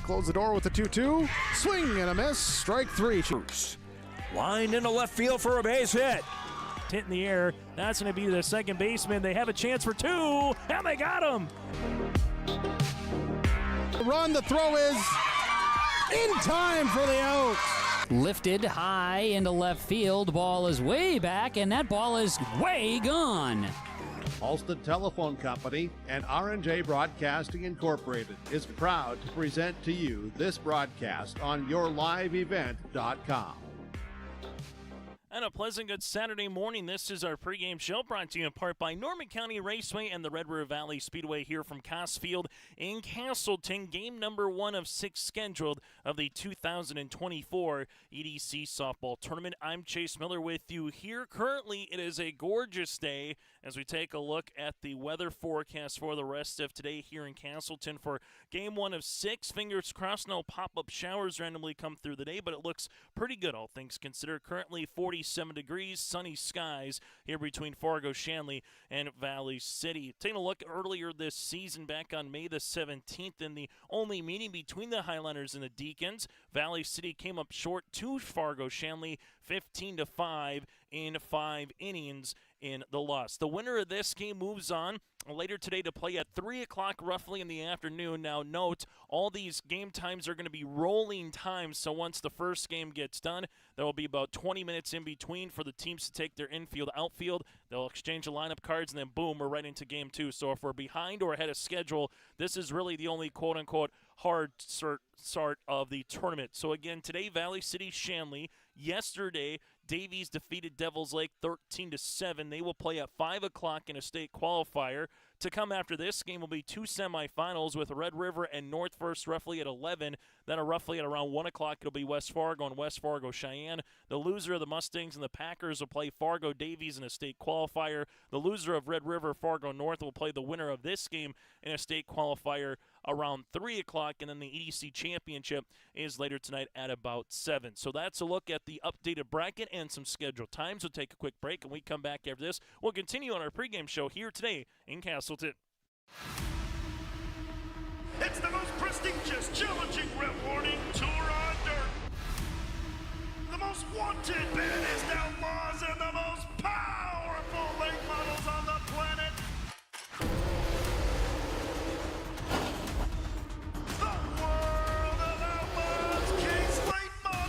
Close the door with the 2-2. Swing and a miss. Strike three. Lined into left field for a base hit. Hit in the air. That's going to be the second baseman. They have a chance for two, and they got him. Run. The throw is in time for the out. Lifted high into left field. Ball is way back, and that ball is way gone. Alston Telephone Company and R&J Broadcasting Incorporated is proud to present to you this broadcast on yourliveevent.com. And a pleasant good Saturday morning. This is our pregame show brought to you in part by Norman County Raceway and the Red River Valley Speedway here from Coss Field in Castleton. Game number 1 of 6 scheduled of the 2024 EDC Softball Tournament. I'm Chase Miller with you here. Currently, it is a gorgeous day as we take a look at the weather forecast for the rest of today here in Castleton for game 1 of 6. Fingers crossed, no pop-up showers randomly come through the day, but it looks pretty good, all things considered. Currently 47 degrees, sunny skies here between Fargo, Shanley, and Valley City. Taking a look earlier this season, back on May the 17th, in the only meeting between the Highlanders and the Deacons, Valley City came up short to Fargo, Shanley, 15-5 in 5 innings in the loss. The winner of this game moves on later today to play at 3 o'clock roughly in the afternoon. Now note, all these game times are going to be rolling times, so once the first game gets done, there will be about 20 minutes in between for the teams to take their infield, outfield. They'll exchange the lineup cards, and then boom, we're right into game 2. So if we're behind or ahead of schedule, this is really the only quote-unquote hard start of the tournament. So again, today, Valley City, Shanley. Yesterday, Davies defeated Devils Lake 13-7. They will play at 5 o'clock in a state qualifier. To come after this game will be 2 semifinals with Red River and North First roughly at 11. Then roughly at around 1 o'clock, it'll be West Fargo and West Fargo Cheyenne. The loser of the Mustangs and the Packers will play Fargo Davies in a state qualifier. The loser of Red River Fargo North will play the winner of this game in a state qualifier around 3 o'clock, and then the EDC Championship is later tonight at about 7. So that's a look at the updated bracket and some scheduled times. We'll take a quick break, and we come back after this. We'll continue on our pregame show here today in Castleton. It's the most prestigious, challenging, rewarding tour on dirt. The most wanted, baddest outlaws, and the most powerful late models on the planet. The world of outlaws, King's Late Models.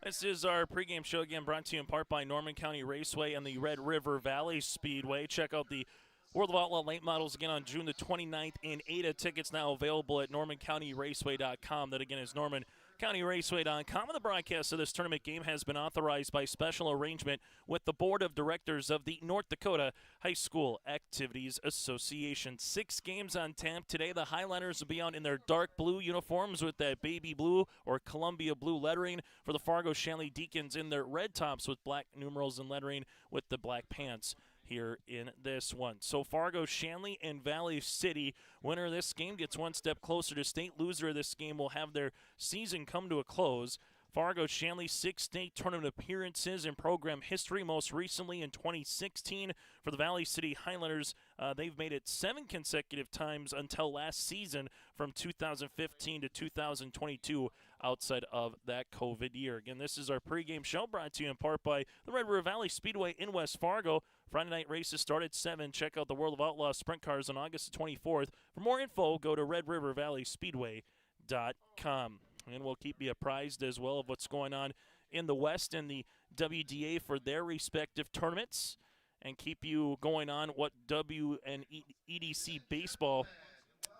This is our pregame show, again, brought to you in part by Norman County Raceway and the Red River Valley Speedway. Check out the World of Outlaw Late Models again on June the 29th in Ada. Tickets now available at normancountyraceway.com. That, again, is normancountyraceway.com. And the broadcast of this tournament game has been authorized by special arrangement with the Board of Directors of the North Dakota High School Activities Association. 6 games on tap today. The Highlanders will be out in their dark blue uniforms with that baby blue or Columbia blue lettering. For the Fargo Shanley Deacons in their red tops with black numerals and lettering with the black pants here in this one. So Fargo, Shanley, and Valley City, winner of this game gets one step closer to state. Loser of this game will have their season come to a close. Fargo, Shanley, 6 state tournament appearances in program history, most recently in 2016. For the Valley City Highlanders, they've made it 7 consecutive times until last season from 2015 to 2022 outside of that COVID year. Again, this is our pregame show brought to you in part by the Red River Valley Speedway in West Fargo. Friday night races start at 7. Check out the World of Outlaw Sprint Cars on August 24th. For more info, go to redrivervalleyspeedway.com. And we'll keep you apprised as well of what's going on in the West and the WDA for their respective tournaments, and keep you going on what W and EDC baseball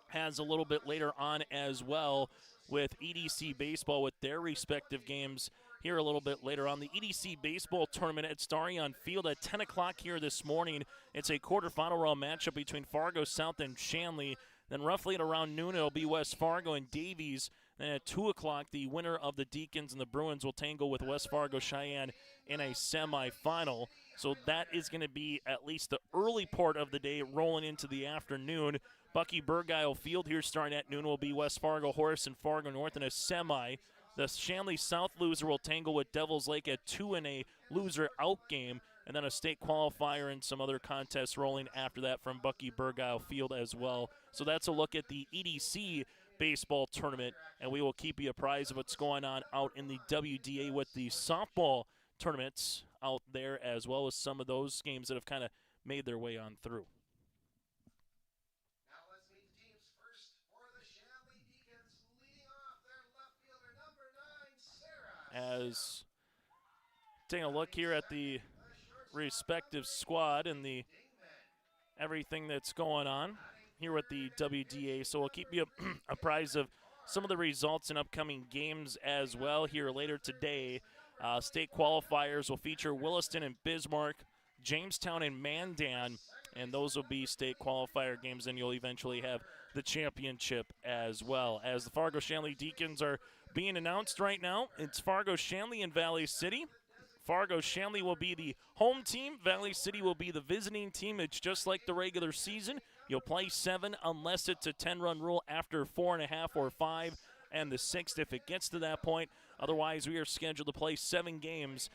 has a little bit later on as well, with EDC baseball with their respective games here a little bit later on. The EDC baseball tournament at Starion Field at 10 o'clock here this morning. It's a quarterfinal round matchup between Fargo South and Shanley. Then roughly at around noon, it'll be West Fargo and Davies. Then at 2 o'clock, the winner of the Deacons and the Bruins will tangle with West Fargo Cheyenne in a semifinal. So that is going to be at least the early part of the day rolling into the afternoon. Bucky Burgile Field here starting at noon will be West Fargo Horace and Fargo North in a semi. The Shanley South loser will tangle with Devils Lake at 2 in a loser-out game, and then a state qualifier and some other contests rolling after that from Bucky Burgile Field as well. So that's a look at the EDC baseball tournament, and we will keep you apprised of what's going on out in the WDA with the softball tournaments out there, as well as some of those games that have kind of made their way on through. Now let's meet the teams first for the Shanley Deacons, leading off their left fielder, number 9, Sarah. As taking a look here at the respective squad and the everything that's going on here with the WDA. So we'll keep you apprised of some of the results in upcoming games as well here later today. State qualifiers will feature Williston and Bismarck, Jamestown and Mandan, and those will be state qualifier games, and you'll eventually have the championship as well. As the Fargo Shanley Deacons are being announced right now, it's Fargo Shanley and Valley City. Fargo Shanley will be the home team. Valley City will be the visiting team. It's just like the regular season. You'll play 7 unless it's a 10-run rule after 4.5 or 5, and the 6th if it gets to that point. Otherwise, we are scheduled to play 7 games,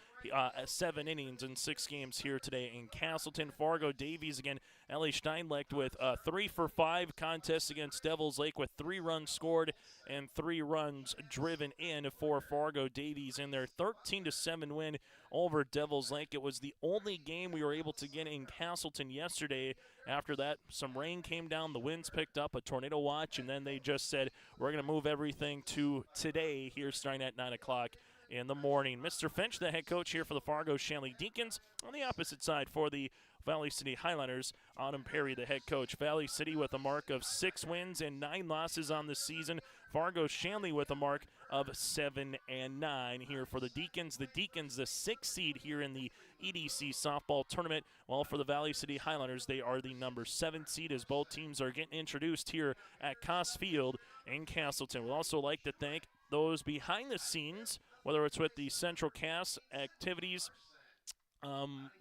7 innings and 6 games here today in Castleton. Fargo Davies again, Ellie Steinlecht with a 3-for-5 contest against Devils Lake with 3 runs scored and 3 runs driven in for Fargo Davies in their 13-7 win over Devils Lake. It was the only game we were able to get in Castleton yesterday. After that, some rain came down, the winds picked up, a tornado watch, and then they just said, we're going to move everything to today here starting at 9 o'clock in the morning. Mr. Finch, the head coach here for the Fargo Shanley Deacons. On the opposite side for the Valley City Highlanders, Autumn Perry, the head coach. Valley City with a mark of 6 wins and 9 losses on the season. Fargo Shanley with a mark of 7-9 here for the Deacons. The Deacons, the 6th seed here in the EDC softball tournament. While for the Valley City Highlanders, they are the number 7 seed as both teams are getting introduced here at Koss Field in Castleton. We'd also like to thank those behind the scenes, whether it's with the Central Cass activities,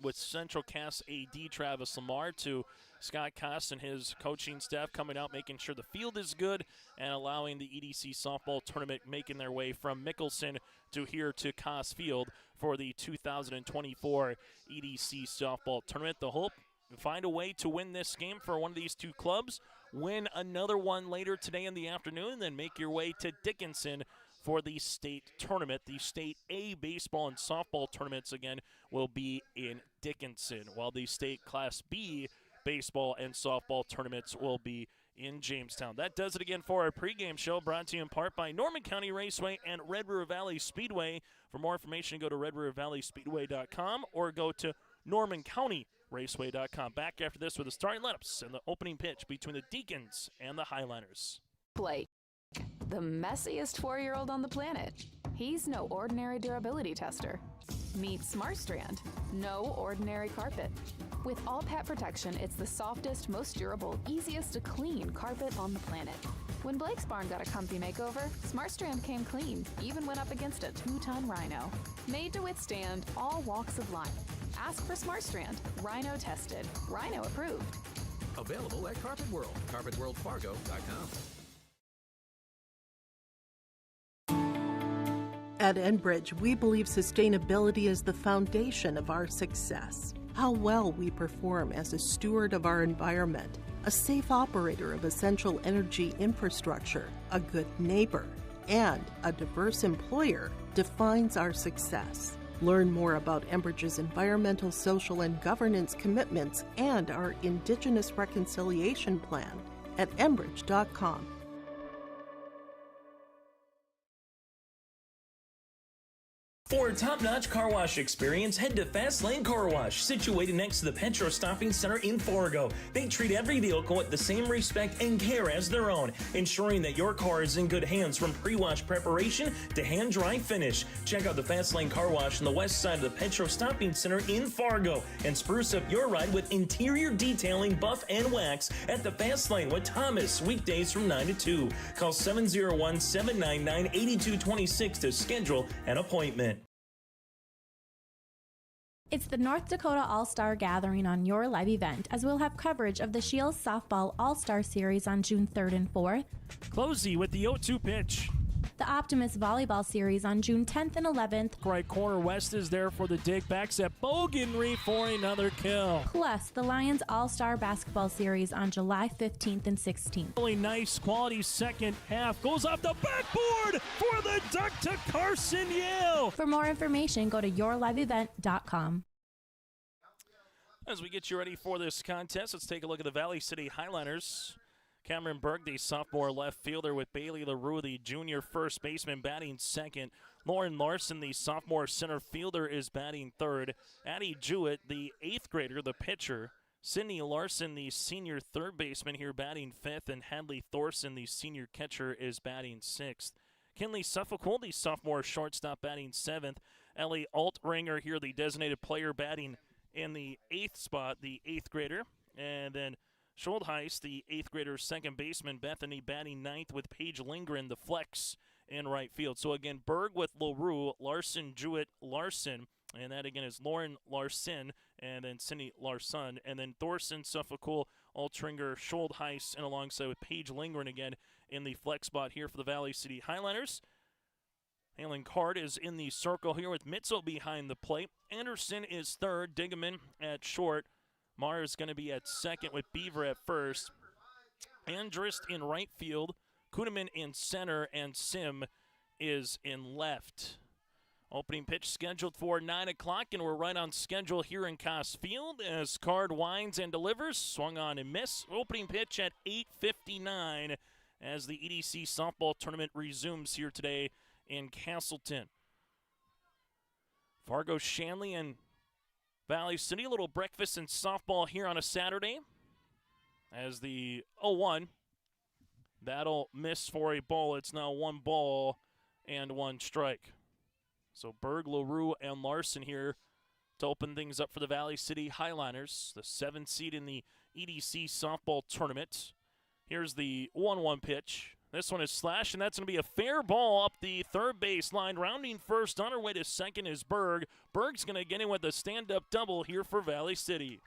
with Central Cass AD Travis Lamar, to Scott Koss and his coaching staff coming out, making sure the field is good and allowing the EDC softball tournament making their way from Mickelson to here to Koss Field for the 2024 EDC softball tournament. The hope, find a way to win this game for one of these 2 clubs, win another one later today in the afternoon, and then make your way to Dickinson for the state tournament. The state A baseball and softball tournaments, again, will be in Dickinson, while the state Class B baseball and softball tournaments will be in Jamestown. That does it again for our pregame show, brought to you in part by Norman County Raceway and Red River Valley Speedway. For more information, go to redrivervalleyspeedway.com or go to normancounty.raceway.com. Back after this with the starting lineups and the opening pitch between the Deacons and the Highlanders. Blake, the messiest 4-year-old on the planet. He's no ordinary durability tester. Meet SmartStrand, no ordinary carpet. With all pet protection, it's the softest, most durable, easiest to clean carpet on the planet. When Blake's barn got a comfy makeover, SmartStrand came clean, even went up against a 2-ton rhino. Made to withstand all walks of life. Ask for SmartStrand, rhino tested, rhino approved. Available at Carpet World, carpetworldfargo.com. At Enbridge, we believe sustainability is the foundation of our success. How well we perform as a steward of our environment, a safe operator of essential energy infrastructure, a good neighbor, and a diverse employer defines our success. Learn more about Enbridge's environmental, social, and governance commitments and our Indigenous Reconciliation Plan at enbridge.com. For a top-notch car wash experience, head to Fast Lane Car Wash, situated next to the Petro Stopping Center in Fargo. They treat every vehicle with the same respect and care as their own, ensuring that your car is in good hands from pre-wash preparation to hand-dry finish. Check out the Fast Lane Car Wash on the west side of the Petro Stopping Center in Fargo and spruce up your ride with interior detailing, buff, and wax at the Fast Lane with Thomas, weekdays from 9 to 2. Call 701-799-8226 to schedule an appointment. It's the North Dakota All-Star Gathering on your live event, as we'll have coverage of the Shields Softball All-Star Series on June 3rd and 4th. Closey with the 0-2 pitch. The Optimist Volleyball Series on June 10th and 11th. Right corner west is there for the dig. Backs at Bogenry for another kill. Plus, the Lions All-Star Basketball Series on July 15th and 16th. Really nice quality second half. Goes off the backboard for the duck to Carson Yale. For more information, go to yourliveevent.com. As we get you ready for this contest, let's take a look at the Valley City Highliners. Cameron Berg, the sophomore left fielder, with Bailey LaRue, the junior first baseman, batting second. Lauren Larson, the sophomore center fielder, is batting third. Addie Jewett, the eighth grader, the pitcher. Sydney Larson, the senior third baseman, here batting fifth. And Hadley Thorson, the senior catcher, is batting sixth. Kinley Suffolk, the sophomore shortstop, batting seventh. Ellie Altringer here, the designated player, batting in the eighth spot, the eighth grader. And then Schuldheis, the eighth grader second baseman. Bethany batting ninth, with Paige Lindgren, the flex, in right field. So again, Berg with LaRue, Larson, Jewett, Larson, and that again is Lauren Larson, and then Cindy Larson, and then Thorson, Suffolk, Altringer, Schuldheis, and alongside with Paige Lindgren again in the flex spot here for the Valley City Highliners. Halen Card is in the circle here with Mitzel behind the plate. Anderson is third, Diggeman at short. Marr is going to be at second with Beaver at first. Andrist in right field, Kuhneman in center, and Sim is in left. Opening pitch scheduled for 9 o'clock, and we're right on schedule here in Coss Field as Card winds and delivers. Swung on and missed. Opening pitch at 8:59 as the EDC softball tournament resumes here today in Castleton. Fargo, Shanley, and Valley City, a little breakfast and softball here on a Saturday as the 0-1. That'll miss for a ball. It's now 1 ball and 1 strike. So Berg, LaRue, and Larson here to open things up for the Valley City Highliners, the 7th seed in the EDC softball tournament. Here's the 1-1 pitch. This one is slashed, and that's going to be a fair ball up the third base line. Rounding first, on her way to second is Berg. Berg's going to get in with a stand-up double here for Valley City.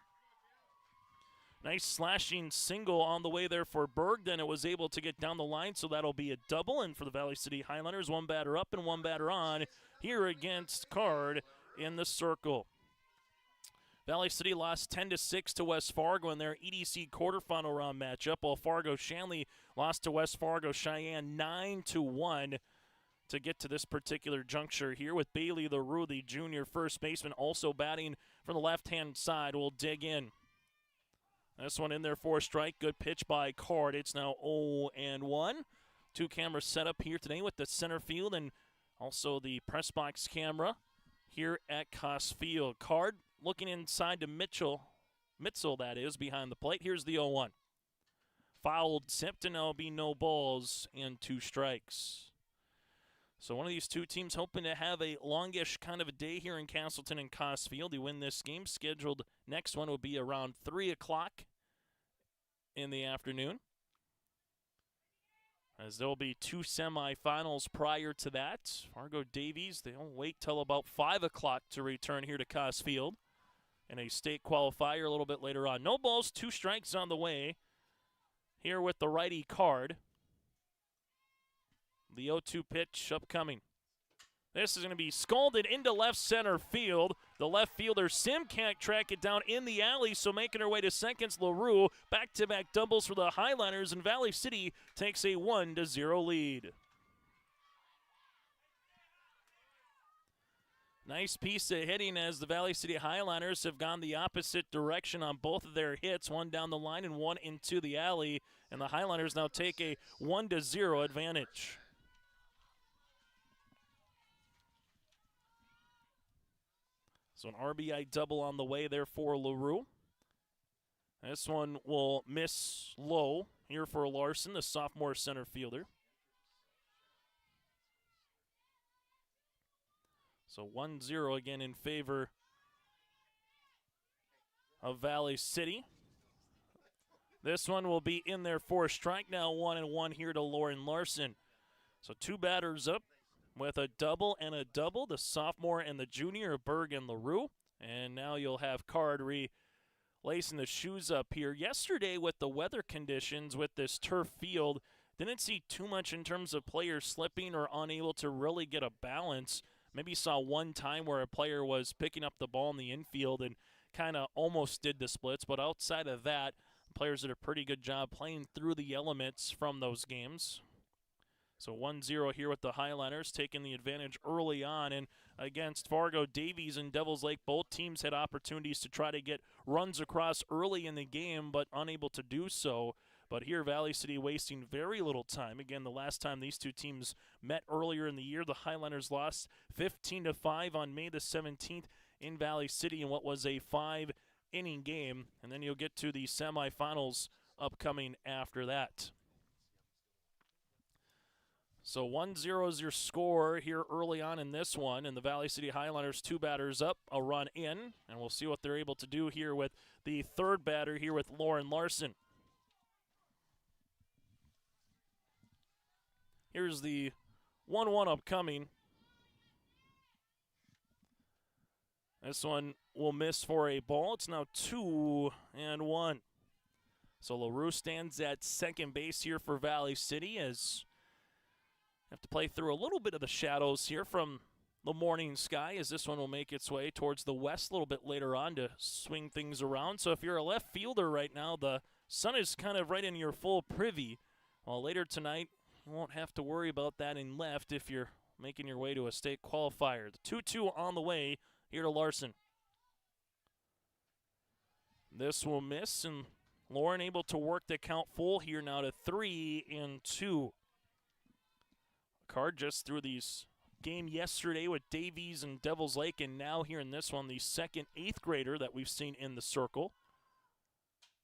Nice slashing single on the way there for Berg. Then it was able to get down the line, so that'll be a double. And for the Valley City Highlanders, 1 batter up and 1 batter on here against Card in the circle. Valley City lost 10-6 to West Fargo in their EDC quarterfinal round matchup, while Fargo Shanley lost to West Fargo Cheyenne 9-1 to get to this particular juncture here, with Bailey LaRue, the junior first baseman, also batting from the left-hand side. We'll dig in. This one in there for a strike. Good pitch by Card. It's now 0-1. 2 cameras set up here today with the center field and also the press box camera here at Coss Field. Card looking inside to Mitzel, that is, behind the plate. Here's the 0-1. Fouled, tipped, and there'll be no balls and 2 strikes. So one of these two teams hoping to have a longish kind of a day here in Castleton and Coss Field. You win this game. Scheduled next one will be around 3 o'clock in the afternoon, as there will be 2 semifinals prior to that. Fargo Davies, they'll wait till about 5 o'clock to return here to Coss Field in a state qualifier a little bit later on. No balls, 2 strikes on the way here with the righty Card. The 0-2 pitch upcoming. This is going to be scalded into left center field. The left fielder, Sim, can't track it down in the alley, so making her way to seconds, LaRue. Back-to-back doubles for the Highliners, and Valley City takes a 1-0 lead. Nice piece of hitting as the Valley City Highliners have gone the opposite direction on both of their hits, one down the line and one into the alley, and the Highliners now take a 1-0 advantage. So an RBI double on the way there for LaRue. This one will miss low here for Larson, the sophomore center fielder. So 1-0 again in favor of Valley City. This one will be in there for a strike now, 1-1 here to Lauren Larson. So 2 batters up with a double and a double, the sophomore and the junior, Berg and LaRue. And now you'll have Card lacing the shoes up here. Yesterday with the weather conditions with this turf field, didn't see too much in terms of players slipping or unable to really get a balance. Maybe saw one time where a player was picking up the ball in the infield and kind of almost did the splits, but outside of that, players did a pretty good job playing through the elements from those games. So 1-0 here with the Highlanders, taking the advantage early on. And against Fargo, Davies and Devils Lake, both teams had opportunities to try to get runs across early in the game, but unable to do so. But here, Valley City wasting very little time. Again, the last time these two teams met earlier in the year, the Highlanders lost 15-5 on May the 17th in Valley City in what was a 5-inning game. And then you'll get to the semifinals upcoming after that. So 1-0 is your score here early on in this one, and the Valley City Highlanders 2 batters up, a run in, and we'll see what they're able to do here with the third batter here with Lauren Larson. Here's the 1-1 upcoming. This one will miss for a ball. It's now 2-1. So LaRue stands at second base here for Valley City as have to play through a little bit of the shadows here from the morning sky as this one will make its way towards the west a little bit later on to swing things around. So if you're a left fielder right now, the sun is kind of right in your full privy. While later tonight, you won't have to worry about that in left if you're making your way to a state qualifier. The 2-2 on the way here to Larson. This will miss, and Lauren able to work the count full here now to 3-2. Card just through these game yesterday with Davies and Devils Lake, and now here in this one, the second 8th grader that we've seen in the circle.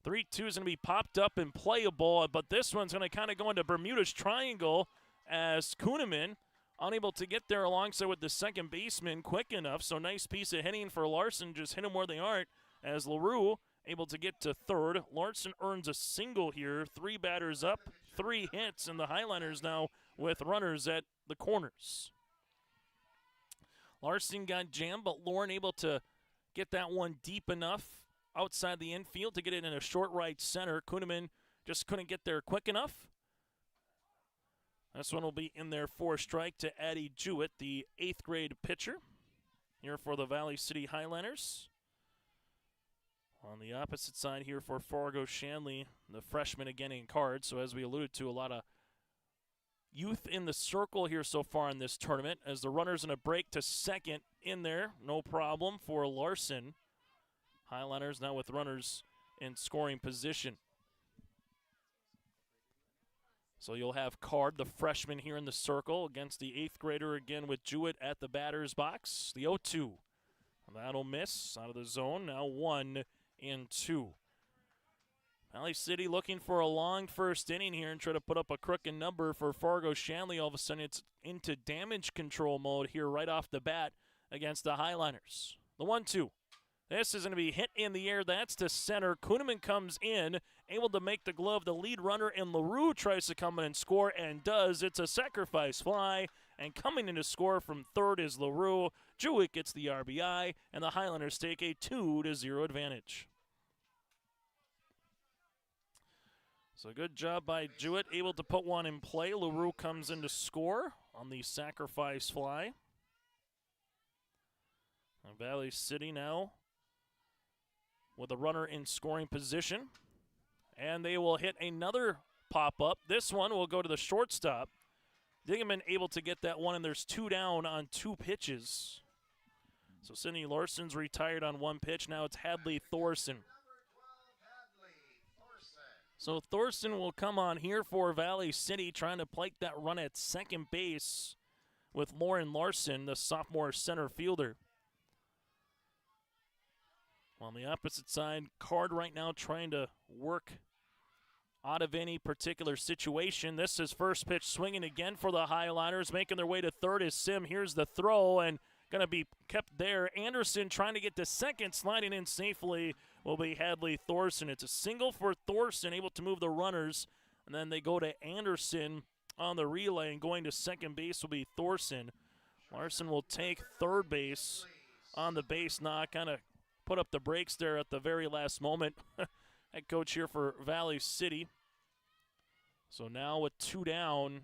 3-2 is going to be popped up and playable, but this one's going to kind of go into Bermuda's Triangle as Kuhneman unable to get there alongside with the second baseman quick enough. So nice piece of hitting for Larson, just hit them where they aren't as LaRue able to get to third. Larson earns a single here, 3 batters up, 3 hits, and the Highlanders now with runners at the corners. Larson got jammed, but Lauren able to get that one deep enough outside the infield to get it in a short right center. Kuhneman just couldn't get there quick enough. This one will be in there for a strike to Addie Jewett, the 8th grade pitcher here for the Valley City Highlanders. On the opposite side here for Fargo Shanley, the freshman again in card. So as we alluded to, a lot of youth in the circle here so far in this tournament as the runners in a break to second in there. No problem for Larson. Highlanders now with runners in scoring position. So you'll have Card, the freshman, here in the circle against the 8th grader again with Jewett at the batter's box. The 0-2. That'll miss out of the zone. Now 1-2. Valley City looking for a long first inning here and try to put up a crooked number for Fargo Shanley. All of a sudden it's into damage control mode here right off the bat against the Highlanders. The 1-2. This is going to be hit in the air. That's to center. Kuhneman comes in, able to make the glove. The lead runner in LaRue tries to come in and score and does. It's a sacrifice fly, and coming in to score from third is LaRue. Jewett gets the RBI, and the Highlanders take a 2-0 advantage. So good job by Jewett, able to put one in play. LaRue comes in to score on the sacrifice fly. And Valley City now with a runner in scoring position. And they will hit another pop-up. This one will go to the shortstop. Dingaman able to get that one, and there's 2 down on 2 pitches. So Sydney Larson's retired on 1 pitch. Now it's Hadley Thorson. So Thorson will come on here for Valley City, trying to plate that run at second base with Lauren Larson, the sophomore center fielder. On the opposite side, Card right now trying to work out of any particular situation. This is first pitch swinging again for the Highlanders. Making their way to third is Sim. Here's the throw, and going to be kept there. Anderson trying to get to second, sliding in safely will be Hadley Thorson. It's a single for Thorson, able to move the runners, and then they go to Anderson on the relay, and going to second base will be Thorson. Larson will take third base on the base knock, kind of put up the brakes there at the very last moment. Head coach here for Valley City. So now with 2 down.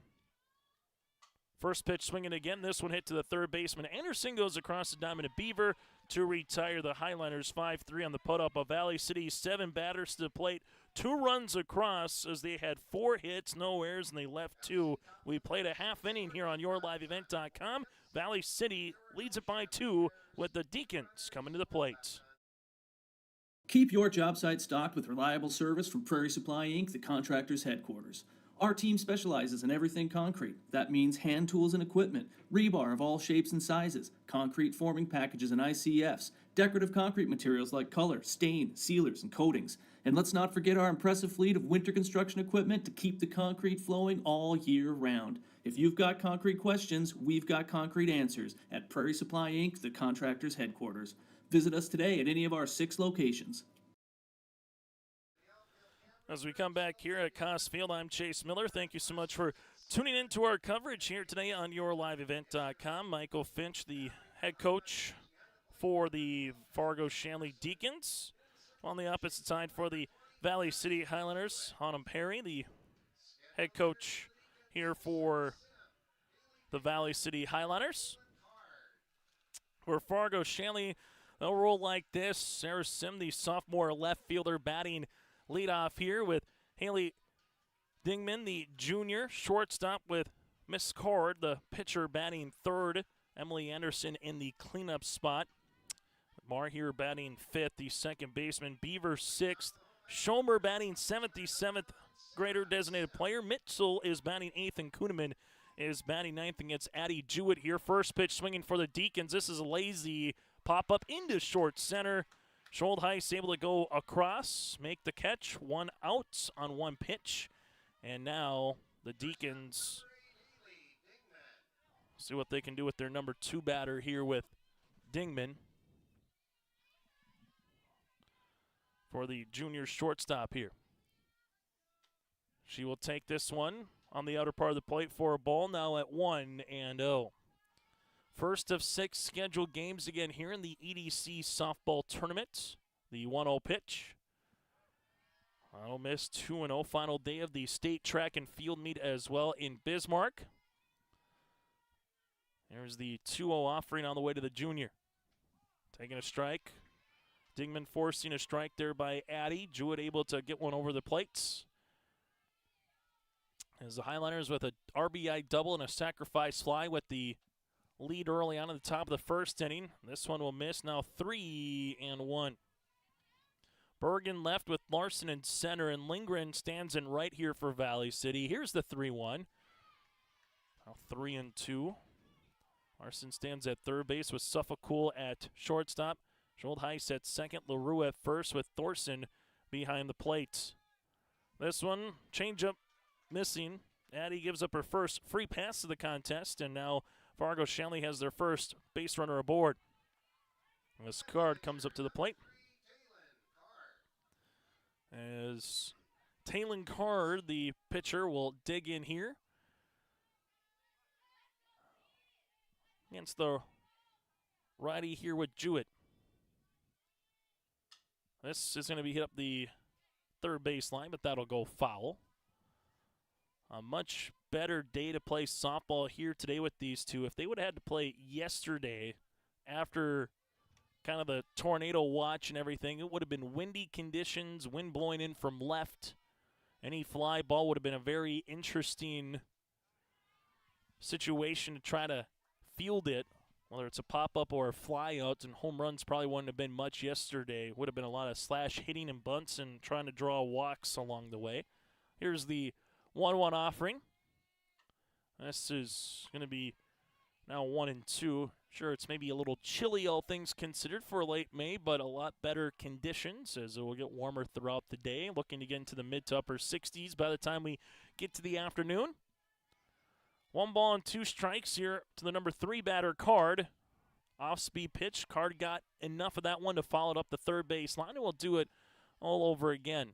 First pitch swinging again. This one hit to the third baseman. Anderson goes across the diamond to Beaver to retire the Highliners 5-3 on the put-up of Valley City. 7 batters to the plate. 2 runs across as they had 4 hits, no errors, and they left 2. We played a half inning here on YourLiveEvent.com. Valley City leads it by 2 with the Deacons coming to the plate. Keep your job site stocked with reliable service from Prairie Supply Inc., the contractor's headquarters. Our team specializes in everything concrete. That means hand tools and equipment, rebar of all shapes and sizes, concrete forming packages and ICFs, decorative concrete materials like color, stain, sealers, and coatings. And let's not forget our impressive fleet of winter construction equipment to keep the concrete flowing all year round. If you've got concrete questions, we've got concrete answers at Prairie Supply Inc., the contractor's headquarters. Visit us today at any of our 6 locations. As we come back here at Coss Field, I'm Chase Miller. Thank you so much for tuning in to our coverage here today on YourLiveEvent.com. Michael Finch, the head coach for the Fargo Shanley Deacons. On the opposite side for the Valley City Highlanders, Hanum Perry, the head coach here for the Valley City Highlanders. For Fargo Shanley, they'll roll like this. Sarah Sim, the sophomore left fielder, batting leadoff here with Haley Dingman, the junior shortstop, with Miss Cord, the pitcher, batting third. Emily Anderson in the cleanup spot. Mar here batting fifth, the second baseman. Beaver sixth. Schomer batting seventh, the seventh grader designated player. Mitchell is batting eighth, and Kuhneman is batting ninth against Addie Jewett here. First pitch swinging for the Deacons. This is a lazy pop-up into short center. Scholdheis able to go across, make the catch. 1 out on 1 pitch. And now the Deacons see what they can do with their number 2 batter here with Dingman for the junior shortstop here. She will take this one on the outer part of the plate for a ball, now at 1-0. First of 6 scheduled games again here in the EDC softball tournament. The 1-0 pitch. Final miss, 2-0. Final day of the state track and field meet as well in Bismarck. There's the 2-0 offering on the way to the junior. Taking a strike. Dingman forcing a strike there by Addie. Jewett able to get one over the plates. As the Highlanders with a RBI double and a sacrifice fly with the lead early on at the top of the first inning. This one will miss, now 3-1. Bergen left with Larson in center, and Lindgren stands in right here for Valley City. Here's the 3-1. Now 3-2. Larson stands at third base with Suffolk at shortstop. Scholdheis at second, LaRue at first with Thorson behind the plate. This one, changeup missing. Addie gives up her first free pass of the contest, and now Fargo Shanley has their first base runner aboard. This card comes up to the plate. As Talon Card, the pitcher, will dig in here against the righty here with Jewett. This is going to be hit up the third base line, but that'll go foul. A much better day to play softball here today with these two. If they would have had to play yesterday after kind of the tornado watch and everything, it would have been windy conditions, wind blowing in from left. Any fly ball would have been a very interesting situation to try to field it, whether it's a pop-up or a fly out, and home runs probably wouldn't have been much yesterday. Would have been a lot of slash hitting and bunts and trying to draw walks along the way. Here's the 1-1 offering. This is going to be now 1-2. Sure, it's maybe a little chilly, all things considered, for late May, but a lot better conditions as it will get warmer throughout the day. Looking to get into the mid to upper 60s by the time we get to the afternoon. 1 ball and 2 strikes here to the number 3 batter, Card. Off-speed pitch. Card got enough of that one to follow it up the third base line, and we'll do it all over again.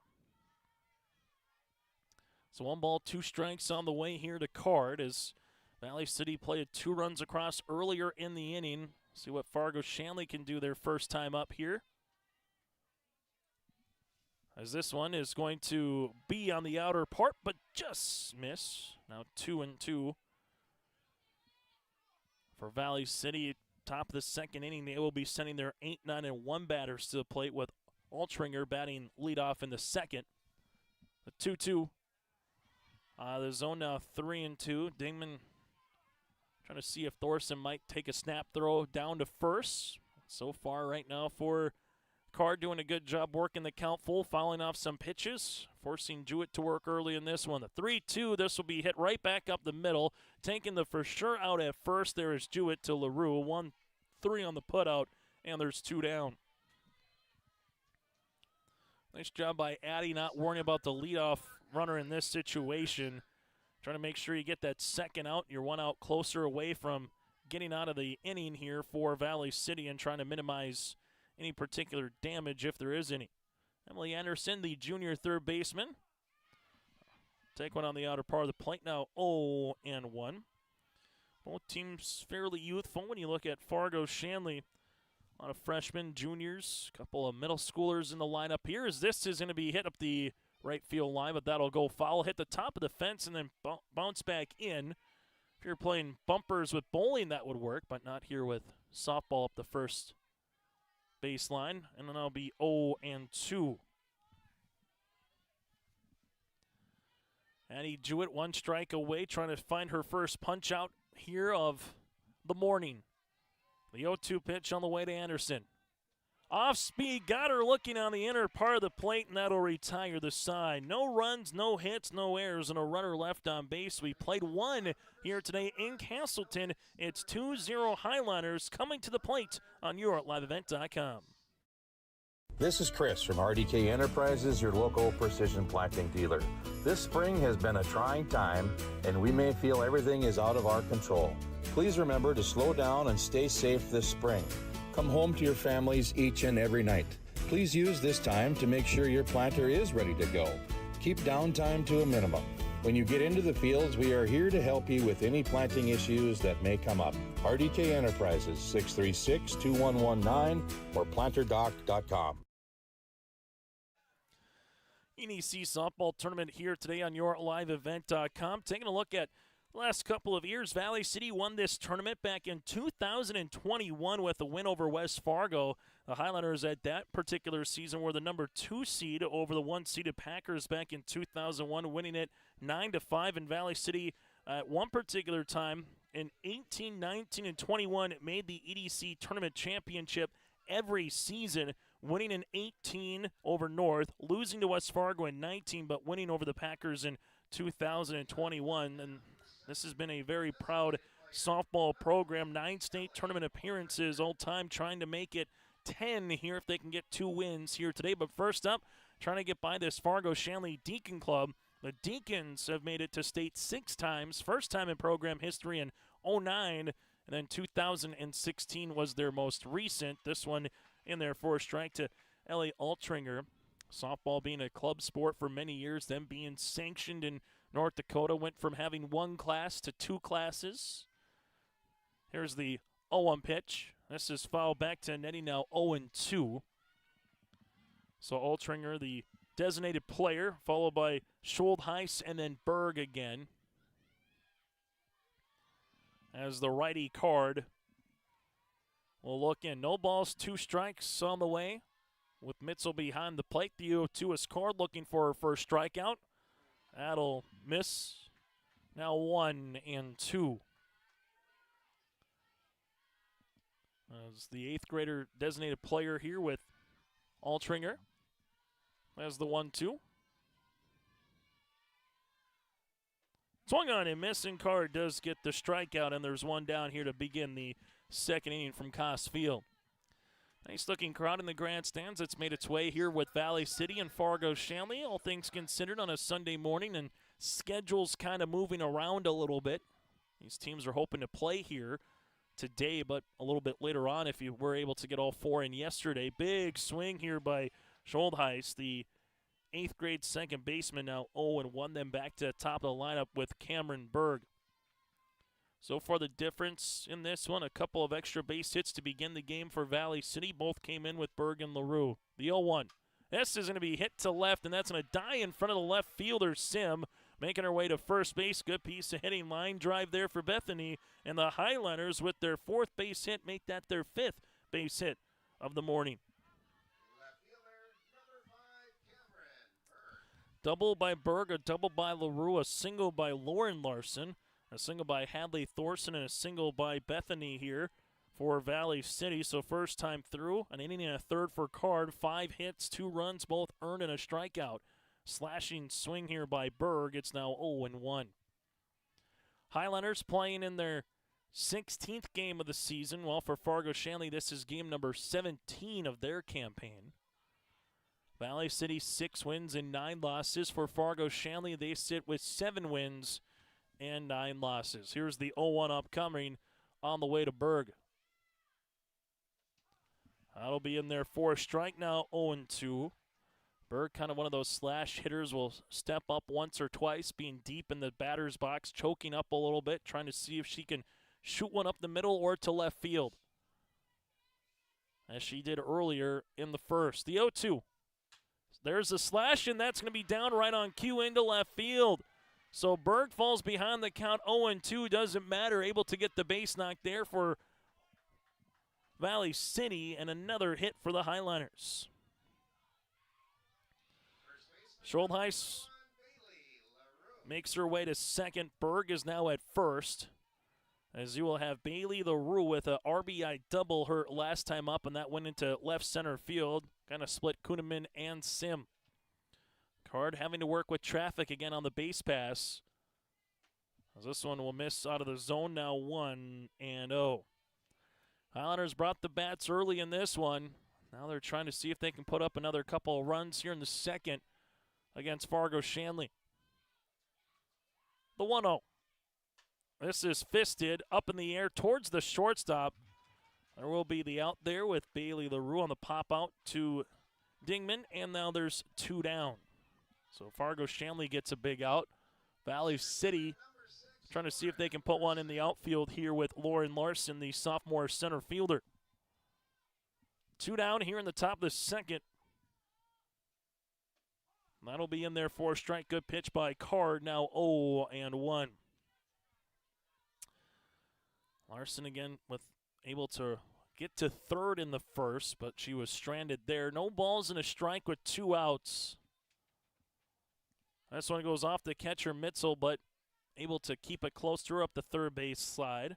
So 1 ball, 2 strikes on the way here to Card as Valley City played 2 runs across earlier in the inning. See what Fargo Shanley can do their first time up here. As this one is going to be on the outer part, but just miss. Now 2-2 for Valley City. Top of the second inning, they will be sending their 8, 9, and 1 batters to the plate with Altringer batting leadoff in the second. The 2-2. The zone now 3-2. Dingman trying to see if Thorson might take a snap throw down to first. So far right now for Carr doing a good job working the count full, fouling off some pitches, forcing Jewett to work early in this one. The 3-2, this will be hit right back up the middle, taking the for sure out at first. There is Jewett to LaRue. 1-3 on the putout, and there's 2 down. Nice job by Addy, not worrying about the leadoff runner in this situation. Trying to make sure you get that second out. You're 1 out closer away from getting out of the inning here for Valley City and trying to minimize any particular damage if there is any. Emily Anderson, the junior third baseman. Take one on the outer part of the plate now, 0-1. Both teams fairly youthful when you look at Fargo Shanley. A lot of freshmen, juniors, a couple of middle schoolers in the lineup here. As this is going to be hit up the right field line, but that'll go foul. Hit the top of the fence and then bounce back in. If you're playing bumpers with bowling, that would work, but not here with softball up the first baseline. And then I'll be 0-2. Addie Jewett 1 strike away, trying to find her first punch out here of the morning. The 0-2 pitch on the way to Anderson. Off speed, got her looking on the inner part of the plate, and that'll retire the side. No runs, no hits, no errors, and a runner left on base. We played 1 here today in Castleton. It's 2-0 Highliners coming to the plate on YourLiveEvent.com. This is Chris from RDK Enterprises, your local precision planting dealer. This spring has been a trying time, and we may feel everything is out of our control. Please remember to slow down and stay safe this spring. Come home to your families each and every night. Please use this time to make sure your planter is ready to go. Keep downtime to a minimum. When you get into the fields, we are here to help you with any planting issues that may come up. RDK Enterprises, 636-2119 or planterdoc.com. EDC softball tournament here today on YourLiveEvent.com. Taking a look at the last couple of years, Valley City won this tournament back in 2021 with a win over West Fargo. The Highlanders at that particular season were the number 2 seed over the 1-seeded Packers back in 2001, winning it 9-5. In Valley City at one particular time in 18, 19, and 21 made the EDC tournament championship every season, winning in 18 over North, losing to West Fargo in 19, but winning over the Packers in 2021. And this has been a very proud softball program. 9 state tournament appearances all time, trying to make it 10 here if they can get 2 wins here today. But first up, trying to get by this Fargo Shanley Deacon Club. The Deacons have made it to state 6 times, first time in program history in 2009, and then 2016 was their most recent. This one in there for a strike to Ellie Altringer. Softball being a club sport for many years, then being sanctioned in North Dakota, went from having 1 class to 2 classes. Here's the 0-1 pitch. This is fouled back to netting now 0-2. So Altringer, the designated player, followed by Schuldheis and then Berg again. As the righty card will look in. No balls, 2 strikes on the way. With Mitzel behind the plate, the 0-2 is scored, looking for her first strikeout. That'll miss. Now 1-2. As the 8th grader designated player here with Altringer. As the 1-2. Swung on and missing. Carr does get the strikeout, and there's 1 down here to begin the second inning from Coss Field. Nice looking crowd in the grandstands. It's made its way here with Valley City and Fargo Shanley, all things considered, on a Sunday morning, and schedules kind of moving around a little bit. These teams are hoping to play here today, but a little bit later on if you were able to get all 4 in yesterday. Big swing here by Schuldheis, the 8th grade second baseman, now 0-1, then back to the top of the lineup with Cameron Berg. So far the difference in this one, a couple of extra base hits to begin the game for Valley City. Both came in with Berg and LaRue. The 0-1. This is going to be hit to left, and that's going to die in front of the left fielder, Sim, making her way to first base. Good piece of hitting, line drive there for Bethany. And the Highlanders, with their 4th base hit, make that their 5th base hit of the morning. Double by Berg, a double by LaRue, a single by Lauren Larson, a single by Hadley Thorson, and a single by Bethany here for Valley City. So first time through, an inning and a third for Card. 5 hits, 2 runs, both earned, and a strikeout. Slashing swing here by Berg. It's now 0-1. Highlanders playing in their 16th game of the season. Well, for Fargo Shanley, this is game number 17 of their campaign. Valley City 6 wins and 9 losses. For Fargo Shanley, they sit with 7 wins and 9 losses. Here's the 0-1 upcoming on the way to Berg. That'll be in there for a strike now, 0-2. Berg, kind of one of those slash hitters, will step up once or twice, being deep in the batter's box, choking up a little bit, trying to see if she can shoot one up the middle or to left field, as she did earlier in the first. The 0-2. There's a slash, and that's going to be down right on cue into left field. So Berg falls behind the count, 0-2. Doesn't matter, able to get the base knock there for Valley City, and another hit for the Highlanders. Schultheis makes her way to second. Berg is now at first, as you will have Bailey LaRue with a RBI double her last time up, and that went into left center field. Kind of split Kuhneman and Sim. Card having to work with traffic again on the base pass, as this one will miss out of the zone now, 1-0. Highlanders brought the bats early in this one. Now they're trying to see if they can put up another couple of runs here in the second against Fargo Shanley. The 1-0. This is fisted up in the air towards the shortstop. There will be the out there with Bailey LaRue on the pop out to Dingman, and now there's 2 down. So Fargo Shanley gets a big out. Valley City trying to see if they can put one in the outfield here with Lauren Larson, the sophomore center fielder. 2 down here in the top of the second. That'll be in there for a strike. Good pitch by Card, now 0-1. Larson again able to get to third in the first, but she was stranded there. No balls and a strike with 2 outs. This one goes off the catcher Mitzel, but able to keep it close to her up the third base slide.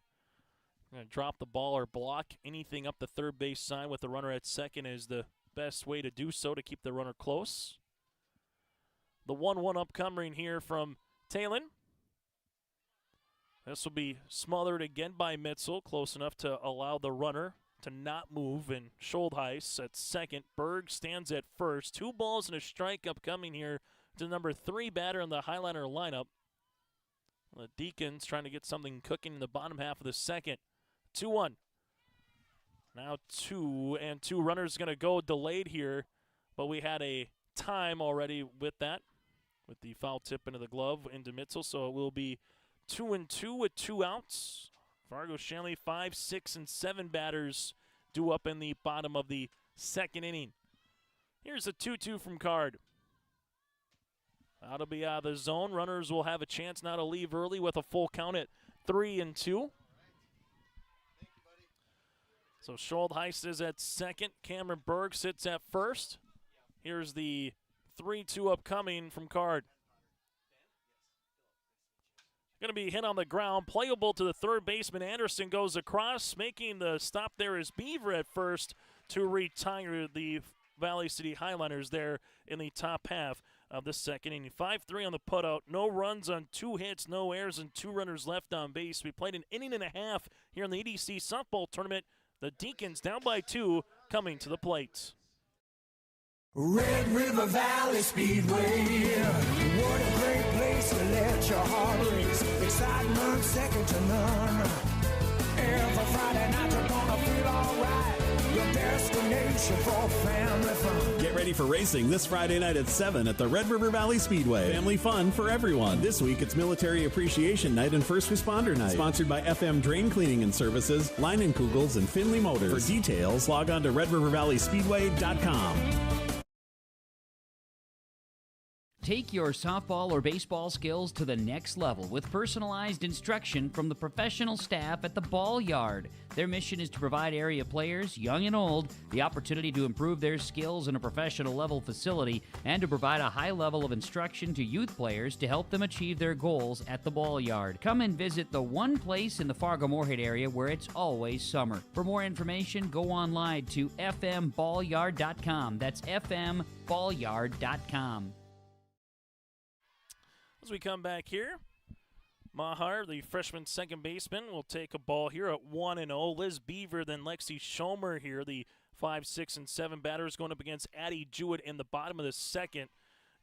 Going to drop the ball or block anything up the third base side with the runner at second is the best way to do so, to keep the runner close. The 1-1 upcoming here from Talon. This will be smothered again by Mitzel, close enough to allow the runner to not move, and Schultheis at second. Berg stands at first. 2 balls and a strike upcoming here to number 3 batter in the Highlander lineup. The Deacons trying to get something cooking in the bottom half of the second. 2-1. Now 2 runners going to go delayed here, but we had a time already with that, with the foul tip into the glove into Mitzel, so it will be 2-2 with 2 outs. Fargo Shanley 5, 6, and 7 batters due up in the bottom of the second inning. Here's a 2-2 from Card. That'll be out of the zone. Runners will have a chance now to leave early with a full count at 3-2. So Schultheis is at second. Cameron Berg sits at first. Here's the 3-2 upcoming from Card. Going to be hit on the ground. Playable to the third baseman. Anderson goes across. Making the stop there is Beaver at first to retire the Valley City Highlanders there in the top half of the second inning. 5-3 on the putout. No runs on 2 hits, no errors, and 2 runners left on base. We played an inning and a half here in the EDC softball tournament. The Deacons down by 2 coming to the plate. Red River Valley Speedway, what a great place to let your heart race. Excitement second to none. Every Friday night you're gonna feel alright. Your destination for family fun. Get ready for racing this Friday night at 7 at the Red River Valley Speedway. Family fun for everyone. This week it's Military Appreciation Night and First Responder Night. Sponsored by FM Drain Cleaning and Services, Leinenkugels, and Finley Motors. For details, log on to RedRiverValleySpeedway.com. Take your softball or baseball skills to the next level with personalized instruction from the professional staff at the Ball Yard. Their mission is to provide area players, young and old, the opportunity to improve their skills in a professional level facility and to provide a high level of instruction to youth players to help them achieve their goals at the Ball Yard. Come and visit the one place in the Fargo-Moorhead area where it's always summer. For more information, go online to fmballyard.com. That's fmballyard.com. As we come back here, Mahar, the freshman second baseman, will take a ball here at 1-0. Liz Beaver, then Lexi Schomer here, the 5, 6, and 7 batters going up against Addie Jewett in the bottom of the second.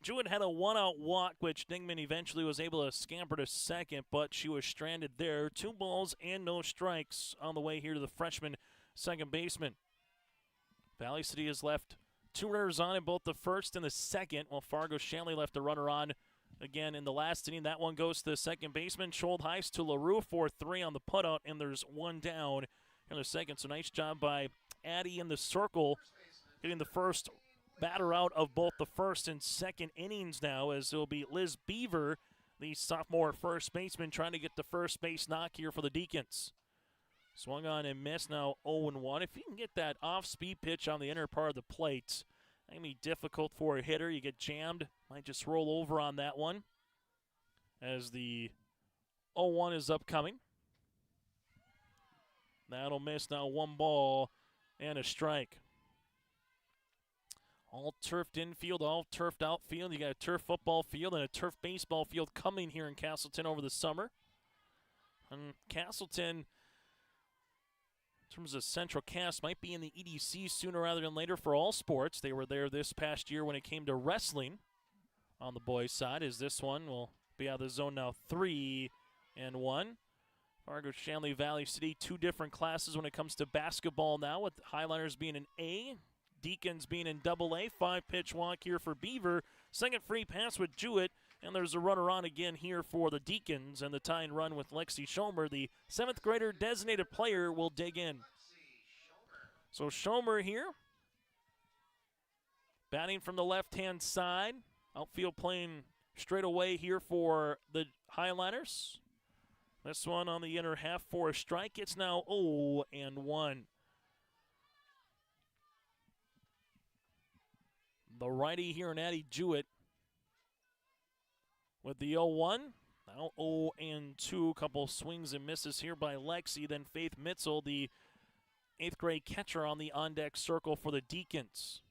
Jewett had a one-out walk, which Dingman eventually was able to scamper to second, but she was stranded there. 2 balls and no strikes on the way here to the freshman second baseman. Valley City has left 2 runners on in both the first and the second, while Fargo Shanley left a runner on again in the last inning. That one goes to the second baseman. Scholdheis to LaRue for 3 on the putout, and there's 1 down in the second. So nice job by Addie in the circle, getting the first batter out of both the first and second innings now, as it'll be Liz Beaver, the sophomore first baseman, trying to get the first base knock here for the Deacons. Swung on and missed, now 0-1. If you can get that off-speed pitch on the inner part of the plate, that can be difficult for a hitter. You get jammed, might just roll over on that one as the 0-1 is upcoming. That'll miss, now 1 ball and a strike. All turfed infield, all turfed outfield. You got a turf football field and a turf baseball field coming here in Castleton over the summer. And Castleton, in terms of Central Cass, might be in the EDC sooner rather than later for all sports. They were there this past year when it came to wrestling on the boys' side, as this one will be out of the zone now. 3-1. Fargo Shanley Valley City, 2 different classes when it comes to basketball now, with Highliners being an A, Deacons being in AA. 5-pitch walk here for Beaver. Second free pass with Jewett. And there's a runner on again here for the Deacons, and the tying run with Lexi Schomer. The 7th grader designated player will dig in. So Schomer here, batting from the left-hand side. Outfield playing straight away here for the Highliners. This one on the inner half for a strike. It's now 0-1. The righty here in Addie Jewett with the 0-1. Now 0-2. Couple swings and misses here by Lexi. Then Faith Mitzel, the 8th grade catcher, on the on-deck circle for the Deacons.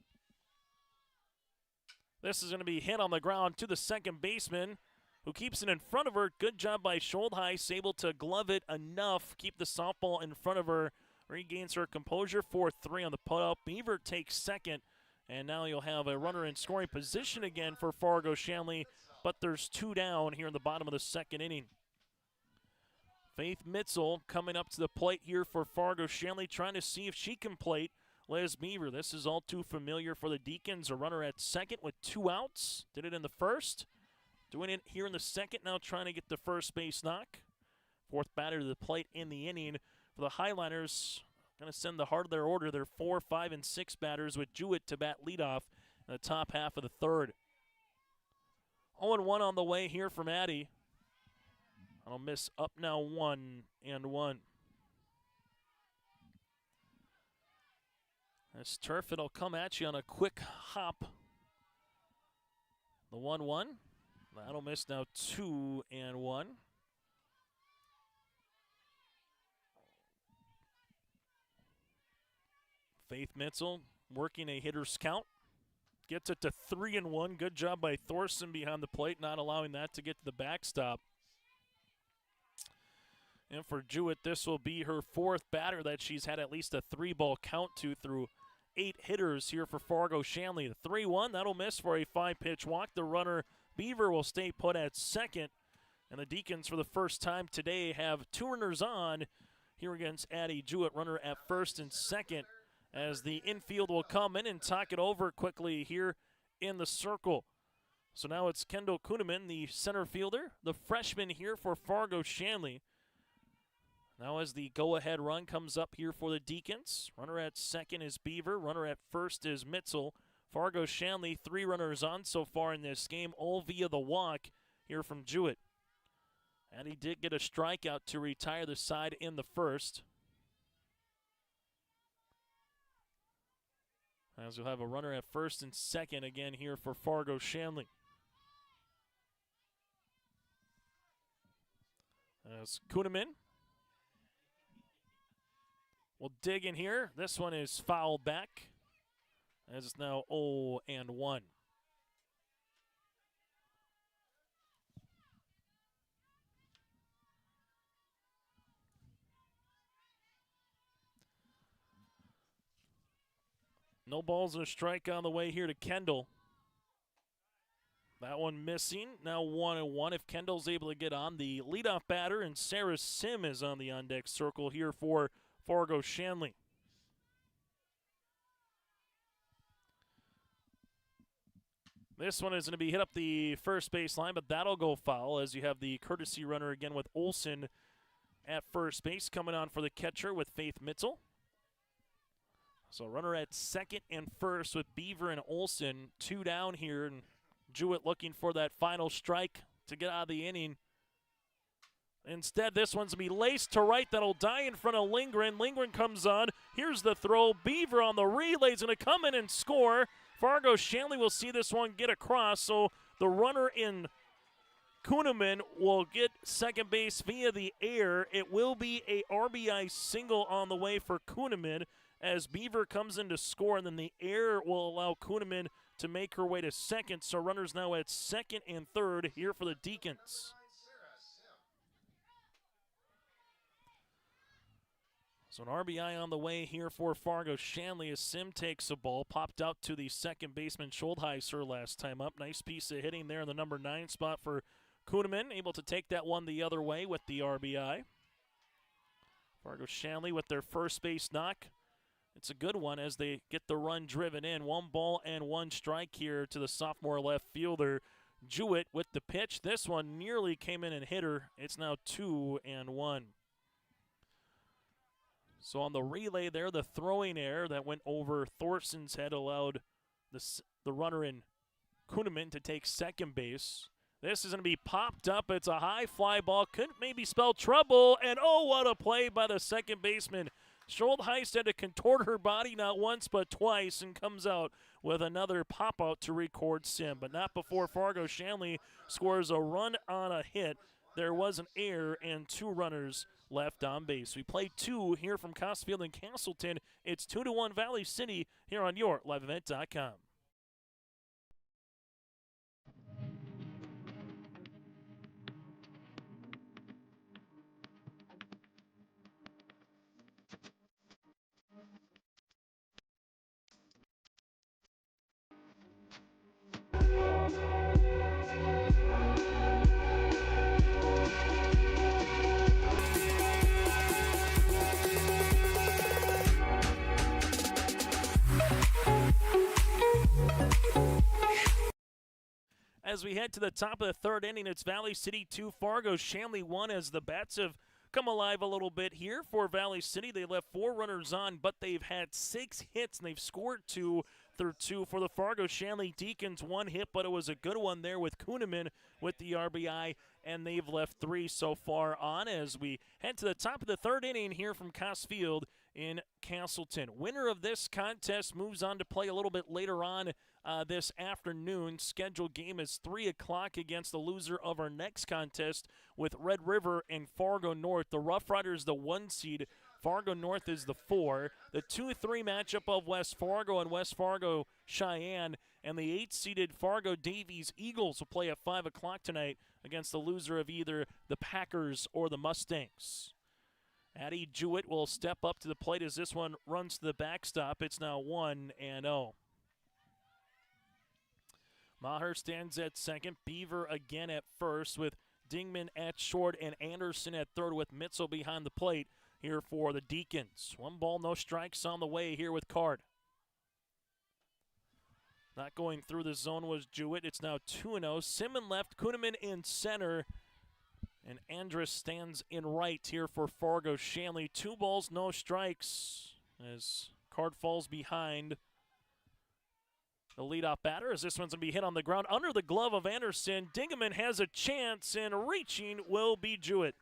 This is going to be hit on the ground to the second baseman, who keeps it in front of her. Good job by Scholdheis, able to glove it enough, keep the softball in front of her. Regains her composure. 4-3 on the putout. Beaver takes second, and now you'll have a runner in scoring position again for Fargo Shanley, but there's 2 down here in the bottom of the second inning. Faith Mitzel coming up to the plate here for Fargo Shanley, trying to see if she can plate Liz Beaver. This is all too familiar for the Deacons. A runner at second with 2 outs. Did it in the first. Doing it here in the second, now trying to get the first base knock. 4th batter to the plate in the inning for the Highliners. Going to send the heart of their order. They're 4, 5, and 6 batters, with Jewett to bat leadoff in the top half of the third. 0-1 on the way here from Addie. I'll miss, up now 1-1. This turf, it'll come at you on a quick hop. The 1-1. That'll miss, now 2-1. Faith Mitzel working a hitter's count. Gets it to 3-1. Good job by Thorson behind the plate, not allowing that to get to the backstop. And for Jewett, this will be her 4th batter that she's had at least a 3-ball count to through 8 hitters here for Fargo Shanley. The 3-1, that'll miss for a 5-pitch walk. The runner, Beaver, will stay put at second. And the Deacons, for the first time today, have 2 runners on here against Addie Jewett. Runner at first and second, as the infield will come in and talk it over quickly here in the circle. So now it's Kendall Kuhneman, the center fielder, the freshman here for Fargo Shanley. Now as the go-ahead run comes up here for the Deacons, runner at second is Beaver, runner at first is Mitzel. Fargo Shanley, 3 runners on so far in this game, all via the walk here from Jewett. And he did get a strikeout to retire the side in the first. As we'll have a runner at first and second again here for Fargo Shanley. As Kuhneman will dig in here. This one is fouled back. As it's now 0-1. No balls and a strike on the way here to Kendall. That one missing. Now 1-1. If Kendall's able to get on, the leadoff batter, and Sarah Sim is on the on-deck circle here for Fargo Shanley. This one is going to be hit up the first base line, but that'll go foul as you have the courtesy runner again with Olsen at first base, coming on for the catcher with Faith Mitzel. So runner at second and first with Beaver and Olsen, 2 down here, and Jewett looking for that final strike to get out of the inning. Instead, this one's going to be laced to right. That'll die in front of Lindgren. Lindgren comes on. Here's the throw. Beaver on the relay is going to come in and score. Fargo Shanley will see this one get across, so the runner in Kuhneman will get second base via the air. It will be a RBI single on the way for Kuhneman as Beaver comes in to score, and then the air will allow Kuhneman to make her way to second. So runners now at second and third here for the Deacons. So an RBI on the way here for Fargo Shanley as Sim takes a ball, popped out to the second baseman Schultheiser last time up. Nice piece of hitting there in the number 9 spot for Kuhneman, able to take that one the other way with the RBI. Fargo Shanley with their first base knock. It's a good one as they get the run driven in. 1 ball and 1 strike here to the sophomore left fielder, Jewett, with the pitch. This one nearly came in and hit her. It's now 2-1. So on the relay there, the throwing error that went over Thorson's head allowed the runner in Kuhneman to take second base. This is going to be popped up. It's a high fly ball. Could maybe spell trouble. And oh, what a play by the second baseman. Schultheist had to contort her body not once but twice and comes out with another pop-out to record Sim. But not before Fargo Shanley scores a run on a hit. There was an error and 2 runners left on base. We played 2 here from Costfield and Castleton. It's 2-1 Valley City here on your liveevent.com. As we head to the top of the third inning, it's Valley City 2, Fargo Shanley 1 as the bats have come alive a little bit here for Valley City. They left 4 runners on, but they've had 6 hits, and they've scored 2 through 2 for the Fargo Shanley Deacons. 1 hit, but it was a good one there with Kuhneman with the RBI, and they've left 3 so far on as we head to the top of the third inning here from Costfield in Castleton. Winner of this contest moves on to play a little bit later on this afternoon. Scheduled game is 3 o'clock against the loser of our next contest with Red River and Fargo North. The Rough Riders, the 1 seed. Fargo North is the 4. The 2-3 matchup of West Fargo and West Fargo Cheyenne, and the 8-seeded Fargo Davies Eagles will play at 5 o'clock tonight against the loser of either the Packers or the Mustangs. Addie Jewett will step up to the plate as this one runs to the backstop. It's now 1-0. Maher stands at second. Beaver again at first with Dingman at short and Anderson at third with Mitzel behind the plate here for the Deacons. 1 ball, no strikes on the way here with Card. Not going through the zone was Jewett. It's now 2-0. Simon left, Kuhneman in center, and Andrus stands in right here for Fargo Shanley. 2 balls, no strikes as Card falls behind the leadoff batter, as this one's going to be hit on the ground under the glove of Anderson. Dingaman has a chance, and reaching will be Jewett.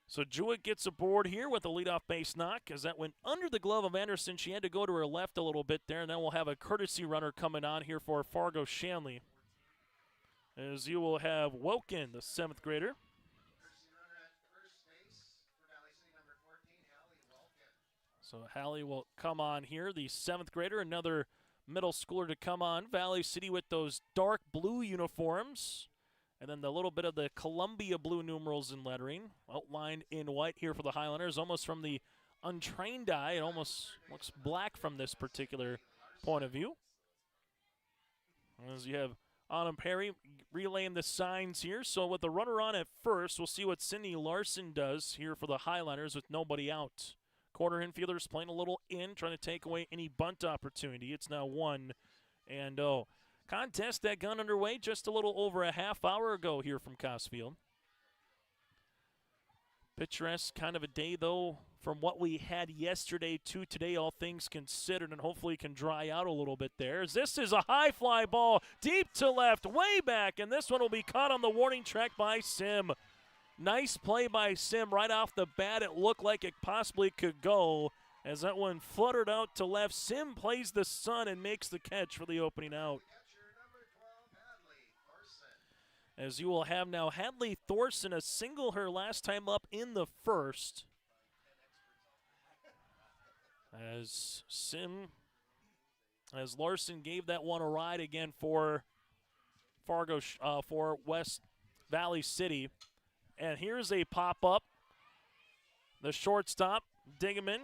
So Jewett gets aboard here with a leadoff base knock, as that went under the glove of Anderson. She had to go to her left a little bit there, and then we'll have a courtesy runner coming on here for Fargo Shanley. As you will have Woken, the 7th grader. So Hallie will come on here, the 7th grader, another middle schooler to come on. Valley City with those dark blue uniforms. And then the little bit of the Columbia blue numerals and lettering, outlined in white here for the Highlanders. Almost from the untrained eye, it almost looks black from this particular point of view. As you have Autumn Perry relaying the signs here. So with the runner on at first, we'll see what Cindy Larson does here for the Highlanders with nobody out. Quarter infielders playing a little in, trying to take away any bunt opportunity. It's now 1-0. Contest that got underway just a little over a half hour ago here from Cosfield. Picturesque kind of a day, though, from what we had yesterday to today, all things considered, and hopefully can dry out a little bit there. As this is a high fly ball deep to left, way back, and this one will be caught on the warning track by Sim. Nice play by Sim right off the bat. It looked like it possibly could go. As that one fluttered out to left, Sim plays the sun and makes the catch for the opening out. As you will have now Hadley Thorson, a single her last time up in the first. As Larson gave that one a ride again for Fargo, for West Valley City. And here's a pop-up. The shortstop, Dingaman.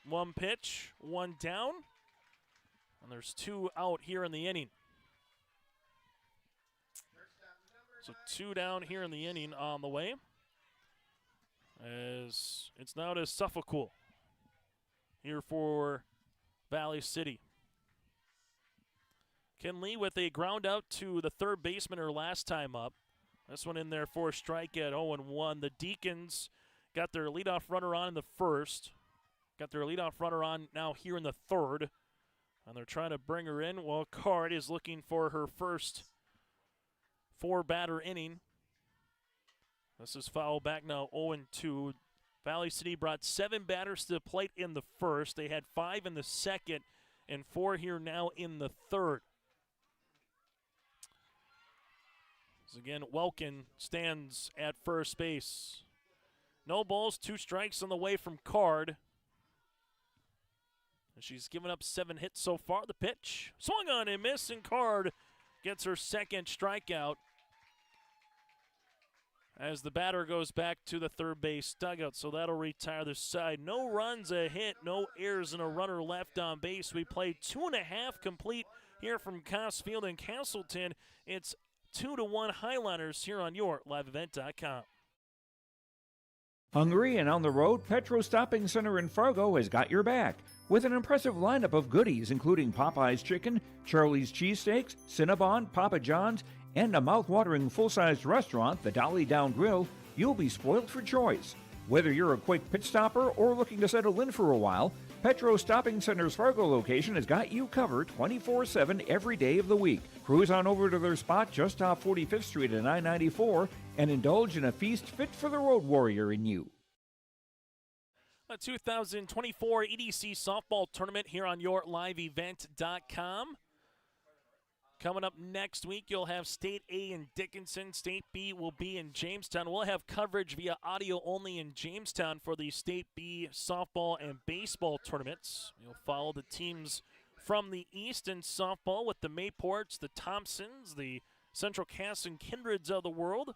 One pitch, one down. And there's 2 out here in the inning. So 2 down here in the inning on the way. As it's now to Suffolcool here for Valley City. Kinley with a ground out to the third baseman her last time up. This one in there for a strike at 0-1. The Deacons got their leadoff runner on in the first. Got their leadoff runner on now here in the third. And they're trying to bring her in. Well, Card is looking for her first 4-batter inning. This is foul back now, 0-2. Valley City brought 7 batters to the plate in the first. They had 5 in the second and 4 here now in the third. So again, Welkin stands at first base. No balls, 2 strikes on the way from Card. And she's given up 7 hits so far. The pitch swung on and missed, and Card gets her second strikeout as the batter goes back to the third base dugout. So that'll retire the side. No runs, a hit, no errors, and a runner left on base. We played 2.5 complete here from Cosfield and Castleton. It's 2-1 Highlanders here on your liveevent.com. Hungry and on the road, Petro Stopping Center in Fargo has got your back with an impressive lineup of goodies including Popeye's Chicken, Charlie's Cheesesteaks, Cinnabon, Papa John's, and a mouth-watering full-sized restaurant, the Dolly Down Grill. You'll be spoiled for choice. Whether you're a quick pit stopper or looking to settle in for a while, Petro Stopping Center's Fargo location has got you covered 24/7 every day of the week. Cruise on over to their spot just off 45th Street and I-94 and indulge in a feast fit for the road warrior in you. A 2024 EDC softball tournament here on yourliveevent.com. Coming up next week, you'll have State A in Dickinson. State B will be in Jamestown. We'll have coverage via audio only in Jamestown for the State B softball and baseball tournaments. You'll follow the teams from the East in softball with the Mayports, the Thompsons, the Central Cass and Kindreds of the world.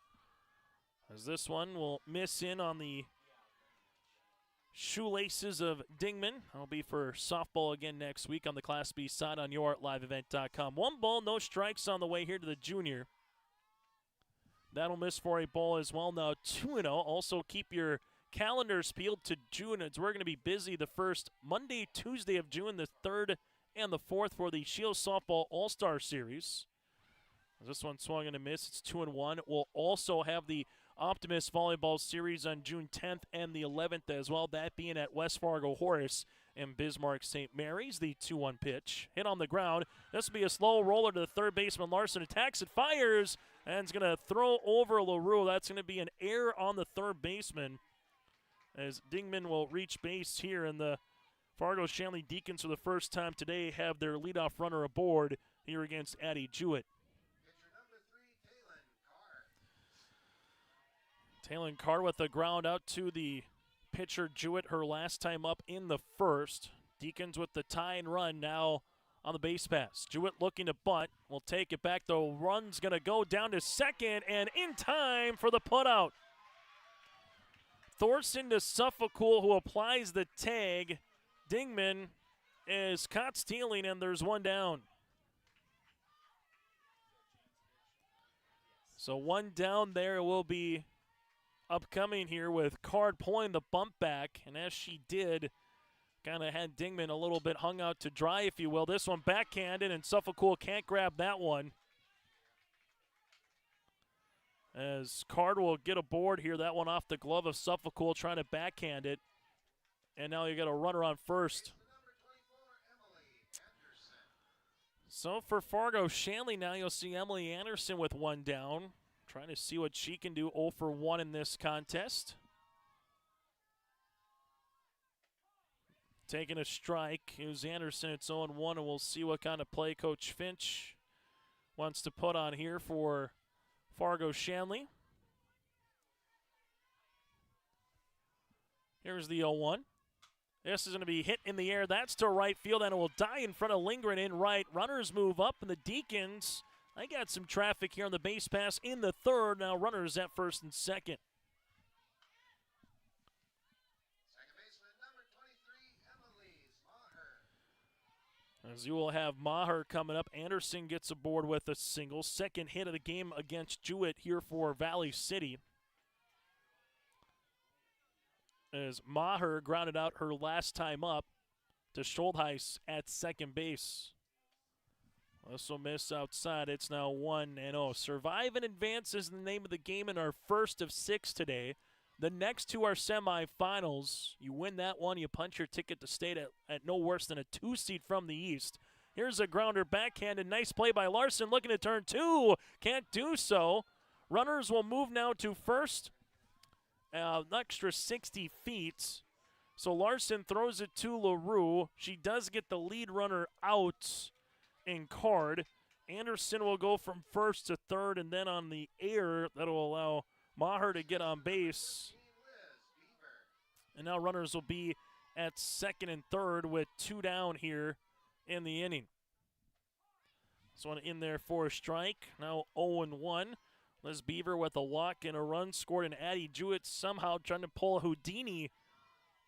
As this one will miss in on the shoelaces of Dingman. That'll be for softball again next week on the Class B side on yourliveevent.com. 1 ball, no strikes on the way here to the junior. That'll miss for a ball as well. Now 2-0. Also keep your calendars peeled to June, as we're going to be busy the first Monday, Tuesday of June, the 3rd and the 4th for the Shield Softball All-Star Series. This one swung and a miss. It's 2-1. We'll also have the Optimist Volleyball Series on June 10th and the 11th as well, that being at West Fargo Horace and Bismarck St. Mary's. The 2-1 pitch. Hit on the ground. This will be a slow roller to the third baseman. Larson attacks it, fires, and is going to throw over LaRue. That's going to be an error on the third baseman as Dingman will reach base here, and the Fargo Shanley Deacons for the first time today have their leadoff runner aboard here against Addie Jewett. Talon Carr with a ground out to the pitcher Jewett, her last time up in the first. Deacons with the tie and run now on the base pass. Jewett looking to bunt. Will take it back. The run's going to go down to second and in time for the putout. Thorson to Suffolcool, who applies the tag. Dingman is caught stealing, and there's one down. So one down there will be upcoming here with Card pulling the bump back, and as she did, kind of had Dingman a little bit hung out to dry, if you will. This one backhanded, and Suffolcool can't grab that one. As Card will get aboard here, that one off the glove of Suffolcool, trying to backhand it. And now you got a runner on first. So for Fargo Shanley now, you'll see Emily Anderson with one down. Trying to see what she can do. 0 for 1 in this contest. Taking a strike. Here's Anderson. It's 0-1, and we'll see what kind of play Coach Finch wants to put on here for Fargo Shanley. Here's the 0-1. This is going to be hit in the air. That's to right field, and it will die in front of Lindgren in right. Runners move up, and the Deacons, they got some traffic here on the base pass in the third. Now runners at first and second. As you will have Maher coming up. Anderson gets aboard with a single. Second hit of the game against Jewett here for Valley City. As Maher grounded out her last time up to Schultheis at second base. This will miss outside. It's now 1-0. Survive and advance is the name of the game in our first of 6 today. The next two are semifinals. You win that one, you punch your ticket to state at no worse than a 2 seed from the East. Here's a grounder backhanded. Nice play by Larson, looking to turn 2. Can't do so. Runners will move now to first. An extra 60 feet. So Larson throws it to LaRue. She does get the lead runner out in Card. Anderson will go from first to third, and then on the air, that'll allow Maher to get on base. And now runners will be at second and third with 2 down here in the inning. This one in there for a strike. Now 0-1. Liz Beaver with a walk and a run scored, and Addie Jewett somehow trying to pull a Houdini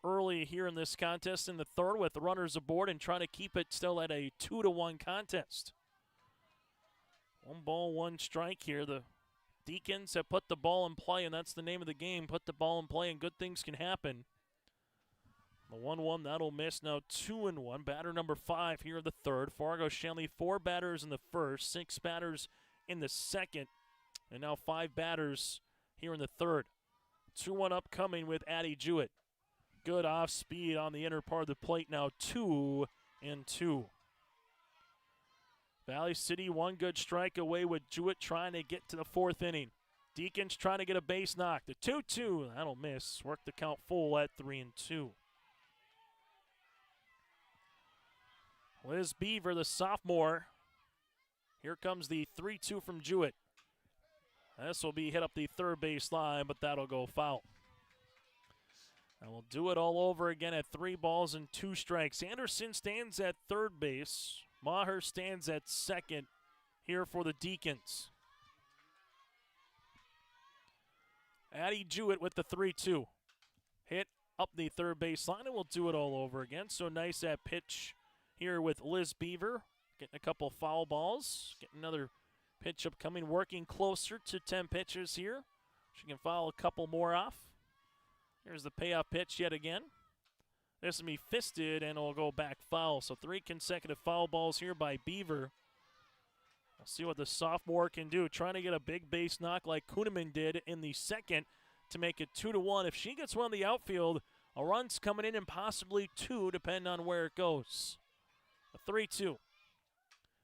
early here in this contest in the third with the runners aboard and trying to keep it still at a 2-1 contest. 1 ball, 1 strike here. The Deacons have put the ball in play, and that's the name of the game. Put the ball in play, and good things can happen. The 1-1, that'll miss. Now 2-1. Batter number 5 here in the third. Fargo Shanley, 4 batters in the first, 6 batters in the second, and now 5 batters here in the third. 2-1 upcoming with Addie Jewett. Good off speed on the inner part of the plate. Now 2-2. Valley City, 1 good strike away with Jewett trying to get to the 4th inning. Deacons trying to get a base knock. The 2-2, that'll miss. Work the count full at 3-2. Liz Beaver, the sophomore. Here comes the 3-2 from Jewett. This will be hit up the third base line, but that'll go foul. And we'll do it all over again at 3 balls and 2 strikes. Anderson stands at third base. Maher stands at second here for the Deacons. Addie Jewett with the 3-2. Hit up the third base line, and we'll do it all over again. So nice at pitch here with Liz Beaver. Getting a couple foul balls. Getting another pitch upcoming, working closer to 10 pitches here. She can foul a couple more off. Here's the payoff pitch yet again. This will be fisted, and it'll go back foul. So 3 consecutive foul balls here by Beaver. See what the sophomore can do. Trying to get a big base knock like Kuhneman did in the second to make it 2-1. If she gets one in the outfield, a run's coming in and possibly two, depending on where it goes. A 3-2.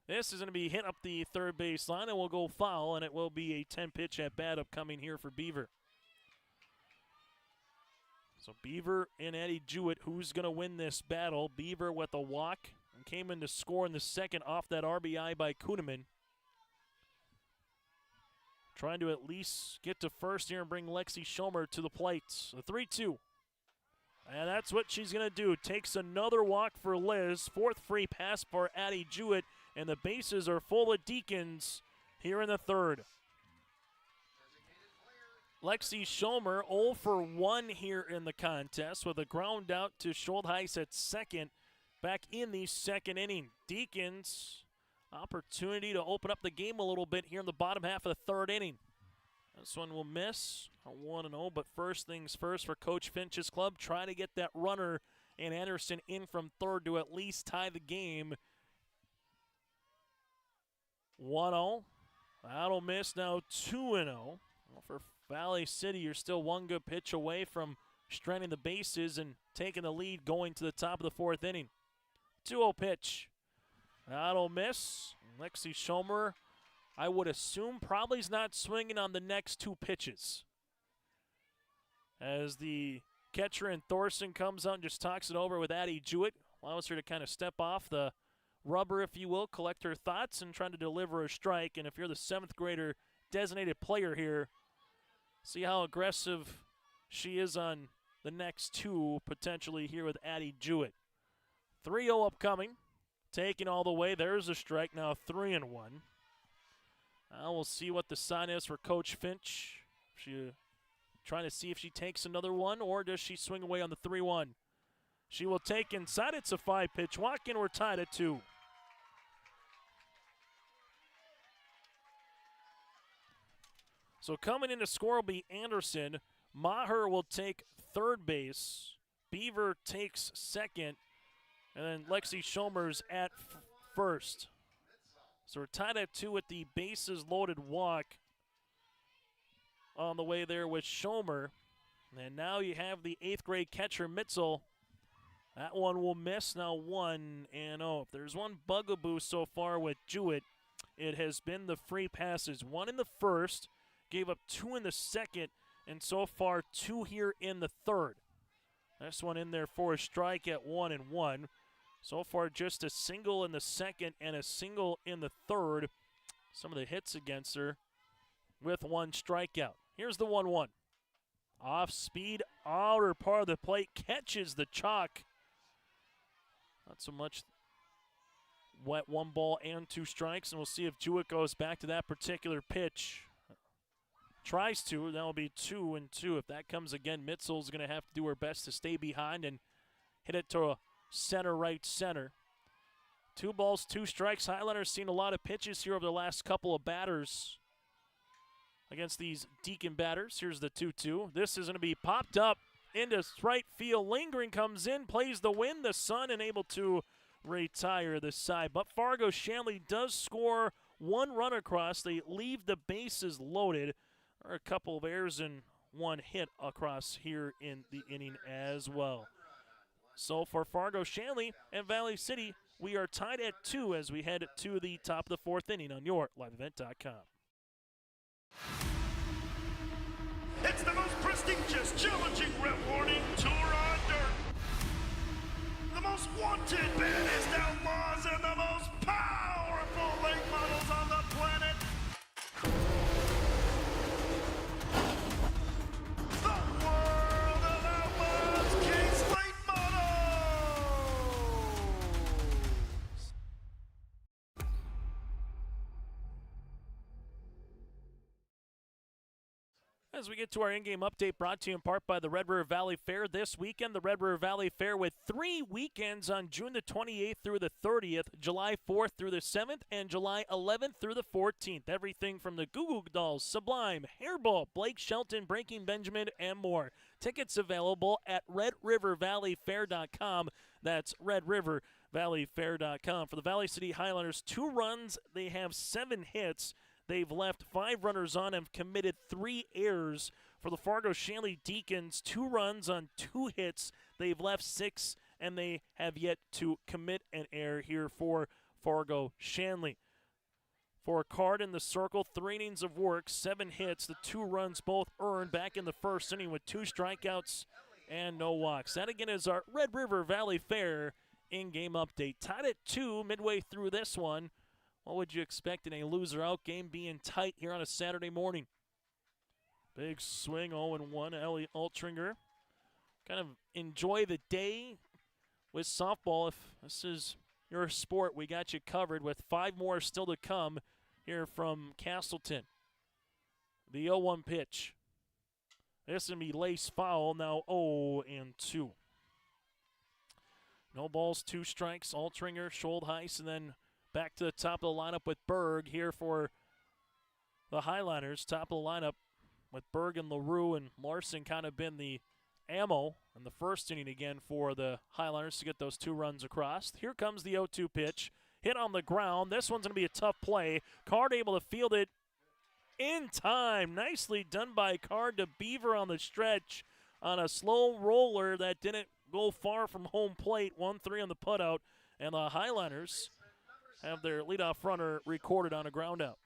This is going to be hit up the third base line and will go foul, and it will be a 10-pitch at bat upcoming here for Beaver. So Beaver and Eddie Jewett, who's going to win this battle? Beaver with a walk and came in to score in the second off that RBI by Kuhneman. Trying to at least get to first here and bring Lexi Schomer to the plate. A 3-2. And that's what she's going to do. Takes another walk for Liz. Fourth free pass for Addie Jewett. And the bases are full of Deacons here in the third. Lexi Schomer 0 for 1 here in the contest with a ground out to Schultheis at second. Back in the second inning. Deacons, opportunity to open up the game a little bit here in the bottom half of the third inning. This one will miss, a 1-0, but first things first for Coach Finch's club. Try to get that runner and Anderson in from third to at least tie the game. 1-0. That'll miss now 2-0. Well, for Valley City, you're still one good pitch away from stranding the bases and taking the lead going to the top of the fourth inning. 2-0 pitch. That'll miss. Lexi Schomer, I would assume, probably is not swinging on the next two pitches. As the catcher in Thorson comes out and just talks it over with Addie Jewett, allows her to kind of step off the rubber, if you will, collect her thoughts and trying to deliver a strike. And if you're the seventh grader designated player here, see how aggressive she is on the next two potentially here with Addie Jewett. 3-0 upcoming. Taking all the way. There's a strike now, 3-1. Now we'll see what the sign is for Coach Finch. She trying to see if she takes another one or does she swing away on the 3-1. She will take inside. It's a 5-pitch walk, and we're tied at 2. So coming in to score will be Anderson. Maher will take third base. Beaver takes second. And then Lexi Schomer's at first. So we're tied at 2 with the bases loaded walk on the way there with Schomer. And now you have the 8th grade catcher Mitzel. That one will miss now 1-0. If there's one bugaboo so far with Jewett, it has been the free passes. 1 in the first, gave up 2 in the second, and so far 2 here in the third. This one in there for a strike at 1-1. So far, just a single in the second and a single in the third. Some of the hits against her with 1 strikeout. Here's the 1-1. Off speed, outer part of the plate, catches the chalk. Not so much wet, 1 ball and 2 strikes, and we'll see if Jewett goes back to that particular pitch. Tries to, that'll be 2-2. If that comes again, Mitzel's going to have to do her best to stay behind and hit it to a right center. 2 balls, 2 strikes. Highlander's seen a lot of pitches here over the last couple of batters against these Deacon batters. Here's the 2-2. This is going to be popped up into right field. Lingering comes in, plays the win. The Sun unable to retire the side. But Fargo Shanley does score 1 run across. They leave the bases loaded. There are a couple of errors and 1 hit across here in the inning as well. So for Fargo Shanley and Valley City, we are tied at 2 as we head to the top of the 4th inning on your liveevent.com. It's the most prestigious, challenging, rewarding tour on dirt. The most wanted, baddest outlaws, and the most powerful late models on the planet. The world of outlaws, King's Late Models. As we get to our in-game update, brought to you in part by the Red River Valley Fair this weekend. The Red River Valley Fair with 3 weekends on June the 28th through the 30th, July 4th through the 7th, and July 11th through the 14th. Everything from the Goo Goo Dolls, Sublime, Hairball, Blake Shelton, Breaking Benjamin, and more. Tickets available at RedRiverValleyFair.com. That's RedRiverValleyFair.com. valleyfair.com. For the Valley City Highlanders, 2 runs. They have 7 hits. They've left 5 runners on and have committed 3 errors. For the Fargo Shanley Deacons, 2 runs on 2 hits. They've left 6, and they have yet to commit an error here for Fargo Shanley. For a card in the circle, 3 innings of work, 7 hits, the 2 runs both earned back in the first inning with 2 strikeouts and no walks. That again is our Red River Valley Fair in-game update. Tied at 2 midway through this one. What would you expect in a loser-out game being tight here on a Saturday morning? Big swing, 0-1, Ellie Altringer. Kind of enjoy the day with softball. If this is your sport, we got you covered with 5 more still to come here from Castleton. The 0-1 pitch. This is going to be lace foul, now 0-2. No balls, 2 strikes. Altringer, Scholdheis, and then back to the top of the lineup with Berg here for the Highlanders. Top of the lineup with Berg and LaRue, and Larson kind of been the ammo in the first inning again for the Highlanders to get those 2 runs across. Here comes the 0-2 pitch. Hit on the ground. This one's going to be a tough play. Card able to field it in time. Nicely done by Card to Beaver on the stretch on a slow roller that didn't go far from home plate. 1-3 on the putout, and the Highlanders have their leadoff runner recorded on a ground out.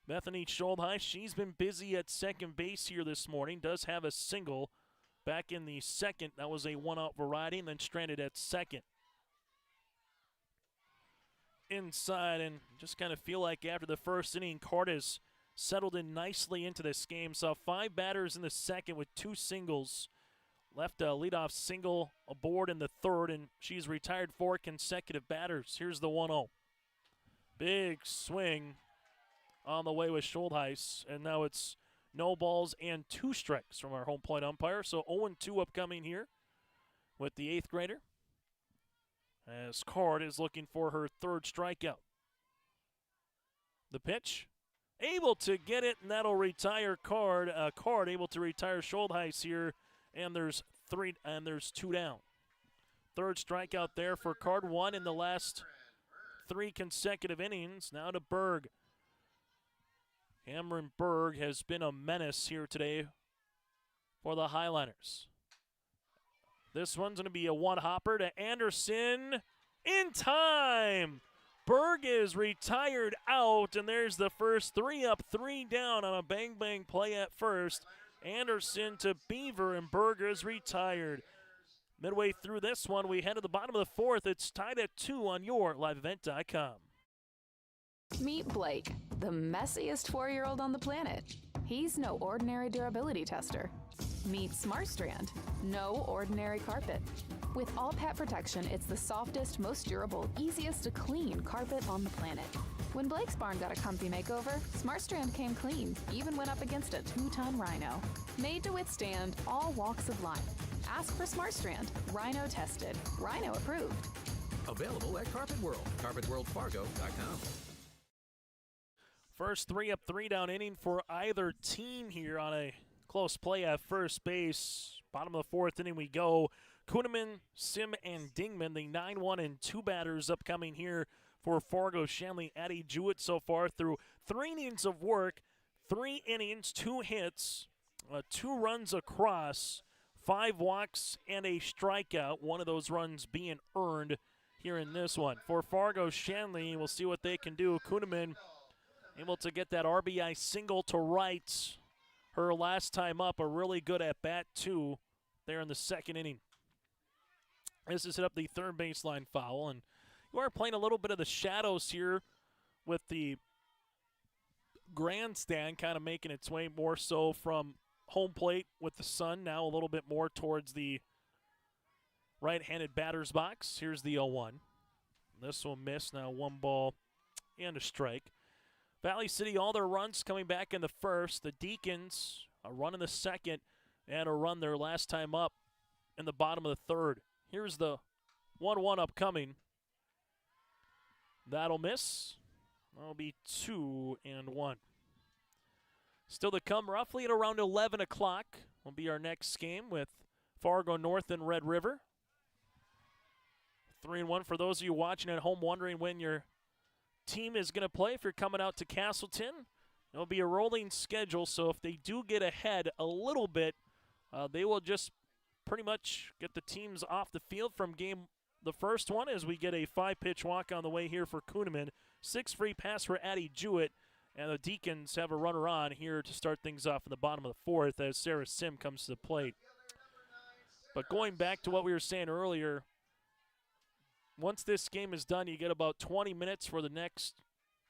Bethany Scholdheis, she's been busy at second base here this morning. Does have a single back in the second. That was a 1-out variety, and then stranded at second. Inside, and just kind of feel like after the first inning, Card has settled in nicely into this game. Saw 5 batters in the second with 2 singles. Left a leadoff single aboard in the third, and she's retired 4 consecutive batters. Here's the 1-0. Big swing on the way with Scholdheis, and now it's no balls and 2 strikes from our home plate umpire. So 0-2 upcoming here with the 8th grader, as Card is looking for her 3rd strikeout. The pitch, able to get it, and that'll retire Card. Card able to retire Scholdheis here, and there's 2 down. 3rd strikeout there for Card, 1 in the last 3 consecutive innings. Now to Berg. Cameron Berg has been a menace here today for the Highlanders. This one's going to be a 1-hopper to Anderson in time. Berg is retired out, and there's the first 3 up, 3 down on a bang-bang play at first. Anderson to Beaver, and Berg is retired. Midway through this one, we head to the bottom of the 4th. It's tied at 2 on your liveevent.com. Meet Blake, the messiest 4-year-old on the planet. He's no ordinary durability tester. Meet SmartStrand, no ordinary carpet. With all pet protection, it's the softest, most durable, easiest to clean carpet on the planet. When Blake's barn got a comfy makeover, SmartStrand came clean, even went up against a 2-ton rhino. Made to withstand all walks of life. Ask for SmartStrand, rhino tested, rhino approved. Available at Carpet World, carpetworldfargo.com. First 3 up, 3 down inning for either team here on a close play at first base. Bottom of the 4th inning we go. Kuhneman, Sim, and Dingman, the 9-1 and 2 batters upcoming here for Fargo Shanley. Addie Jewett so far through 3 innings of work, 3 innings, 2 hits, 2 runs across, 5 walks, and a strikeout. One of those runs being earned here in this one. For Fargo Shanley, we'll see what they can do. Kuhneman able to get that RBI single to right her last time up. A really good at-bat, too, there in the 2nd inning. This is hit up the 3rd baseline foul, and you are playing a little bit of the shadows here with the grandstand kind of making its way more so from home plate with the sun, now a little bit more towards the right-handed batter's box. Here's the 0-1. This will miss, now 1 ball and a strike. Valley City, all their runs coming back in the 1st. The Deacons, a run in the 2nd, and a run their last time up in the bottom of the 3rd. Here's the 1-1 upcoming. That'll miss. That'll be 2-1. Still to come, roughly at around 11 o'clock will be our next game with Fargo North and Red River. 3-1 for those of you watching at home wondering when your team is going to play. If you're coming out to Castleton, it'll be a rolling schedule, so if they do get ahead a little bit, they will just pretty much get the teams off the field from the first one as we get a 5-pitch walk on the way here for Kuhneman. 6 free pass for Addie Jewett, and the Deacons have a runner on here to start things off in the bottom of the 4th as Sarah Sim comes to the plate. But going back to what we were saying earlier, once this game is done, you get about 20 minutes for the next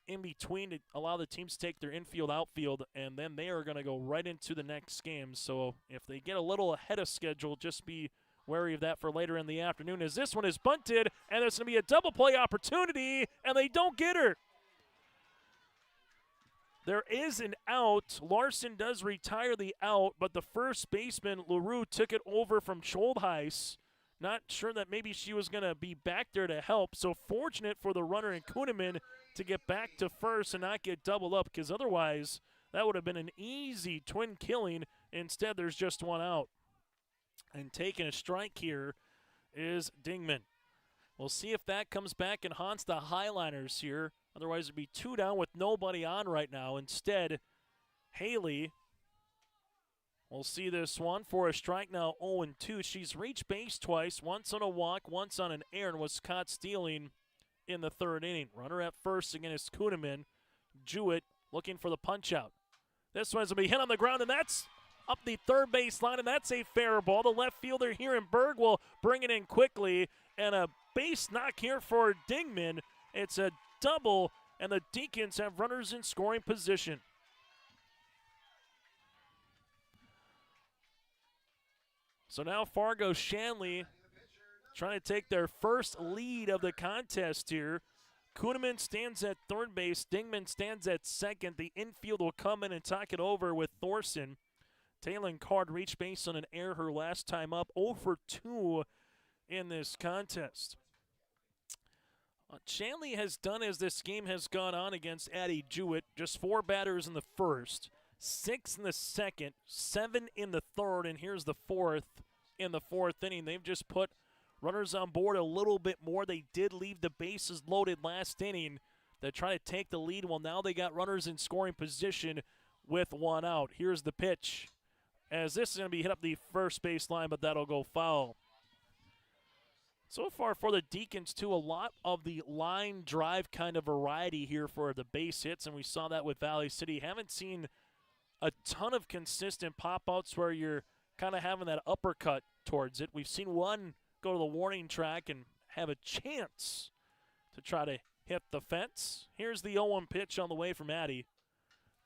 in between to allow the teams to take their infield, outfield, and then they are going to go right into the next game. So if they get a little ahead of schedule, just be wary of that for later in the afternoon, as this one is bunted, and there's going to be a double play opportunity, and they don't get her. There is an out. Larson does retire the out, but the first baseman, LaRue, took it over from Scholdheis. Not sure that maybe she was going to be back there to help. So fortunate for the runner in Kuhneman to get back to first and not get doubled up, because otherwise that would have been an easy twin killing. Instead, there's just one out. And taking a strike here is Dingman. We'll see if that comes back and haunts the Highliners here. Otherwise, it'd be 2 down with nobody on right now. Instead, Haley will see this one for a strike now, 0-2. She's reached base twice, once on a walk, once on an error, and was caught stealing in the 3rd inning. Runner at first against Kuhneman. Jewett looking for the punch-out. This one's going to be hit on the ground, and that's up the 3rd base line, and that's a fair ball. The left fielder here in Berg will bring it in quickly, and a base knock here for Dingman. It's a double, and the Deacons have runners in scoring position. So now Fargo Shanley trying to take their first lead of the contest here. Kuhneman stands at 3rd base. Dingman stands at 2nd. The infield will come in and talk it over with Thorson. Taylon Card reached base on an error her last time up. 0-for-2 in this contest. Shanley has done as this game has gone on against Addie Jewett. Just 4 batters in the first, 6 in the second, 7 in the third, and here's the 4th in the 4th inning. They've just put runners on board a little bit more. They did leave the bases loaded last inning to try to take the lead. Well, now they got runners in scoring position with 1 out. Here's the pitch, as this is going to be hit up the first base line, but that'll go foul. So far for the Deacons, too, a lot of the line drive kind of variety here for the base hits, and we saw that with Valley City. Haven't seen a ton of consistent pop-outs where you're kind of having that uppercut towards it. We've seen one go to the warning track and have a chance to try to hit the fence. Here's the 0-1 pitch on the way from Addie.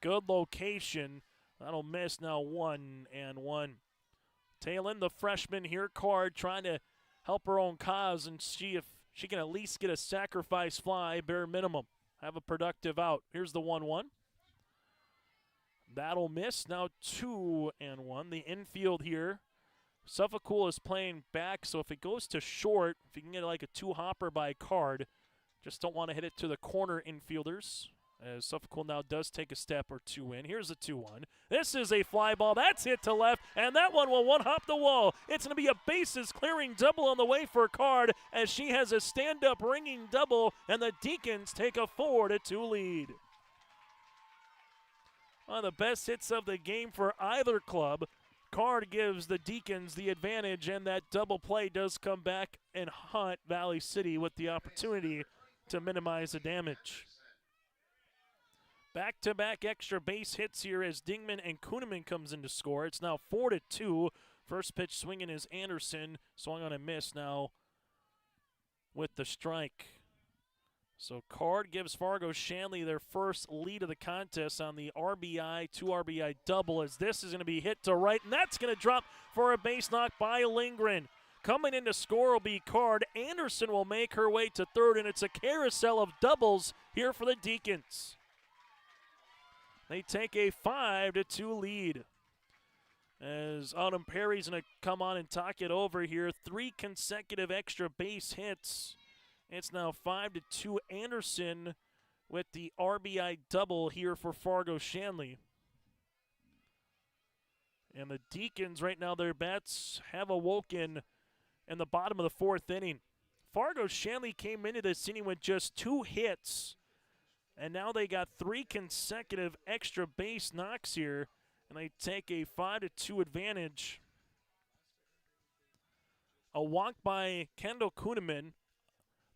Good location. That'll miss now, 1-1. Taylon, the freshman here, Card, trying to help her own cause and see if she can at least get a sacrifice fly, bare minimum. Have a productive out. Here's the 1-1. That'll miss. Now 2-1. The infield here. Suffolk is playing back, so if it goes to short, if you can get like a 2-hopper by Card, just don't want to hit it to the corner infielders, as Suffolk now does take a step or 2 in. Here's a 2-1. This is a fly ball. That's hit to left, and that one will 1-hop the wall. It's going to be a bases-clearing double on the way for Card, as she has a stand-up ringing double, and the Deacons take a 4-2 lead. One of the best hits of the game for either club. Card gives the Deacons the advantage, and that double play does come back and haunt Valley City with the opportunity to minimize the damage. Back-to-back extra base hits here as Dingman and Kuhneman comes in to score. It's now 4-2. First pitch swinging is Anderson. Swung on a miss now with the strike. So Card gives Fargo Shanley their first lead of the contest on the RBI, 2 RBI double, as this is going to be hit to right, and that's going to drop for a base knock by Lindgren. Coming in to score will be Card. Anderson will make her way to 3rd, and it's a carousel of doubles here for the Deacons. They take a 5-2 lead. As Autumn Perry's going to come on and talk it over here. 3 consecutive extra base hits. It's now 5-2. Anderson with the RBI double here for Fargo Shanley. And the Deacons right now, their bats have awoken in the bottom of the 4th inning. Fargo Shanley came into this inning with just 2 hits, and now they got 3 consecutive extra base knocks here, and they take a 5-2 advantage. A walk by Kendall Kuhneman.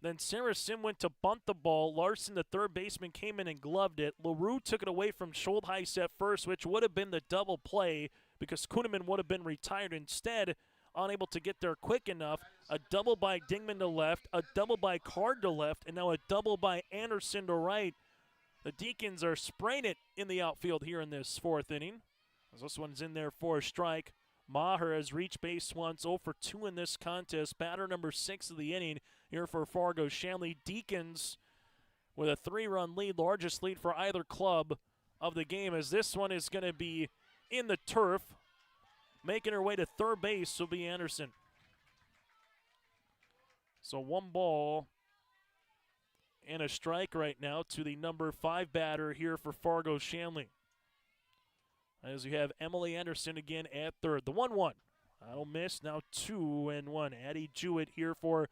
Then Sarah Sim went to bunt the ball. Larson, the third baseman, came in and gloved it. LaRue took it away from Schultheis at first, which would have been the double play because Kuhneman would have been retired. Instead, unable to get there quick enough, a double by Dingman to left, a double by Card to left, and now a double by Anderson to right. The Deacons are spraying it in the outfield here in this 4th inning. As this one's in there for a strike. Maher has reached base once, 0 for 2 in this contest. Batter number 6 of the inning here for Fargo Shanley. Deacons with a 3-run lead, largest lead for either club of the game, as this one is going to be in the turf. Making her way to third base will be Anderson. So 1 ball and a strike right now to the number 5 batter here for Fargo Shanley. As you have Emily Anderson again at third. The 1-1. That'll miss. Now 2-1. Addie Jewett here for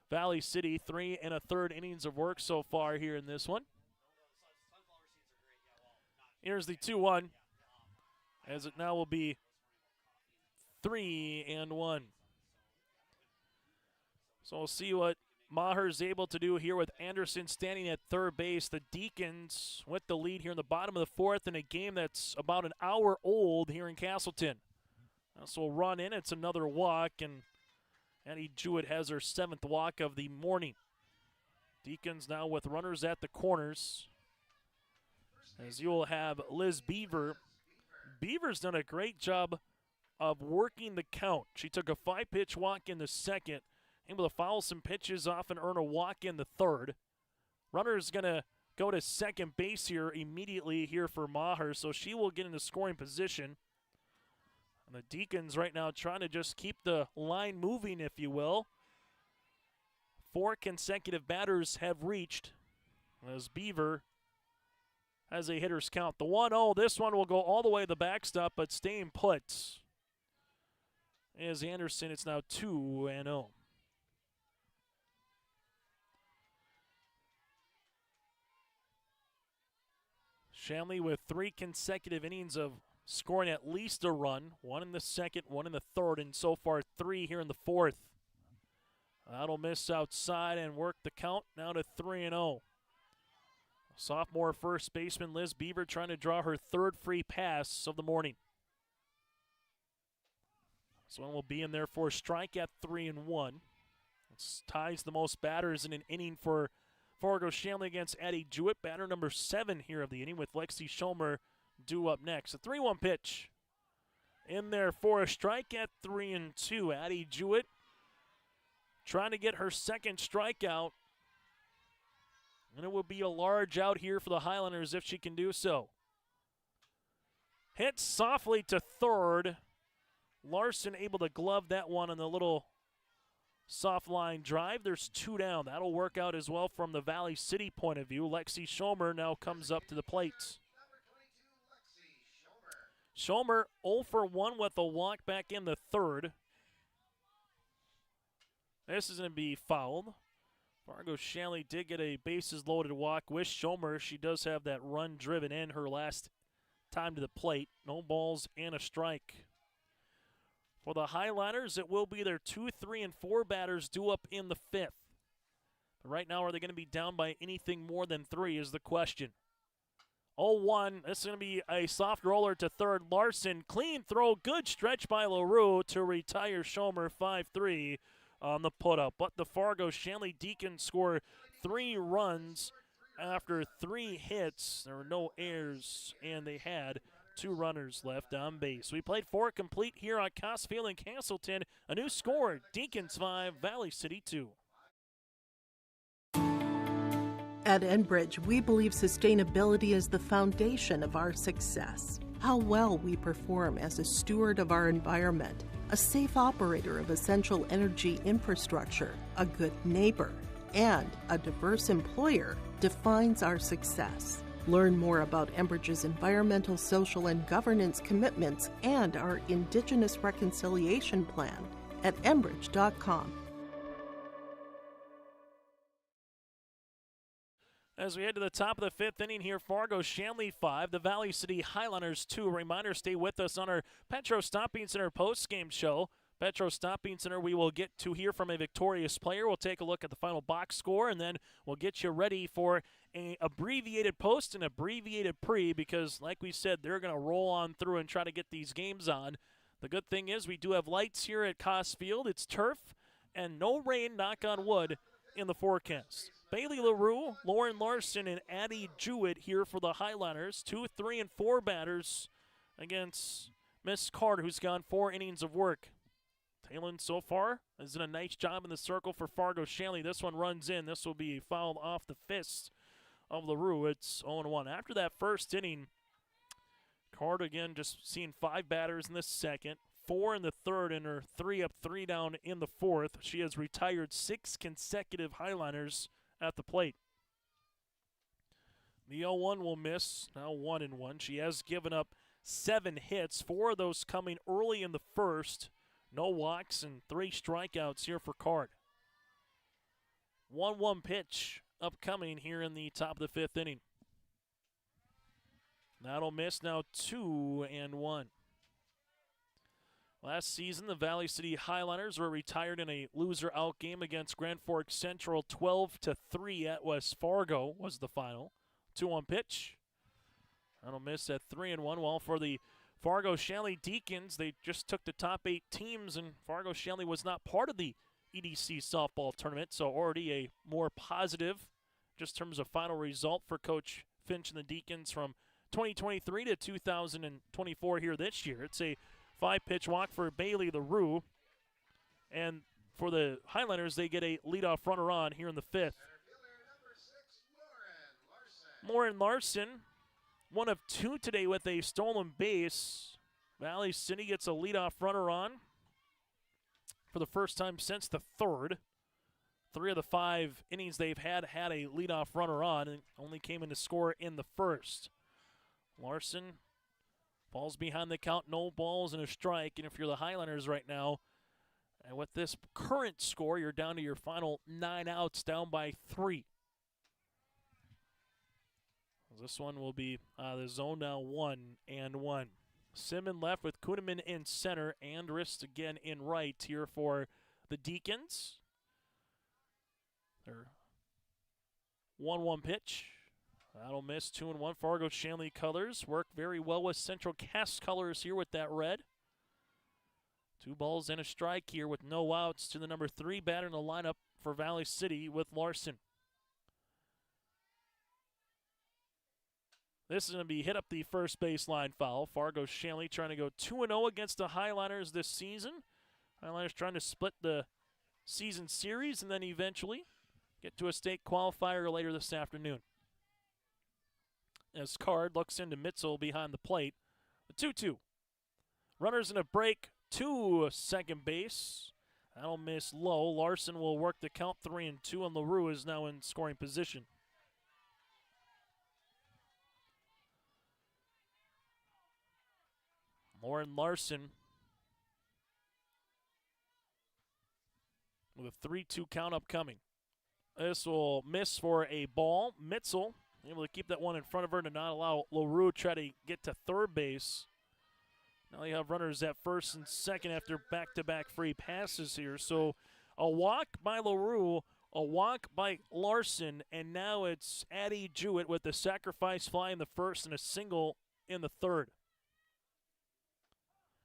Valley City. 3 1/3 innings of work so far here in this one. Here's the 2-1. As it now will be 3-1. So we'll see what Maher's able to do here with Anderson standing at third base. The Deacons with the lead here in the bottom of the 4th in a game that's about an hour old here in Castleton. So we'll run in. It's another walk, and Addie Jewett has her 7th walk of the morning. Deacons now with runners at the corners. As you will have Liz Beaver. Beaver's done a great job of working the count. She took a 5-pitch walk in the 2nd. Able to foul some pitches off and earn a walk in the 3rd. Runner's going to go to second base here immediately here for Maher, so she will get into scoring position. And the Deacons right now trying to just keep the line moving, if you will. 4 consecutive batters have reached as Beaver has a hitter's count. The 1-0, this one will go all the way to the backstop, but staying put. As Anderson, it's now 2-0. Shanley with 3 consecutive innings of scoring at least a run. 1 in the 2nd, 1 in the 3rd, and so far 3 here in the 4th. That'll miss outside and work the count now to 3-0. Sophomore first baseman Liz Beaver trying to draw her 3rd free pass of the morning. This one will be in there for a strike at 3-1. It ties the most batters in an inning for Fargo Shanley against Addie Jewett. Batter number 7 here of the inning with Lexi Schomer due up next. A 3-1 pitch in there for a strike at 3-2. Addie Jewett trying to get her 2nd strikeout. And it will be a large out here for the Highlanders if she can do so. Hit softly to 3rd. Larson able to glove that one on the little soft line drive. There's 2 down. That'll work out as well from the Valley City point of view. Lexi Schomer now comes up to the plate. Schomer 0 for 1 with a walk back in the 3rd. This is going to be fouled. Fargo Shanley did get a bases loaded walk with Schomer. She does have that run driven in her last time to the plate. No balls and a strike. For the Highlanders, it will be their 2, 3, and 4 batters due up in the 5th. But right now, are they going to be down by anything more than 3 is the question. 0-1, this is going to be a soft roller to 3rd. Larson, clean throw, good stretch by LaRue to retire Schomer 5-3 on the put-up. But the Fargo Shanley Deacons score 3 runs after 3 hits. There were no errors, and they had 2 runners left on base. We played 4 complete here on Costfield and Castleton. A new score, Deacons 5, Valley City 2. At Enbridge, we believe sustainability is the foundation of our success. How well we perform as a steward of our environment, a safe operator of essential energy infrastructure, a good neighbor, and a diverse employer defines our success. Learn more about Enbridge's environmental, social, and governance commitments and our Indigenous Reconciliation Plan at enbridge.com. As we head to the top of the fifth inning here, Fargo Shanley 5, the Valley City Highlanders 2. Reminder, stay with us on our Petro Stopping Center post-game show. Petro Stopping Center, we will get to hear from a victorious player. We'll take a look at the final box score, and then we'll get you ready for an abbreviated post and abbreviated pre, because like we said, they're going to roll on through and try to get these games on. The good thing is we do have lights here at Coss Field. It's turf and no rain, knock on wood, in the forecast. Bailey LaRue, Lauren Larson, and Addie Jewett here for the Highlanders. 2, 3, and 4 batters against Miss Carter, who's gone 4 innings of work. Talon so far has done a nice job in the circle for Fargo Shanley. This one runs in. This will be fouled off the fist of LaRue. It's 0-1. After that first inning, Carter again just seeing 5 batters in the second, 4 in the third, and her 3 up, 3 down in the fourth. She has retired 6 consecutive Highlanders at the plate. The 0-1 will miss, now 1-1. She has given up 7 hits, 4 of those coming early in the first. No walks and 3 strikeouts here for Card. 1-1 pitch upcoming here in the top of the fifth inning. That'll miss, now 2-1. Last season, the Valley City Highlanders were retired in a loser-out game against Grand Forks Central. 12-3 at West Fargo was the final. 2-1 pitch. That'll miss at 3-1. Well, for the Fargo Shanley Deacons, they just took the top 8 teams, and Fargo Shanley was not part of the EDC softball tournament, so already a more positive, just in terms of final result for Coach Finch and the Deacons from 2023 to 2024 here this year. It's a 5-pitch walk for Bailey LaRue, and for the Highlanders, they get a leadoff runner on here in the fifth. Lauren Larson, 1 of 2 today with a stolen base. Valley City gets a leadoff runner on for the first time since the third. 3 of the 5 innings they've had a leadoff runner on, and only came in to score in the first. Larson falls behind the count, no balls and a strike. And if you're the Highlanders right now, and with this current score, you're down to your final 9 outs, down by 3. This one will be the zone now 1-1. Simon left with Kuhneman in center. Andrist again in right here for the Deacons. Their 1-1 pitch. That'll miss, 2-1. Fargo Shanley colors work very well with Central Cass colors here with that red. 2 balls and a strike here with no outs to the number 3 batter in the lineup for Valley City with Larson. This is going to be hit up the first baseline foul. Fargo Shanley trying to go 2-0 against the Highlanders this season. Highlanders trying to split the season series and then eventually get to a state qualifier later this afternoon. As Card looks into Mitzel behind the plate. The 2-2. Runners in a break to second base. That'll miss low. Larson will work the count 3-2, and LaRue is now in scoring position. Lauren Larson with a 3-2 count upcoming. This will miss for a ball. Mitzel able to keep that one in front of her to not allow LaRue to try to get to third base. Now you have runners at first and second after back-to-back free passes here. So a walk by LaRue, a walk by Larson, and now it's Addie Jewett with the sacrifice fly in the first and a single in the third.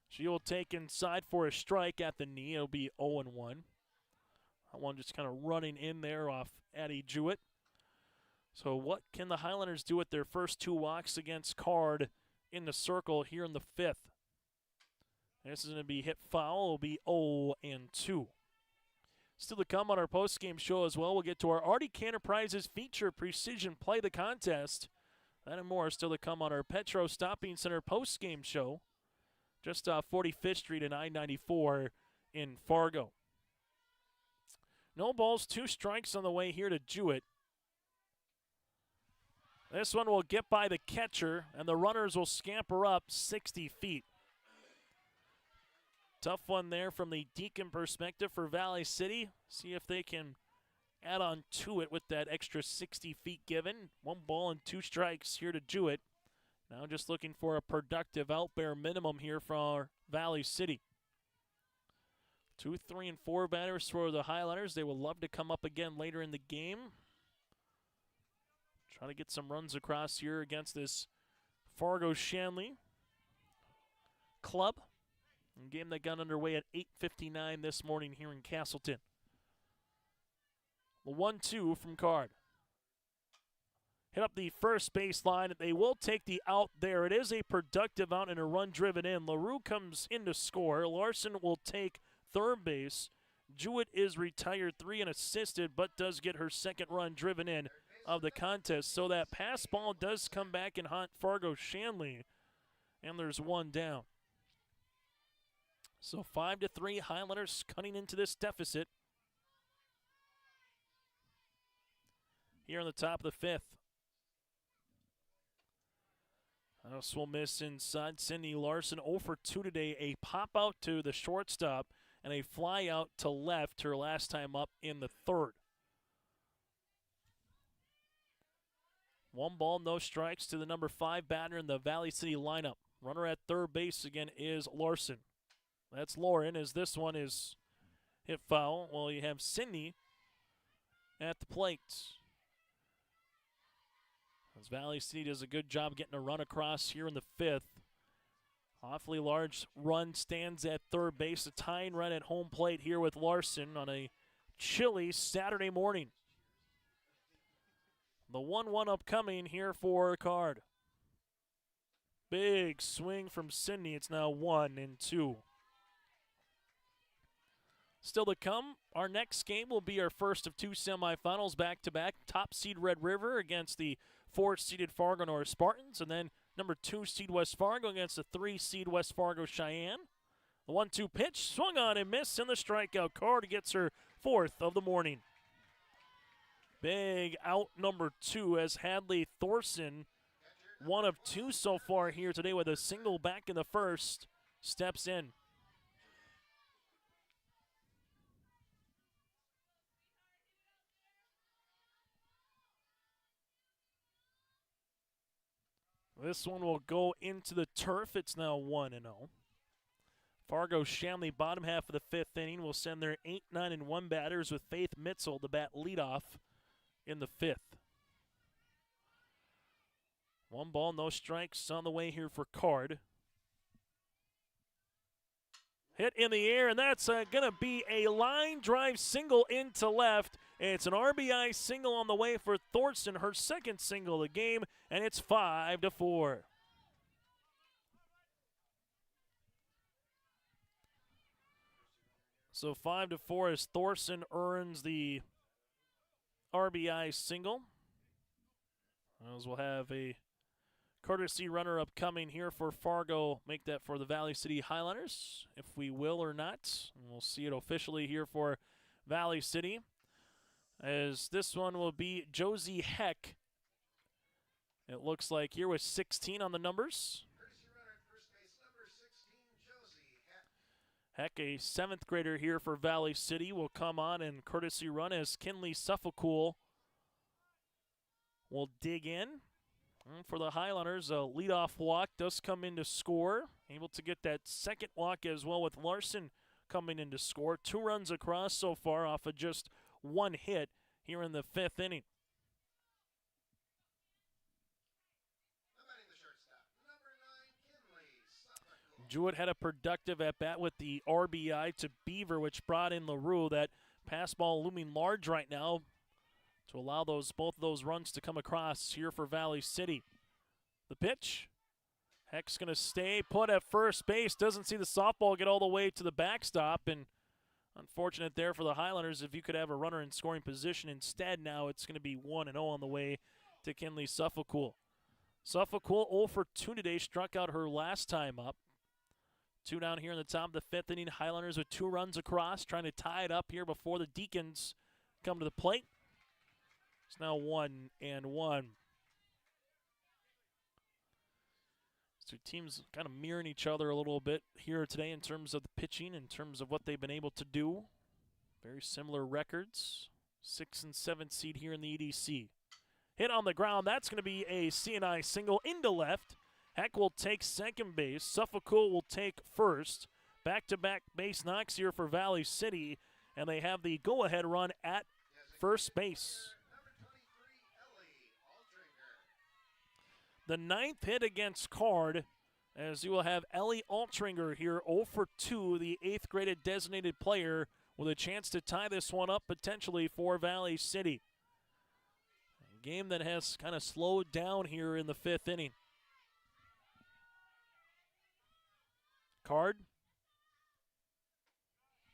She will take inside for a strike at the knee. It'll be 0-1. That one just kind of running in there off Addie Jewett. So what can the Highlanders do with their first 2 walks against Card in the circle here in the fifth? This is going to be hit foul. It'll be 0-2. Still to come on our post-game show as well. We'll get to our Arctic Enterprises feature Precision Play the Contest. That and more still to come on our Petro Stopping Center post-game show. Just off 45th Street and I-94 in Fargo. No balls, 2 strikes on the way here to Jewett. This one will get by the catcher, and the runners will scamper up 60 feet. Tough one there from the Deacon perspective for Valley City. See if they can add on to it with that extra 60 feet given. 1 ball and 2 strikes here to Jewett. Now just looking for a productive out bare minimum here for Valley City. 2, 3, and 4 batters for the Highlanders. They will love to come up again later in the game. Try to get some runs across here against this Fargo Shanley club. A game that got underway at 8:59 this morning here in Castleton. The 1-2 from Card. Hit up the first baseline. They will take the out there. It is a productive out and a run driven in. LaRue comes in to score. Larson will take third base. Jewett is retired 3 and assisted, but does get her second run driven in of the contest. So that pass ball does come back and haunt Fargo Shanley, and there's 1 down. So 5-3, Highlanders cutting into this deficit here on the top of the 5th. House will miss inside. Cindy Larson 0 for 2 today. A pop out to the shortstop and a fly out to left her last time up in the 3rd. 1 ball, no strikes to the number 5 batter in the Valley City lineup. Runner at third base again is Larson. That's Lauren, as this one is hit foul. Well, you have Cindy at the plate. As Valley City does a good job getting a run across here in the 5th. Awfully large run stands at third base. A tying run at home plate here with Larson on a chilly Saturday morning. The 1-1 upcoming here for Card. Big swing from Cindy. It's now 1-2. Still to come, our next game will be our first of 2 semifinals back-to-back. Top seed Red River against the 4th-seeded Fargo North Spartans, and then number 2 seed West Fargo against the 3 seed West Fargo Cheyenne. The 1-2 pitch, swung on and missed, and the strikeout. Card gets her 4th of the morning. Big out number 2 as Hadley Thorson, 1 of 2 so far here today with a single back in the 1st, steps in. This one will go into the turf. It's now 1-0. Fargo Shanley, bottom half of the 5th inning, will send their 8, 9, and 1 batters with Faith Mitzel to bat leadoff in the 5th. 1 ball, no strikes on the way here for Card. Hit in the air, and that's going to be a line drive single into left. It's an RBI single on the way for Thorson, her 2nd single of the game, and it's 5-4. So 5-4 as Thorson earns the RBI single. As we'll have a courtesy runner upcoming here for Fargo. Make that for the Valley City Highlanders, if we will or not. And we'll see it officially here for Valley City, as this one will be Josie Heck. It looks like here with 16 on the numbers. Heck, a 7th grader here for Valley City, will come on and courtesy run as Kinley Suffolcool will dig in. And for the Highlanders, a leadoff walk does come in to score. Able to get that 2nd walk as well with Larson coming in to score. 2 runs across so far off of just 1 hit here in the 5th inning. Jewett had a productive at-bat with the RBI to Beaver, which brought in LaRue. That pass ball looming large right now to allow both of those runs to come across here for Valley City. The pitch. Heck's going to stay put at first base. Doesn't see the softball get all the way to the backstop, and unfortunate there for the Highlanders. If you could have a runner in scoring position instead, now it's going to be 1-0 on the way to Kinley Suffolcool. Suffolcool 0 for 2 today, struck out her last time up. 2 down here in the top of the 5th inning. Highlanders with 2 runs across, trying to tie it up here before the Deacons come to the plate. It's now 1-1. So teams kind of mirroring each other a little bit here today in terms of the pitching, in terms of what they've been able to do. Very similar records. 6 and 7 seed here in the EDC. Hit on the ground. That's going to be a CNI single into left. Heck will take second base. Suffolk will take first. Back-to-back base knocks here for Valley City, and they have the go-ahead run at first base. The 9th hit against Card, as you will have Ellie Altringer here, 0 for 2, the 8th graded designated player, with a chance to tie this one up potentially for Valley City. A game that has kind of slowed down here in the 5th inning. Card.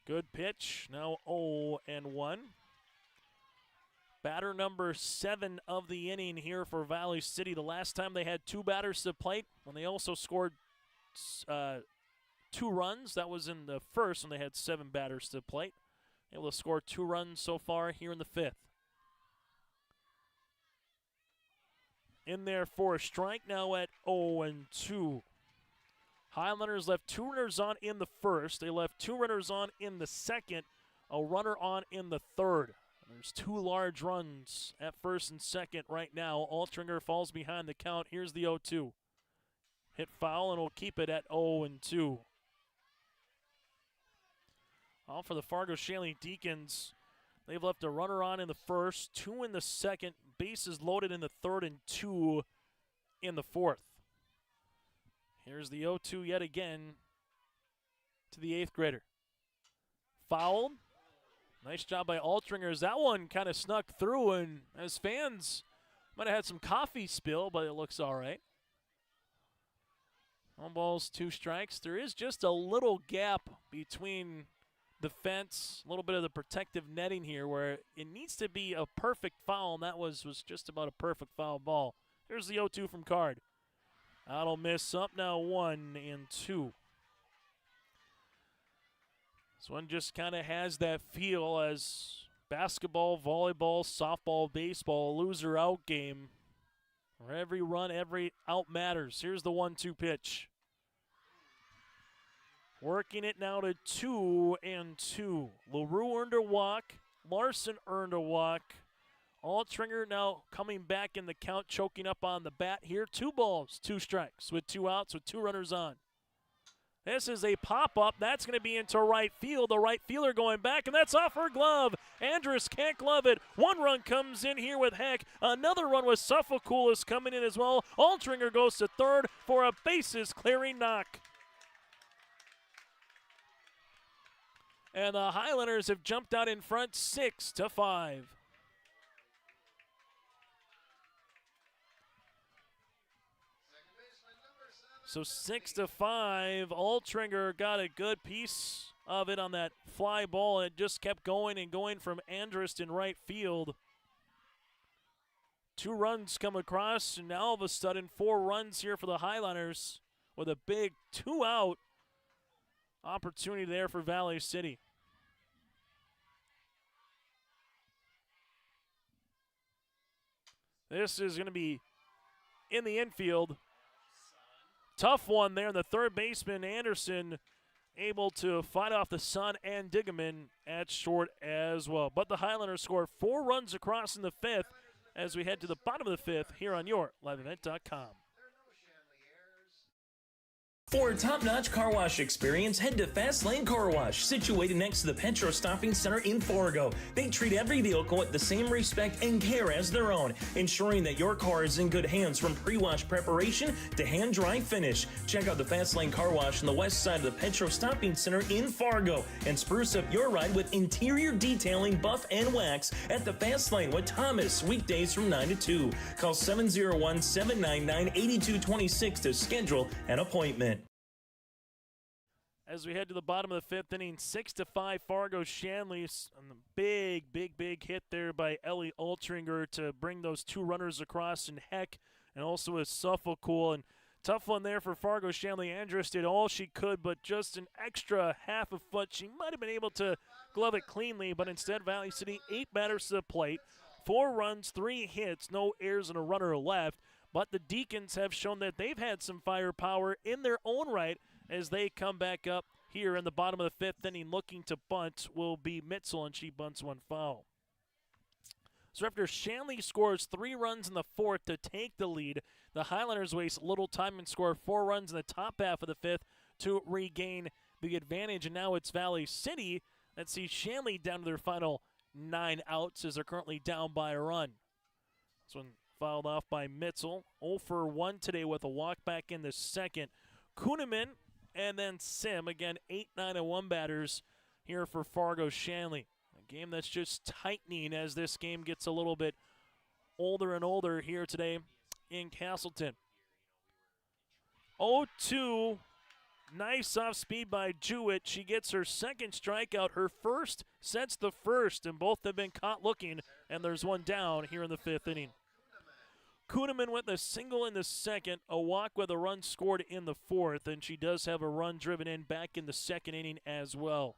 Good pitch. Now 0-1. Batter number 7 of the inning here for Valley City. The last time they had 2 batters to the plate, when they also scored 2 runs. That was in the first when they had 7 batters to the plate. Able to score 2 runs so far here in the 5th. In there for a strike now at 0-2. Highlanders left 2 runners on in the first. They left 2 runners on in the second. A runner on in the third. There's 2 large runs at first and second right now. Altringer falls behind the count. Here's the 0-2. Hit foul, and we'll keep it at 0-2. All for the Fargo Shanley Deacons. They've left a runner on in the first, 2 in the second, bases loaded in the third, and 2 in the fourth. Here's the 0-2 yet again to the 8th grader. Fouled. Nice job by Altringer as that one kind of snuck through, and as fans might have had some coffee spill, but it looks all right. 1 balls, 2 strikes. There is just a little gap between the fence, a little bit of the protective netting here where it needs to be a perfect foul, and that was just about a perfect foul ball. Here's the 0-2 from Card. That'll miss up now 1-2. This one just kind of has that feel as basketball, volleyball, softball, baseball, loser out game where every run, every out matters. Here's the 1-2 pitch. Working it now to 2-2. LaRue earned a walk. Larson earned a walk. Altringer now coming back in the count, choking up on the bat here. 2 balls, 2 strikes with 2 outs with 2 runners on. This is a pop-up. That's going to be into right field. The right fielder going back, and that's off her glove. Andrus can't glove it. 1 run comes in here with Heck. Another run with Suffolk is coming in as well. Altringer goes to third for a bases-clearing knock. And the Highlanders have jumped out in front 6-5. So 6-5. Altringer got a good piece of it on that fly ball. It just kept going and going from Andrus in right field. 2 runs come across, and now all of a sudden 4 runs here for the Highlanders with a big 2-out opportunity there for Valley City. This is going to be in the infield. Tough one there. The third baseman, Anderson, able to fight off the son and Diggerman at short as well. But the Highlanders score 4 runs across in the 5th as we head to the bottom of the 5th here on your liveevent.com. For a top-notch car wash experience, head to Fast Lane Car Wash, situated next to the Petro Stopping Center in Fargo. They treat every vehicle with the same respect and care as their own, ensuring that your car is in good hands from pre-wash preparation to hand-dry finish. Check out the Fast Lane Car Wash on the west side of the Petro Stopping Center in Fargo and spruce up your ride with interior detailing, buff, and wax at the Fast Lane with Thomas, weekdays from 9 to 2. Call 701-799-8226 to schedule an appointment. As we head to the bottom of the 5th inning, 6-5 Fargo Shanley. And the big hit there by Ellie Altringer to bring those 2 runners across in Heck and also a Suffolk. And tough one there for Fargo Shanley. Andrus did all she could, but just an extra half a foot. She might have been able to glove it cleanly, but instead Valley City 8 batters to the plate, 4 runs, 3 hits, no errors and a runner left. But the Deacons have shown that they've had some firepower in their own right as they come back up here in the bottom of the 5th inning. Looking to bunt will be Mitzel, and she bunts 1 foul. So after Shanley scores 3 runs in the 4th to take the lead, the Highlanders waste little time and score 4 runs in the top half of the 5th to regain the advantage. And now it's Valley City that sees Shanley down to their final 9 outs as they're currently down by a run. This one fouled off by Mitzel. 0 for 1 today with a walk back in the 2nd. Kuhneman and then Sim. Again, 8, 9, and 1 batters here for Fargo Shanley. A game that's just tightening as this game gets a little bit older and older here today in Castleton. 0-2. Nice off speed by Jewett. She gets her 2nd strikeout. Her first sets the 1st, and both have been caught looking, and there's one down here in the 5th inning. Kuhneman with a single in the 2nd, a walk with a run scored in the 4th, and she does have a run driven in back in the 2nd inning as well.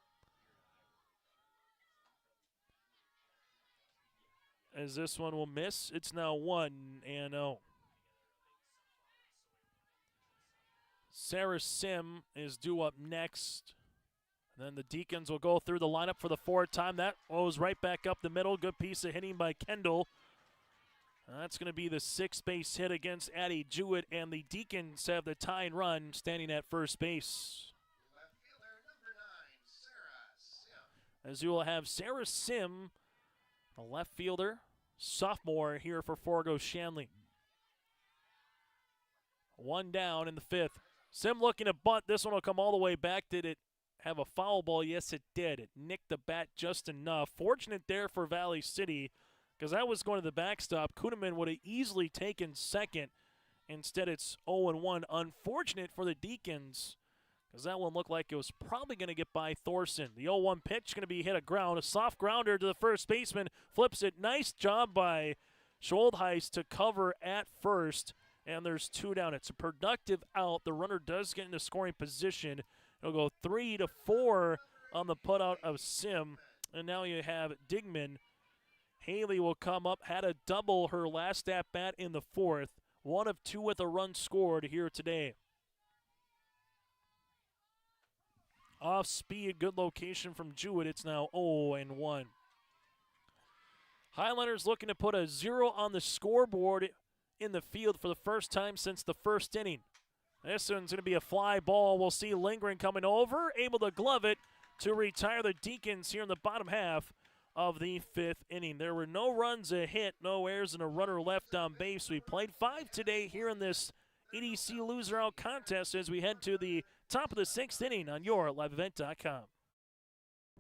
As this one will miss, it's now 1-0. Sarah Sim is due up next. And then the Deacons will go through the lineup for the 4th time. That goes right back up the middle. Good piece of hitting by Kendall. That's going to be the 6th base hit against Addie Jewett, and the Deacons have the tying run standing at first base. As you will have Sarah Sim, a left fielder, sophomore here for Fargo Shanley. 1 down in the 5th. Sim looking to bunt. This one will come all the way back. Did it have a foul ball? Yes, it did. It nicked the bat just enough. Fortunate there for Valley City because that was going to the backstop. Kuhneman would have easily taken 2nd. Instead, it's 0-1. Unfortunate for the Deacons because that one looked like it was probably going to get by Thorson. The 0-1 pitch going to be hit a ground. A soft grounder to the first baseman. Flips it. Nice job by Scholdheis to cover at first. And there's 2 down. It's a productive out. The runner does get into scoring position. It'll go 3-4 on the putout of Sim. And now you have Digman. Haley will come up. Had a double her last at-bat in the 4th. 1 of 2 with a run scored here today. Off speed, good location from Jewett. It's now 0-1. Highlanders looking to put a 0 on the scoreboard in the field for the first time since the 1st inning. This one's going to be a fly ball. We'll see Lindgren coming over, able to glove it to retire the Deacons here in the bottom half of the 5th inning. There were no runs, a hit, no errors, and a runner left on base. We played 5 today here in this EDC loser out contest as we head to the top of the 6th inning on your liveevent.com.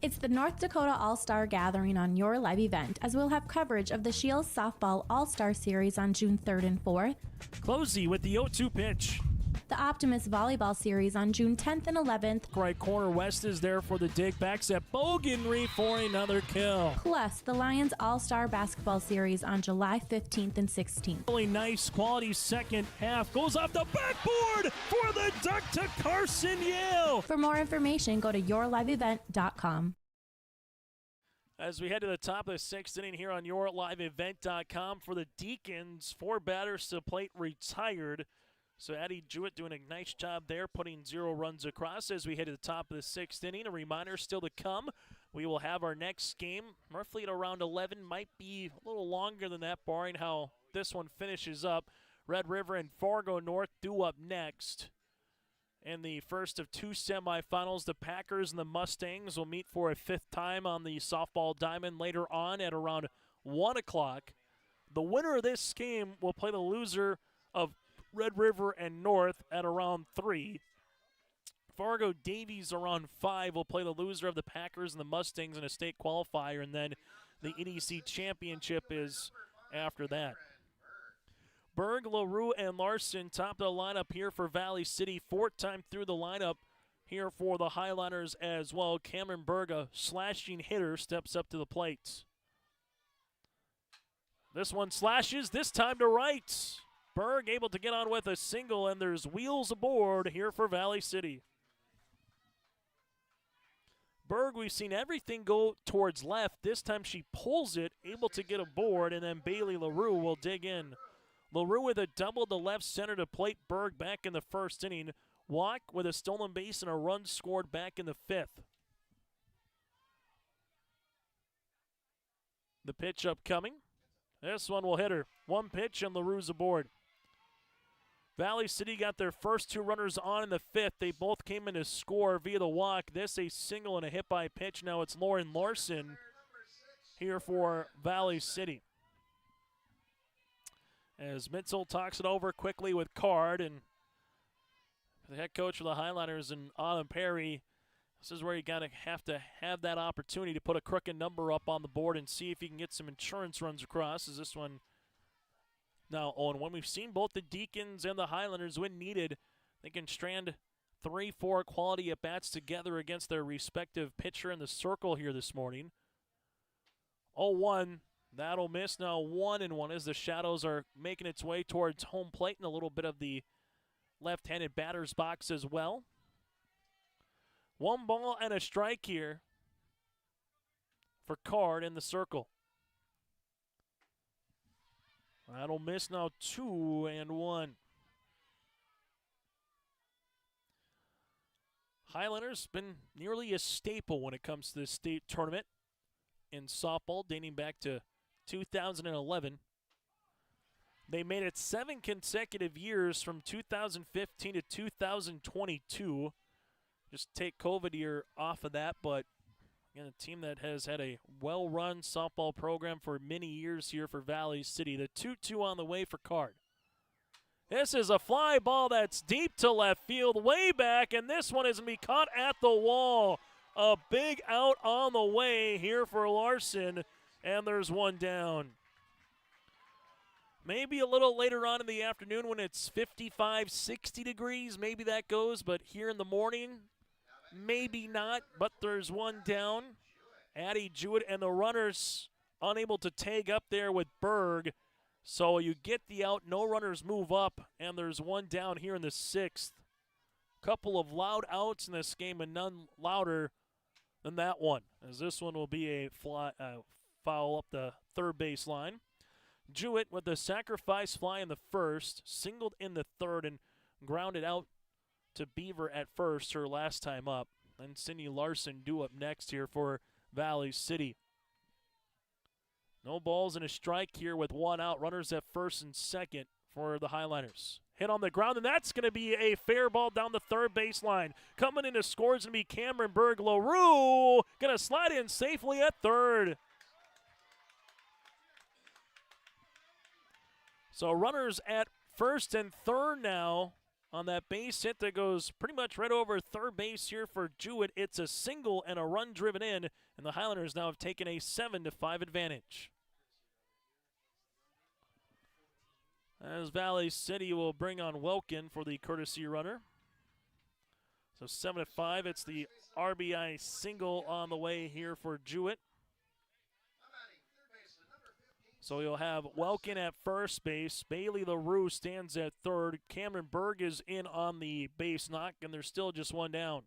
It's the North Dakota All-Star Gathering on your live event, as we'll have coverage of the Shields Softball All-Star Series on June 3rd and 4th. Closey with the 0-2 pitch. The Optimist Volleyball Series on June 10th and 11th. Right corner west is there for the dig. Backs at Bogenry for another kill. Plus, the Lions All-Star Basketball Series on July 15th and 16th. Really nice quality second half. Goes off the backboard for the duck to Carson Yale. For more information, go to yourliveevent.com. As we head to the top of the 6th inning here on yourliveevent.com for the Deacons, 4 batters to plate retired. So Addie Jewett doing a nice job there, putting 0 runs across as we head to the top of the 6th inning. A reminder still to come. We will have our next game roughly at around 11. Might be a little longer than that, barring how this one finishes up. Red River and Fargo North due up next. In the first of 2 semifinals, the Packers and the Mustangs will meet for a 5th time on the softball diamond later on at around 1 o'clock. The winner of this game will play the loser of Red River and North at around 3. Fargo Davies around 5 will play the loser of the Packers and the Mustangs in a state qualifier, and then the EDC championship is after that. Berg, LaRue, and Larson top of the lineup here for Valley City. 4th time through the lineup here for the Highlanders as well. Cameron Berg, a slashing hitter, steps up to the plate. This one slashes, this time to right. Berg able to get on with a single, and there's wheels aboard here for Valley City. Berg, we've seen everything go towards left. This time she pulls it, able to get aboard, and then Bailey LaRue will dig in. LaRue with a double to left center to plate Berg back in the 1st inning. Walk with a stolen base and a run scored back in the 5th. The pitch upcoming. This one will hit her. One pitch and LaRue's aboard. Valley City got their first 2 runners on in the 5th. They both came in to score via the walk. This a single and a hit by pitch. Now it's Lauren Larson here for Valley City. As Mitzel talks it over quickly with Card, and the head coach for the Highliners and Autumn Perry, this is where you have to have that opportunity to put a crooked number up on the board and see if you can get some insurance runs across. As this one now, Owen, when we've seen both the Deacons and the Highlanders when needed, they can strand 3-4 quality at-bats together against their respective pitcher in the circle here this morning. 0-1, that'll miss. Now 1-1 as the Shadows are making its way towards home plate and a little bit of the left-handed batter's box as well. 1 ball and a strike here for Card in the circle. That'll miss now. 2-1. Highlanders been nearly a staple when it comes to the state tournament in softball, dating back to 2011. They made it 7 consecutive years from 2015 to 2022. Just take COVID year off of that, but again, a team that has had a well-run softball program for many years here for Valley City. The 2-2 on the way for Card. This is a fly ball that's deep to left field, way back, and this one is going to be caught at the wall. A big out on the way here for Larson, and there's one down. Maybe a little later on in the afternoon when it's 55, 60 degrees, maybe that goes, but here in the morning, maybe not, but there's one down. Addie Jewett and the runners unable to tag up there with Berg. So you get the out, no runners move up, and there's one down here in the 6th. Couple of loud outs in this game, and none louder than that one, as this one will be a foul up the third base line. Jewett with the sacrifice fly in the 1st, singled in the 3rd, and grounded out to Beaver at first, her last time up. Then Cindy Larson due up next here for Valley City. No balls and a strike here with one out. Runners at 1st and 2nd for the Highliners. Hit on the ground, and that's going to be a fair ball down the third baseline. Coming in to score is going to be Cameron Berg. LaRue going to slide in safely at 3rd. So runners at 1st and 3rd now on that base hit that goes pretty much right over third base here for Jewett. It's a single and a run driven in, and the Highlanders now have taken a 7-5 advantage. As Valley City will bring on Welkin for the courtesy runner. So 7-5, it's the RBI single on the way here for Jewett. So you'll have Welkin at first base. Bailey LaRue stands at 3rd. Cameron Berg is in on the base knock, and there's still just one down.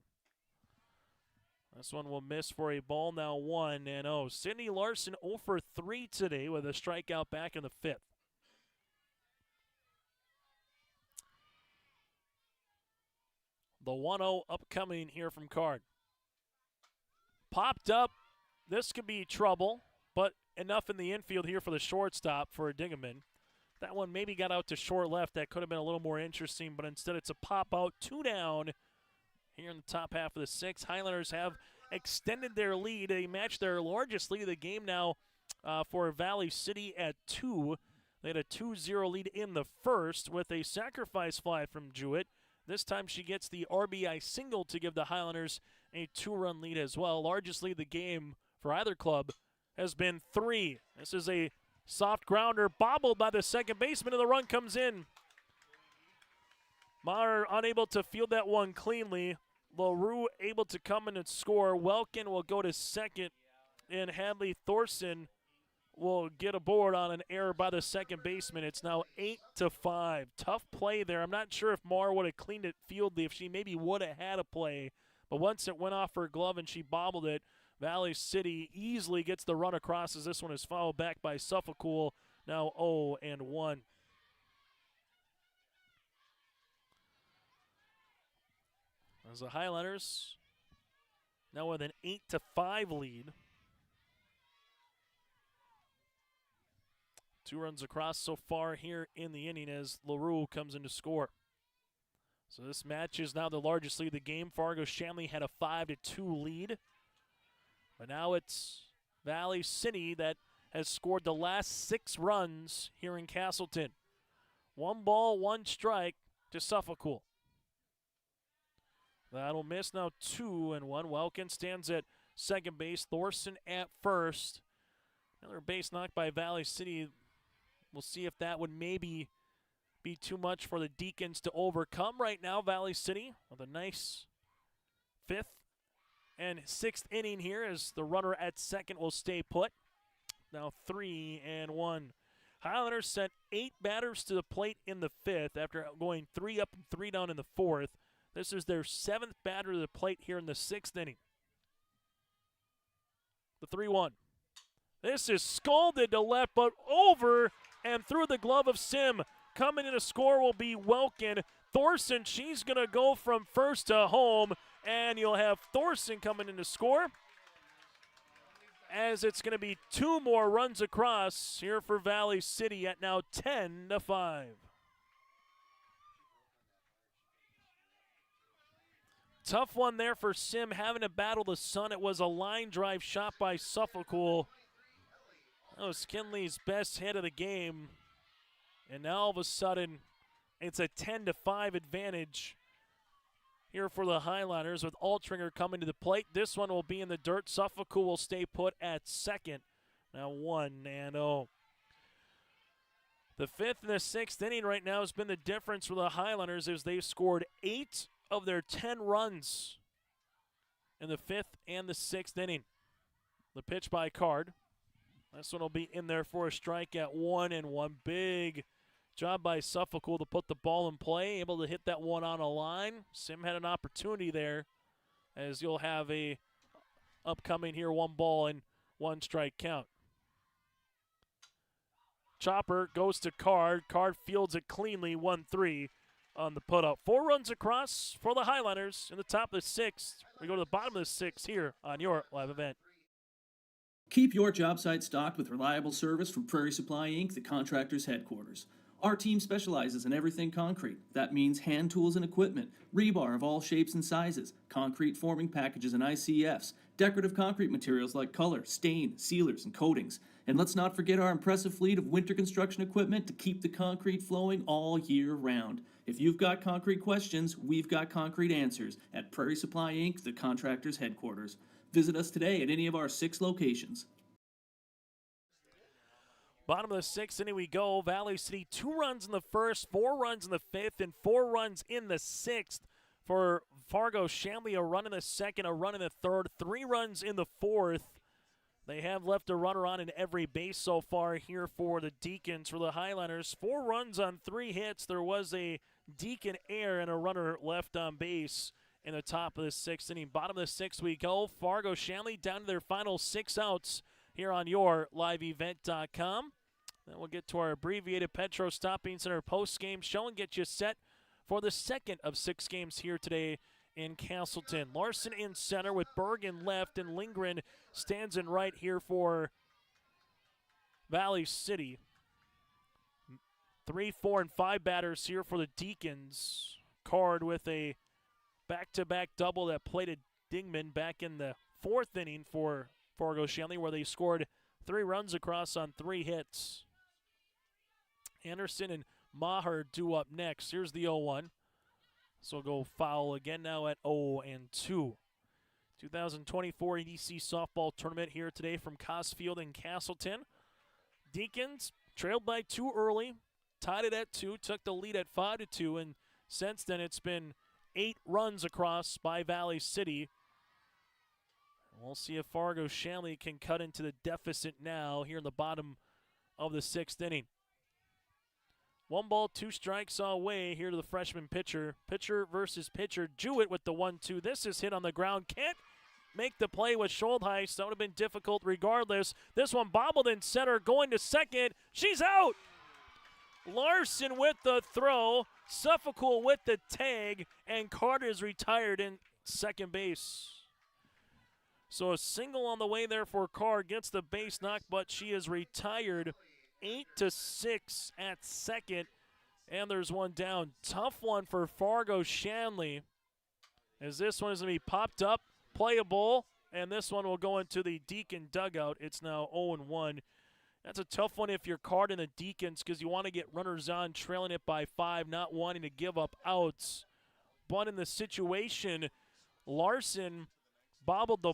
This one will miss for a ball now 1-0. Sydney Larson 0 for 3 today with a strikeout back in the 5th. The 1-0 upcoming here from Card. Popped up. This could be trouble, but enough in the infield here for the shortstop for Dingaman. That one maybe got out to short left. That could have been a little more interesting, but instead it's a pop out, 2 down here in the top half of the 6th. Highlanders have extended their lead. They match their largest lead of the game now for Valley City at 2. They had a 2-0 lead in the 1st with a sacrifice fly from Jewett. This time she gets the RBI single to give the Highlanders a 2-run lead as well. Largest lead of the game for either club has been 3. This is a soft grounder bobbled by the second baseman, and the run comes in. Maher unable to field that one cleanly. LaRue able to come in and score. Welkin will go to 2nd, and Hadley Thorson will get aboard on an error by the second baseman. It's now 8-5. Tough play there. I'm not sure if Maher would have cleaned it fieldly, if she maybe would have had a play. But once it went off her glove and she bobbled it, Valley City easily gets the run across as this one is fouled back by Suffolk. Now 0-1. As the Highlanders now with an 8-5 lead. 2 runs across so far here in the inning as LaRue comes in to score. So this match is now the largest lead of the game. Fargo Shanley had a 5-2 lead. But now it's Valley City that has scored the last 6 runs here in Castleton. 1 ball, 1 strike to Suffolk. That'll miss now 2-1. Welkin stands at second base. Thorson at first. Another base knocked by Valley City. We'll see if that would maybe be too much for the Deacons to overcome right now. Valley City with a nice 5th and 6th inning here as the runner at second will stay put. Now 3-1. Highlanders sent 8 batters to the plate in the 5th after going 3 up and 3 down in the 4th. This is their 7th batter to the plate here in the 6th inning. The 3-1. This is scalded to left, but over and through the glove of Sim. Coming in to score will be Welkin. Thorson, she's going to go from first to home, and you'll have Thorson coming in to score as it's going to be 2 more runs across here for Valley City at now 10-5. Tough one there for Sim, having to battle the sun. It was a line drive shot by Suffolk. That was Kinley's best hit of the game. And now all of a sudden, it's a 10-5 advantage here for the Highlanders with Altringer coming to the plate. This one will be in the dirt. Suffolk will stay put at second. Now 1-0. The 5th and the 6th inning right now has been the difference for the Highlanders as they've scored 8 of their 10 runs in the 5th and the 6th inning. The pitch by Card. This one will be in there for a strike at 1-1. Big job by Suffolk to put the ball in play, able to hit that one on a line. Sim had an opportunity there as you'll have a upcoming here 1 ball and 1 strike count. Chopper goes to Card. Card fields it cleanly, 1-3 on the put-up. 4 runs across for the Highlanders in the top of the 6th. We go to the bottom of the 6th here on your live event. Keep your job site stocked with reliable service from Prairie Supply Inc., the contractor's headquarters. Our team specializes in everything concrete. That means hand tools and equipment, rebar of all shapes and sizes, concrete forming packages and ICFs, decorative concrete materials like color, stain, sealers, and coatings. And let's not forget our impressive fleet of winter construction equipment to keep the concrete flowing all year round. If you've got concrete questions, we've got concrete answers at Prairie Supply Inc., the contractor's headquarters. Visit us today at any of our 6 locations. Bottom of the 6th inning we go. Valley City 2 runs in the 1st, 4 runs in the 5th, and 4 runs in the 6th. For Fargo Shanley, a run in the 2nd, a run in the 3rd, 3 runs in the 4th. They have left a runner on in every base so far here for the Deacons. For the Highlanders, 4 runs on 3 hits. There was a Deacon error and a runner left on base in the top of the 6th inning. Bottom of the 6th we go. Fargo Shanley down to their final 6 outs here on your liveevent.com. Then we'll get to our abbreviated Petro Stopping Center post-game show and get you set for the 2nd of 6 games here today in Castleton. Larson in center with Berg in left, and Lindgren stands in right here for Valley City. 3, 4, and 5 batters here for the Deacons. Card with a back-to-back double that plated Dingman back in the 4th inning for Fargo Shanley, where they scored 3 runs across on 3 hits. Anderson and Maher due up next. Here's the 0-1. So we'll go foul again now at 0-2. 2024 EDC softball tournament here today from Cosfield and Castleton. Deacons trailed by 2 early, tied it at 2, took the lead at 5-2, and since then it's been 8 runs across by Valley City. We'll see if Fargo Shanley can cut into the deficit now here in the bottom of the 6th inning. 1 ball, 2 strikes away here to the freshman pitcher. Pitcher versus pitcher. Jewett with the 1-2. This is hit on the ground. Can't make the play with Scholdheis. That would have been difficult regardless. This one bobbled in center, going to second. She's out! Larson with the throw. Suffolk with the tag. And Carter is retired in second base. So a single on the way there for Carr. Gets the base knock, but she is retired 8-6 at second, and there's one down. Tough one for Fargo Shanley, as this one is going to be popped up, playable, and this one will go into the Deacon dugout. It's now 0-1. That's a tough one if you're card in the Deacons because you want to get runners on, trailing it by 5, not wanting to give up outs. But in the situation, Larson bobbled the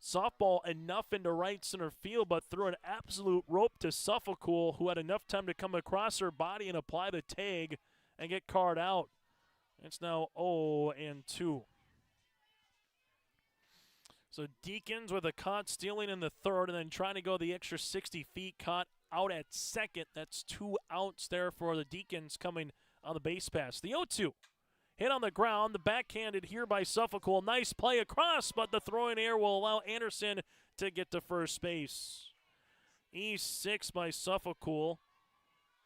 softball enough into right center field, but threw an absolute rope to Suffolcool, who had enough time to come across her body and apply the tag and get card out. It's now 0-2. So Deacons with a caught stealing in the third and then trying to go the extra 60 feet, caught out at second. That's 2 outs there for the Deacons coming on the base pass. The 0-2 hit on the ground, the backhanded here by Suffolcool. Nice play across, but the throw in air will allow Anderson to get to first base. E6 by Suffolcool.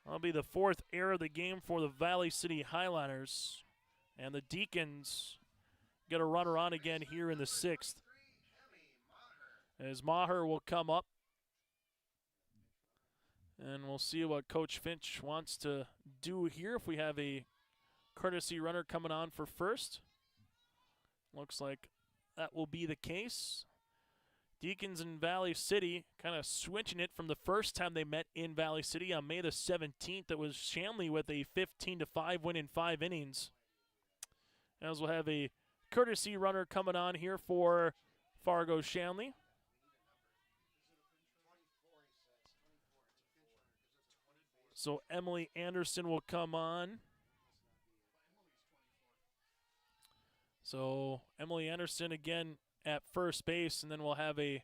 That'll be the 4th error of the game for the Valley City Highliners. And the Deacons get a runner on again here in the 6th. As Maher will come up. And we'll see what Coach Finch wants to do here if we have a courtesy runner coming on for first. Looks like that will be the case. Deacons and Valley City kind of switching it from the first time they met in Valley City on May the 17th. It was Shanley with a 15-5 win in 5 innings. As we'll have a courtesy runner coming on here for Fargo Shanley. So Emily Anderson will come on. So Emily Anderson again at first base, and then we'll have a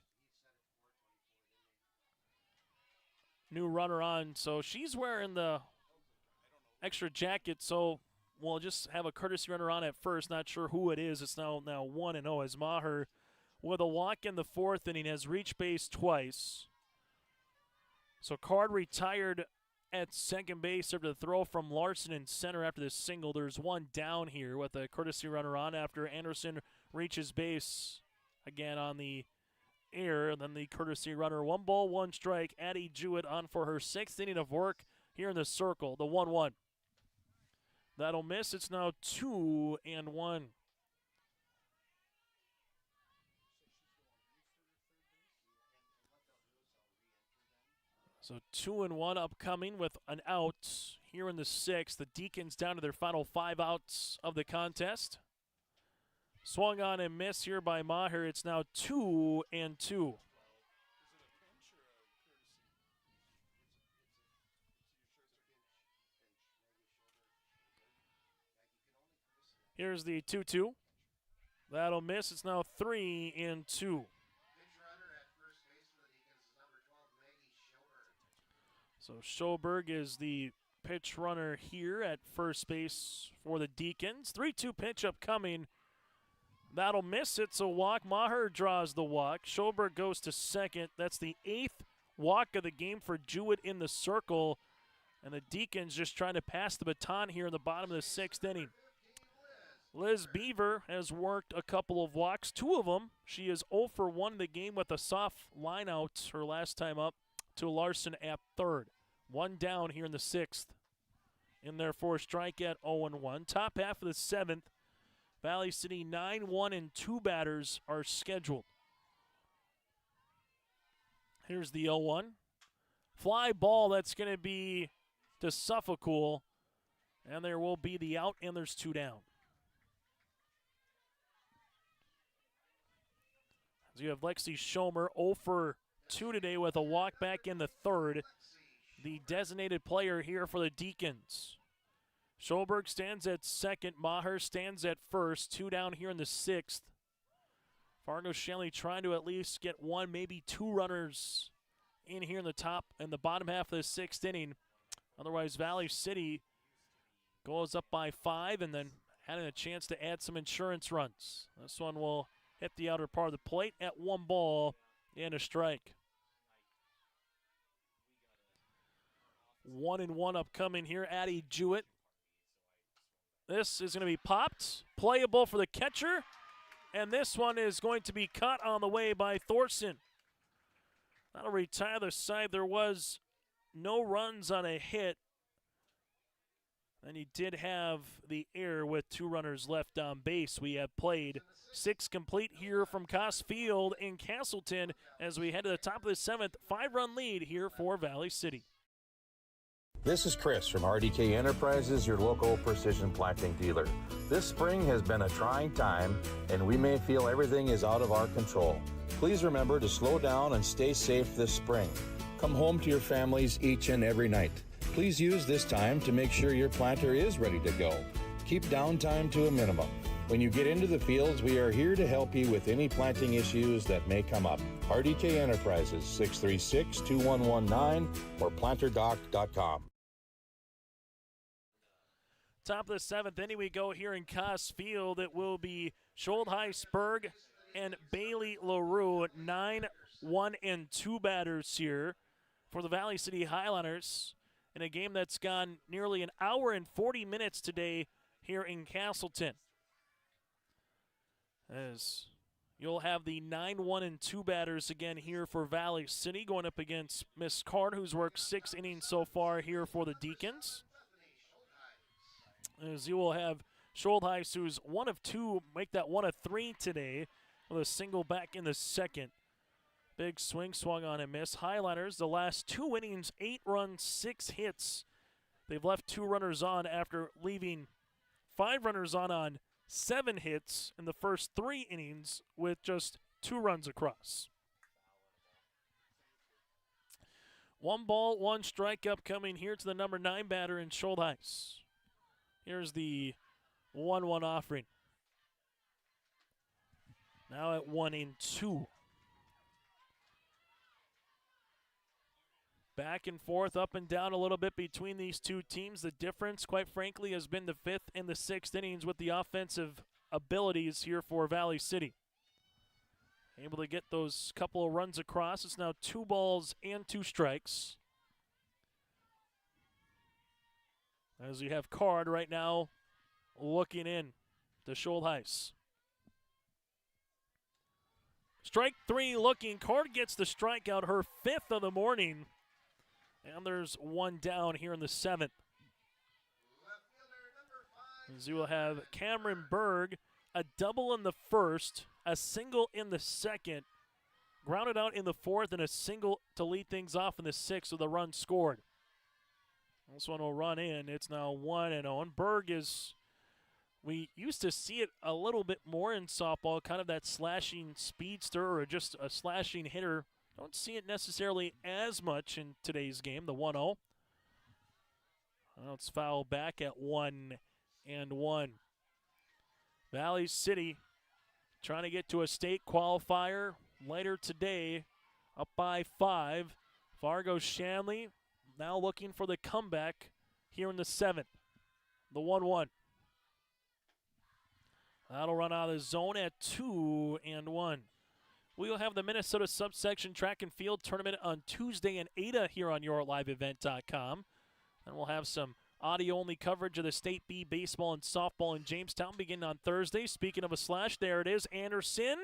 new runner on. So she's wearing the extra jacket, so we'll just have a courtesy runner on at first. Not sure who it is. It's now 1-0 as Maher with a walk in the 4th inning has reached base twice. So Card retired at second base after the throw from Larson in center after this single. There's one down here with a courtesy runner on after Anderson reaches base again on the air. And then the courtesy runner, 1 ball, 1 strike. Addie Jewett on for her 6th inning of work here in the circle, the 1-1. That'll miss. It's now 2-1. So 2-1 upcoming with an out here in the 6th. The Deacons down to their final 5 outs of the contest. Swung on and missed here by Maher. It's now 2-2. Here's the 2-2. That'll miss. It's now 3-2. So Schoberg is the pitch runner here at first base for the Deacons. 3-2 pitch upcoming. That'll miss. It's a walk. Maher draws the walk. Schoberg goes to second. That's the 8th walk of the game for Jewett in the circle. And the Deacons just trying to pass the baton here in the bottom of the 6th inning. Liz Beaver has worked a couple of walks, 2 of them. She is 0 for 1 in the game with a soft line out her last time up to Larson at third. 1 down here in the 6th. In there for a strike at 0-1. Top half of the 7th. Valley City 9-1 and 2 batters are scheduled. Here's the 0-1. Fly ball that's going to be to Suffolcool. And there will be the out, and there's 2 down. So you have Lexi Schomer 0 for 2 today with a walk back in the 3rd. The designated player here for the Deacons. Schoberg stands at second. Maher stands at first. 2 down here in the 6th. Fargo Shanley trying to at least get 1, maybe 2 runners in here in the top and the bottom half of the 6th inning. Otherwise, Valley City goes up by 5 and then having a chance to add some insurance runs. This one will hit the outer part of the plate at 1 ball and a strike. 1-1 upcoming here. Addie Jewett. This is going to be popped. Playable for the catcher. And this one is going to be caught on the way by Thorson. That'll retire the side. There was no runs on a hit. And he did have the error with 2 runners left on base. We have played 6 complete here from Coss Field in Castleton as we head to the top of the 7th. 5-run lead here for Valley City. This is Chris from RDK Enterprises, your local precision planting dealer. This spring has been a trying time, and we may feel everything is out of our control. Please remember to slow down and stay safe this spring. Come home to your families each and every night. Please use this time to make sure your planter is ready to go. Keep downtime to a minimum. When you get into the fields, we are here to help you with any planting issues that may come up. RDK Enterprises, 636-2119 or planterdoc.com. Top of the 7th inning we go here in Coss Field. It will be Schuldheisberg and Bailey LaRue, 9, 1, and 2 batters here for the Valley City Highlanders in a game that's gone nearly an hour and 40 minutes today here in Castleton. As you'll have the 9, 1, and 2 batters again here for Valley City going up against Miss Card, who's worked 6 innings so far here for the Deacons. As you will have Schuldheis, who's 1 of 2, make that 1 of 3 today with a single back in the second. Big swing swung on and miss. Highlanders, the last 2 innings, 8 runs, 6 hits. They've left 2 runners on after leaving 5 runners on 7 hits in the first 3 innings with just 2 runs across. 1 ball, 1 strike upcoming here to the number 9 batter in Schuldheis. Here's the 1-1 offering. Now at 1-2. Back and forth, up and down a little bit between these 2 teams. The difference, quite frankly, has been the 5th and the 6th innings with the offensive abilities here for Valley City. Able to get those couple of runs across. It's now 2 balls and 2 strikes. As you have Card right now looking in to Schuldheis. Strike 3 looking. Card gets the strikeout, her 5th of the morning. And there's 1 down here in the 7th. As you will have Cameron Berg, a double in the first, a single in the second, grounded out in the 4th, and a single to lead things off in the 6th with a run scored. This one will run in. It's now 1-0. And Berg is, we used to see it a little bit more in softball, kind of that slashing speedster or just a slashing hitter. Don't see it necessarily as much in today's game, the 1-0. Now it's fouled back at 1-1. Valley City trying to get to a state qualifier later today, up by 5. Fargo Shanley now looking for the comeback here in the 7th. The 1-1. That'll run out of the zone at 2-1. We'll have the Minnesota Subsection Track and Field Tournament on Tuesday in Ada here on YourLiveEvent.com. And we'll have some audio-only coverage of the State B baseball and softball in Jamestown beginning on Thursday. Speaking of a slash, there it is. Anderson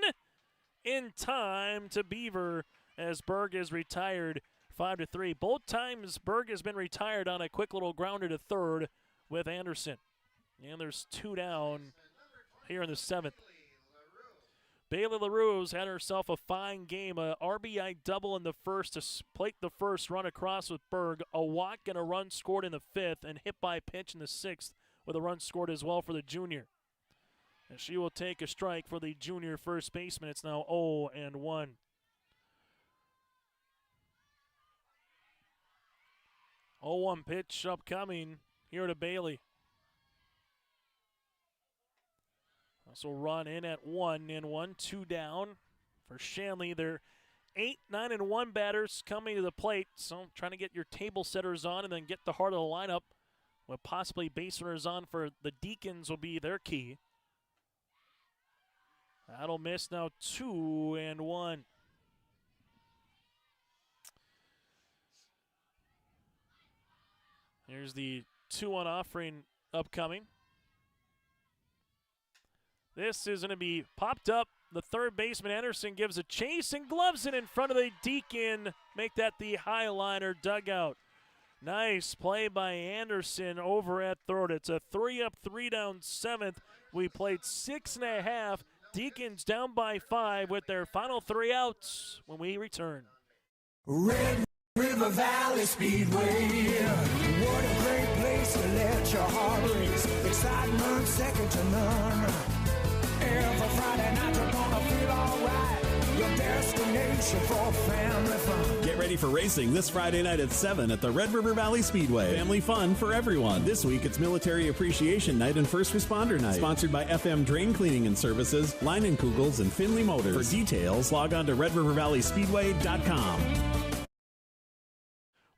in time to Beaver as Berg is retired 5-3. Both times Berg has been retired on a quick little grounder to third with Anderson. And there's 2 down here in the 7th. Bailey LaRue's had herself a fine game. A RBI double in the first to plate the first run across with Berg. A walk and a run scored in the 5th and hit by pitch in the 6th with a run scored as well for the junior. And she will take a strike for the junior first baseman. It's now 0-1. Oh, 1 pitch upcoming here to Bailey. Also run in at 1-1, 2 down for Shanley. They're 8, 9, and 1 batters coming to the plate. So trying to get your table setters on and then get the heart of the lineup with possibly base runners on for the Deacons will be their key. That'll miss now 2-1. Here's the 2-1 offering upcoming. This is going to be popped up. The third baseman, Anderson, gives a chase and gloves it in front of the Deacon. Make that the Highliner dugout. Nice play by Anderson over at third. It's a 3-up, 3-down, 7th. We played 6.5. Deacons down by 5 with their final 3 outs when we return. Red River Valley Speedway. What a great place to let your heart race. Excitement second to none. Every Friday night you're gonna feel alright. Your destination for family fun. Get ready for racing this Friday night at 7 at the Red River Valley Speedway. Family fun for everyone. This week it's Military Appreciation Night and First Responder Night. Sponsored by FM Drain Cleaning and Services, Leinenkugels, and Finley Motors. For details, log on to RedRiverValleySpeedway.com.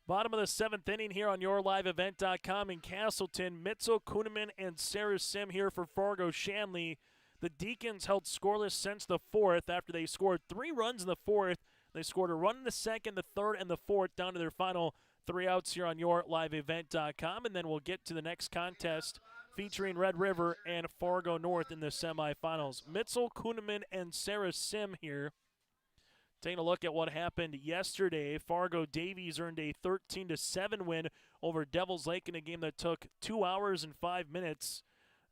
Bottom of the 7th inning here on YourLiveEvent.com in Castleton. Mitzel, Kuhneman, and Sarah Sim here for Fargo Shanley. The Deacons held scoreless since the 4th after they scored 3 runs in the 4th. They scored a run in the 2nd, the 3rd, and the 4th down to their final 3 outs here on YourLiveEvent.com. And then we'll get to the next contest featuring Red River and Fargo North in the semifinals. Mitzel, Kuhneman, and Sarah Sim here. Taking a look at what happened yesterday, Fargo Davies earned a 13-7 win over Devils Lake in a game that took 2 hours and 5 minutes.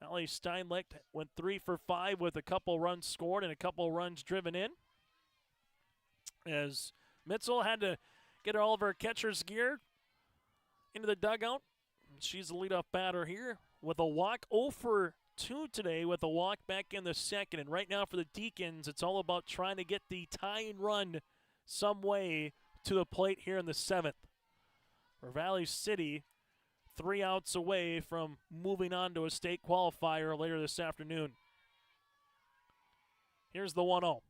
Allie Steinlicht went 3 for 5 with a couple runs scored and a couple runs driven in. As Mitzel had to get all of her catcher's gear into the dugout. She's the leadoff batter here with a walk. 0 for 2 today with a walk back in the 2nd. And right now for the Deacons, it's all about trying to get the tying run some way to the plate here in the 7th. For Valley City, 3 outs away from moving on to a state qualifier later this afternoon. Here's the 1-0.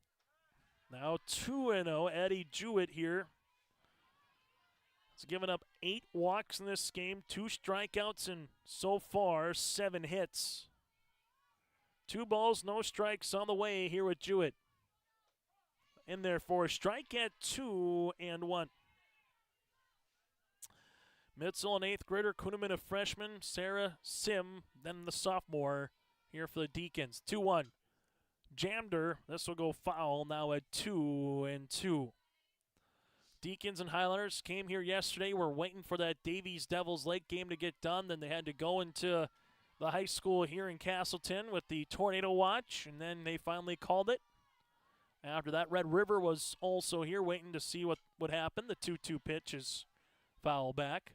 Now 2-0, Eddie Jewett here. He's given up 8 walks in this game, 2 strikeouts, and so far 7 hits. 2 balls, no strikes on the way here with Jewett. In there for a strike at 2-1. Mitzel, an 8th grader, Kuhneman, a freshman, Sarah Sim, then the sophomore here for the Deacons. 2-1. Jammed her. This will go foul now at 2-2. Deacons and Highlanders came here yesterday. We're waiting for that Davies Devils Lake game to get done. Then they had to go into the high school here in Castleton with the tornado watch, and then they finally called it. After that, Red River was also here waiting to see what would happen. The 2-2 pitch is foul back.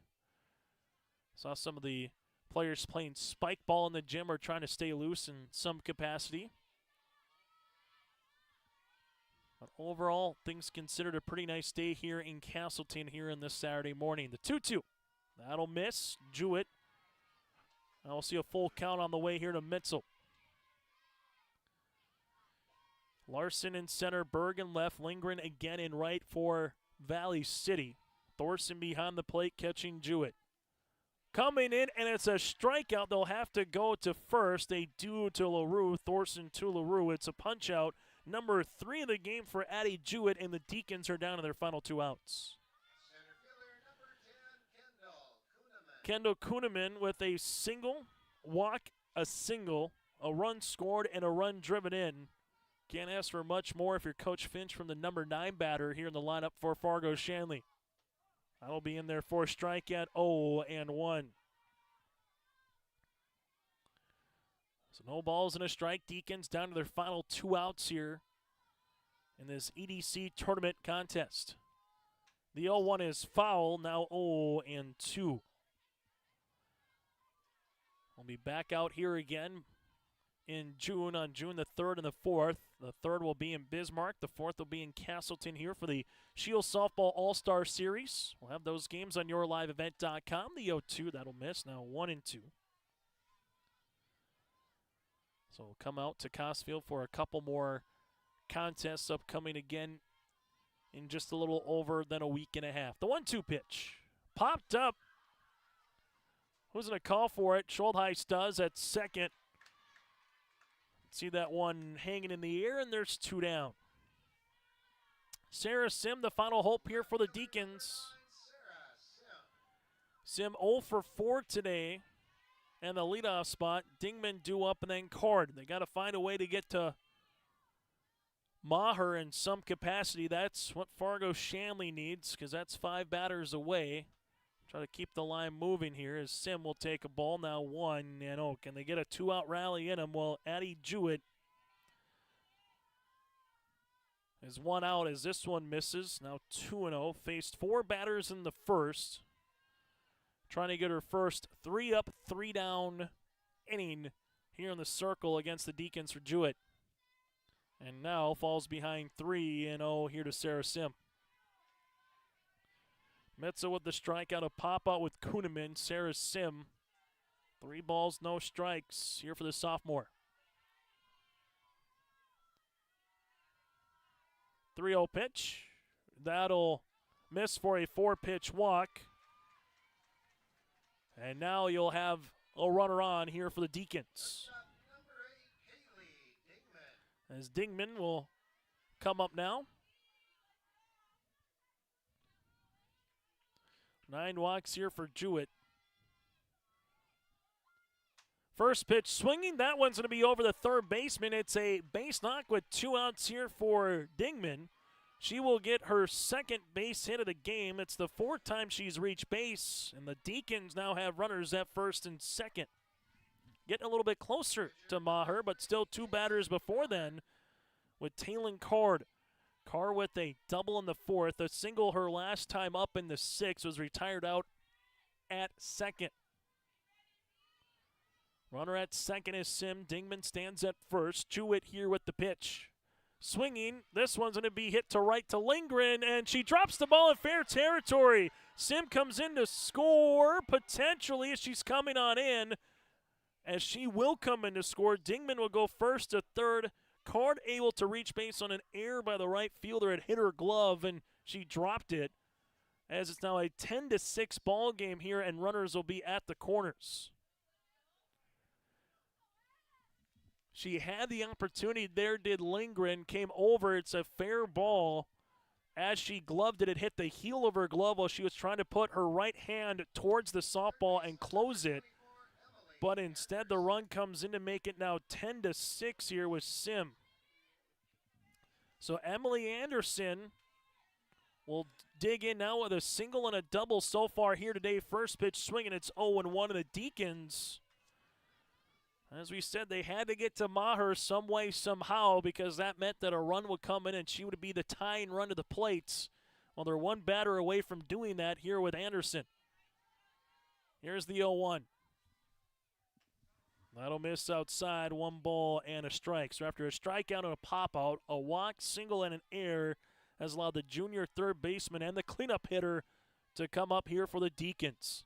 Saw some of the players playing spike ball in the gym or trying to stay loose in some capacity. But overall, things considered a pretty nice day here in Castleton here in this Saturday morning. The 2-2. That'll miss. Jewett. Now we'll see a full count on the way here to Mitzel. Larson in center, Bergen left, Lindgren again in right for Valley City. Thorson behind the plate catching Jewett. Coming in, and it's a strikeout. They'll have to go to first. They do to LaRue. Thorson to LaRue. It's a punch-out. Number 3 of the game for Addie Jewett, and the Deacons are down to their final 2 outs. Kendall Kuhneman with a single, walk, a single, a run scored, and a run driven in. Can't ask for much more if you're Coach Finch from the number 9 batter here in the lineup for Fargo Shanley. That'll be in there for a strike at 0-1. So no balls and a strike. Deacons down to their final 2 outs here in this EDC tournament contest. The 0-1 is foul, now 0-2. We'll be back out here again in June, on June the 3rd and the 4th. The 3rd will be in Bismarck. The 4th will be in Castleton here for the Shield Softball All-Star Series. We'll have those games on YourLiveEvent.com. The 0-2, that'll miss, now 1-2. So we'll come out to Costfield for a couple more contests upcoming again in just a little over than a week and a half. The 1-2 pitch popped up. Who's going to call for it? Schultheis does at second. See that one hanging in the air, and there's 2 down. Sarah Sim, the final hope here for the Deacons. Sim 0 for 4 today. And the leadoff spot, Dingman due up and then Cord. They got to find a way to get to Maher in some capacity. That's what Fargo Shanley needs, because that's 5 batters away. Try to keep the line moving here as Sim will take a ball. Now 1, and can they get a 2-out rally in him? Well, Addie Jewett is 1 out as this one misses. Now 2-0. Faced 4 batters in the first. Trying to get her first 3 up, 3 down inning here in the circle against the Deacons for Jewett. And now falls behind 3-0 here to Sarah Sim. Metza with the strikeout, a pop-out with Kuhneman. Sarah Sim, 3 balls, no strikes here for the sophomore. 3-0 pitch. That'll miss for a 4-pitch walk. And now you'll have a runner on here for the Deacons. As Dingman will come up now. 9 walks here for Jewett. First pitch swinging. That one's going to be over the third baseman. It's a base knock with 2 outs here for Dingman. She will get her second base hit of the game. It's the 4th time she's reached base, and the Deacons now have runners at first and second. Getting a little bit closer to Maher, but still 2 batters before then with Taylin Card. Carr with a double in the 4th. A single her last time up in the 6th, was retired out at second. Runner at second is Sim. Dingman stands at first. Jewett here with the pitch. Swinging. This one's going to be hit to right to Lindgren, and she drops the ball in fair territory. Sim comes in to score, potentially, as she's coming on in. As she will come in to score, Dingman will go first to third. Card able to reach base on an error by the right fielder. It hit her glove, and she dropped it. As it's now a 10-6 ball game here, and runners will be at the corners. She had the opportunity there, did Lindgren, came over. It's a fair ball. As she gloved it, it hit the heel of her glove while she was trying to put her right hand towards the softball and close it. But instead, the run comes in to make it now 10-6 here with Sim. So Emily Anderson will dig in now with a single and a double so far here today. First pitch swinging, it's 0-1 to the Deacons. As we said, they had to get to Maher some way, somehow, because that meant that a run would come in and she would be the tying run to the plates. Well, they're 1 batter away from doing that here with Anderson. Here's the 0-1. That'll miss outside, 1 ball and a strike. So after a strikeout and a pop-out, a walk, single, and an error has allowed the junior third baseman and the cleanup hitter to come up here for the Deacons.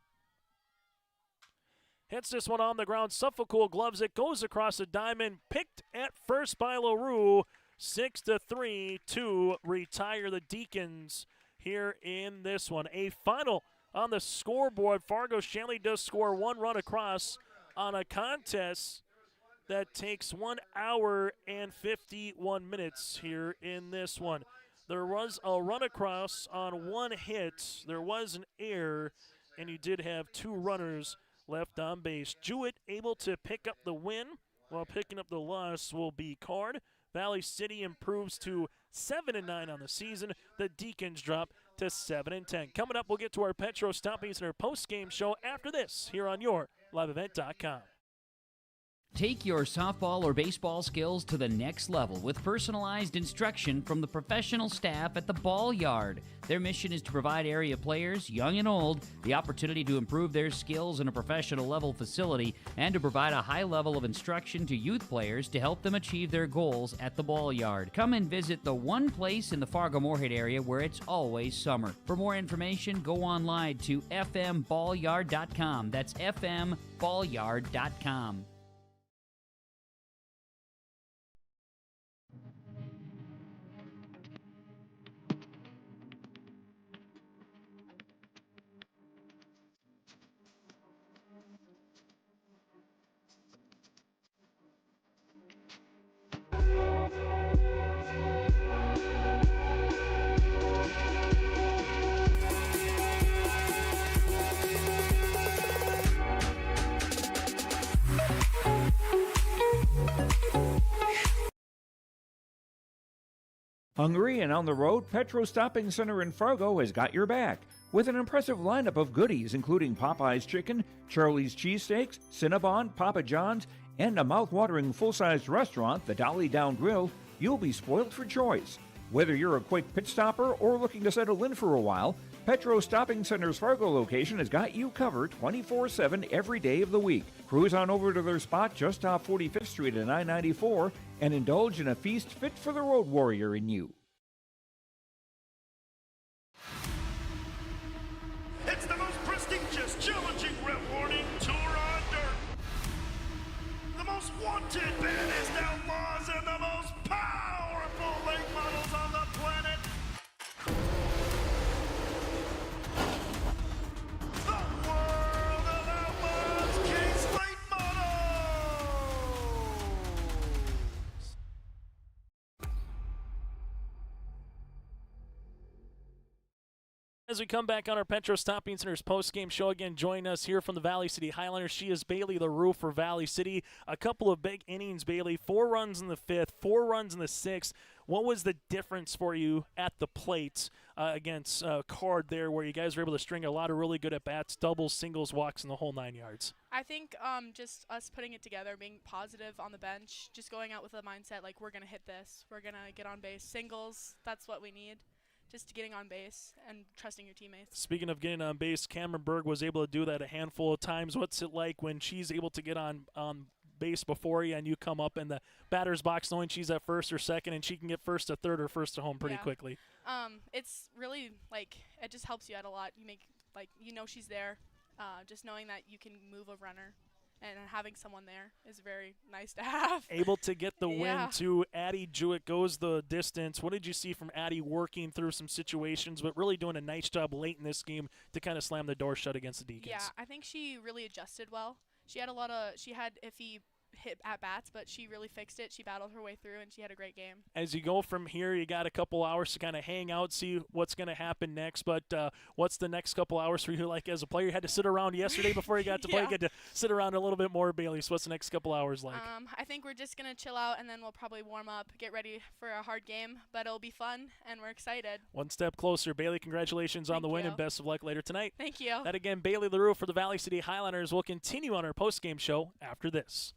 Hits this one on the ground. Suffolk gloves it. Goes across the diamond. Picked at first by LaRue. 6-3 to retire the Deacons here in this one. A final on the scoreboard. Fargo Shanley does score 1 run across on a contest that takes 1 hour and 51 minutes here in this one. There was a run across on 1 hit. There was an error, and you did have 2 runners left on base. Jewett able to pick up the win, while picking up the loss will be Card. Valley City improves to 7-9 on the season. The Deacons drop to 7-10. Coming up, we'll get to our Petro Stomping Center post-game show after this here on your liveevent.com. Take your softball or baseball skills to the next level with personalized instruction from the professional staff at the Ball Yard. Their mission is to provide area players, young and old, the opportunity to improve their skills in a professional level facility and to provide a high level of instruction to youth players to help them achieve their goals at the Ball Yard. Come and visit the one place in the Fargo-Moorhead area where it's always summer. For more information, go online to fmballyard.com. That's fmballyard.com. Hungry and on the road? Petro Stopping Center in Fargo has got your back. with an impressive lineup of goodies including Popeye's chicken, Charlie's cheesesteaks, Cinnabon, Papa John's, and a mouth-watering full-sized restaurant, the Dolly Down Grill, you'll be spoiled for choice. Whether you're a quick pit stopper or looking to settle in for a while, Petro Stopping Center's Fargo location has got you covered 24/7 every day of the week. Cruise on over to their spot just off 45th Street and I-94 and indulge in a feast fit for the road warrior in you. It's the most prestigious, challenging, rewarding tour on dirt. The most wanted, baddest outlaws, and the most powerful late models on the planet. The world of outlaws, King's Late Models. As we come back on our Petro Stopping Center's post-game show, again, join us here from the Valley City Highlanders. She is Bailey LaRue for Valley City. A couple of big innings, Bailey. 4 runs in the 5th, 4 runs in the 6th. What was the difference for you at the plate against Card there, where you guys were able to string a lot of really good at-bats, doubles, singles, walks, and the whole 9 yards? I think just us putting it together, being positive on the bench, just going out with a mindset like we're going to hit this, we're going to get on base. Singles, that's what we need. Just getting on base and trusting your teammates. Speaking of getting on base, Cameron Berg was able to do that a handful of times. What's it like when she's able to get on base before you and you come up in the batter's box knowing she's at first or second and she can get first to third or first to home pretty quickly? It's really, like, it just helps you out a lot. You make, like, you know she's there. Just knowing that you can move a runner and having someone there is very nice to have. Able to get the win to Addie Jewett goes the distance. What did you see from Addie working through some situations, but really doing a nice job late in this game to kind of slam the door shut against the Deacons? Yeah, I think she really adjusted well. She had iffy hit at-bats, but she really fixed it. She battled her way through, and she had a great game. As you go from here, you got a couple hours to kind of hang out, see what's going to happen next, but what's the next couple hours for you like as a player? You had to sit around yesterday before you got to play. You get to sit around a little bit more, Bailey. So what's the next couple hours like? I think we're just going to chill out, and then we'll probably warm up, get ready for a hard game, but it'll be fun, and we're excited. One step closer. Bailey, congratulations on the win, and best of luck later tonight. Thank you. That again, Bailey LaRue for the Valley City Highlanders. Will continue on our post-game show after this.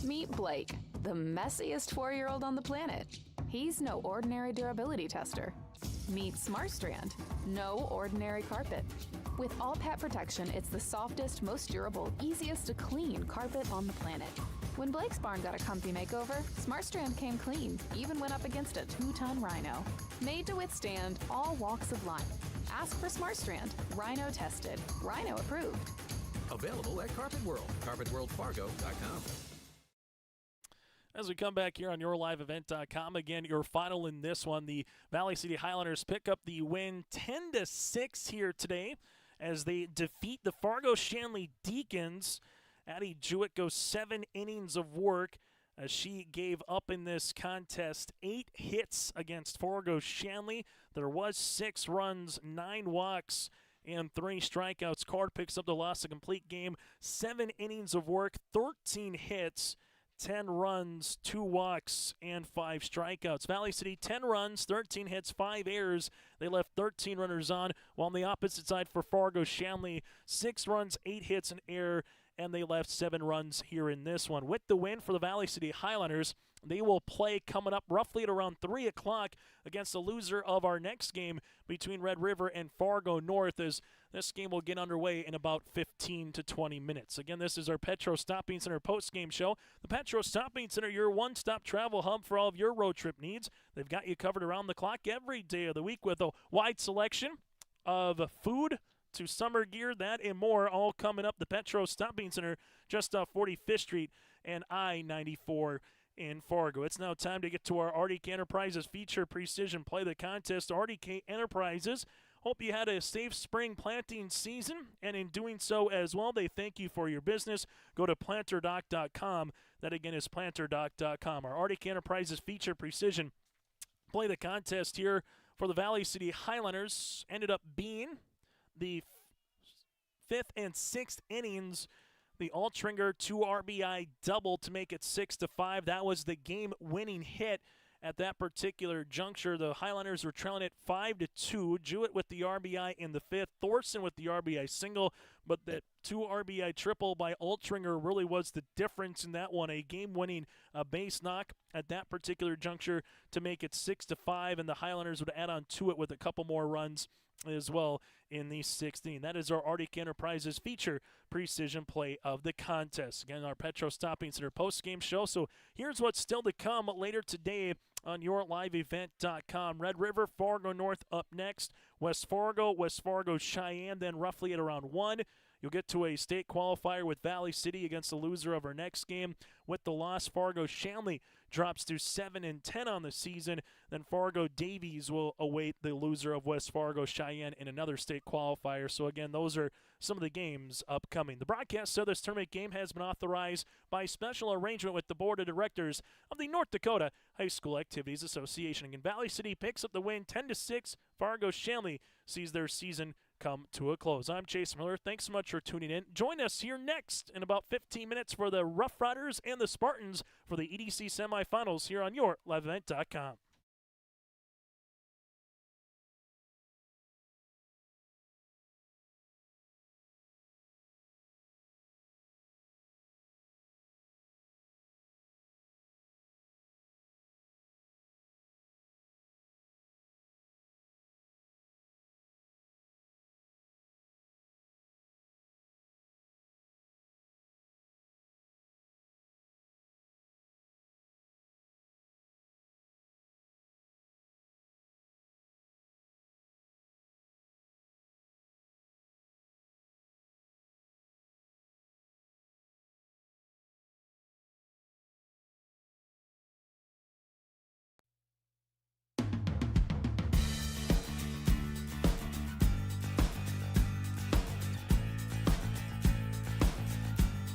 Meet Blake, the messiest 4-year-old on the planet. He's no ordinary durability tester. Meet Smartstrand, no ordinary carpet. With all pet protection, it's the softest, most durable, easiest to clean carpet on the planet. When Blake's barn got a comfy makeover, Smartstrand came clean, even went up against a 2-ton rhino. Made to withstand all walks of life. Ask for Smartstrand, rhino tested, rhino approved. Available at Carpet World, carpetworldfargo.com. As we come back here on YourLiveEvent.com, again, your final in this one, the Valley City Highlanders pick up the win 10-6 here today as they defeat the Fargo Shanley Deacons. Addie Jewett goes 7 innings of work as she gave up in this contest 8 hits against Fargo Shanley. There was 6 runs, 9 walks, and 3 strikeouts. Card picks up the loss, a complete game. 7 innings of work, 13 hits, 10 runs, 2 walks, and 5 strikeouts. Valley City, 10 runs, 13 hits, 5 errors. They left 13 runners on, while on the opposite side for Fargo Shanley, 6 runs, 8 hits, an error, and they left 7 runs here in this one. With the win for the Valley City Highlanders, they will play coming up roughly at around 3 o'clock against the loser of our next game between Red River and Fargo North, as this game will get underway in about 15 to 20 minutes. Again, this is our Petro Stopping Center post-game show. The Petro Stopping Center, your one-stop travel hub for all of your road trip needs. They've got you covered around the clock every day of the week with a wide selection of food to summer gear, that and more, all coming up the Petro Stopping Center just off 45th Street and I-94 in Fargo. It's now time to get to our RDK Enterprises feature precision play the contest. RDK Enterprises, hope you had a safe spring planting season, and in doing so as well, they thank you for your business. Go to planterdoc.com. That again is planterdoc.com. Our RDK Enterprises feature precision play the contest here for the Valley City Highlanders ended up being the 5th and 6th innings. The Altringer 2 RBI double to make it 6-5. That was the game-winning hit at that particular juncture. The Highlanders were trailing it 5-2. Jewett with the RBI in the 5th. Thorson with the RBI single. But that 2 RBI triple by Altringer really was the difference in that one. A game-winning base knock at that particular juncture to make it 6-5. And the Highlanders would add on to it with a couple more runs as well in the 16th. That is our Arctic Enterprises feature precision play of the contest. Again, our Petro Stopping Center post-game show. So here's what's still to come later today on yourliveevent.com. Red River, Fargo North up next. West Fargo, Cheyenne, then roughly at around 1. You'll get to a state qualifier with Valley City against the loser of our next game. With the loss, Fargo Shanley drops to 7-10 on the season. Then Fargo Davies will await the loser of West Fargo Cheyenne in another state qualifier. So again, those are some of the games upcoming. The broadcast of this tournament game has been authorized by special arrangement with the Board of Directors of the North Dakota High School Activities Association. Again, Valley City picks up the win 10-6. Fargo Shanley sees their season come to a close. I'm Chase Miller. Thanks so much for tuning in. Join us here next in about 15 minutes for the Rough Riders and the Spartans for the EDC semifinals here on yourliveevent.com.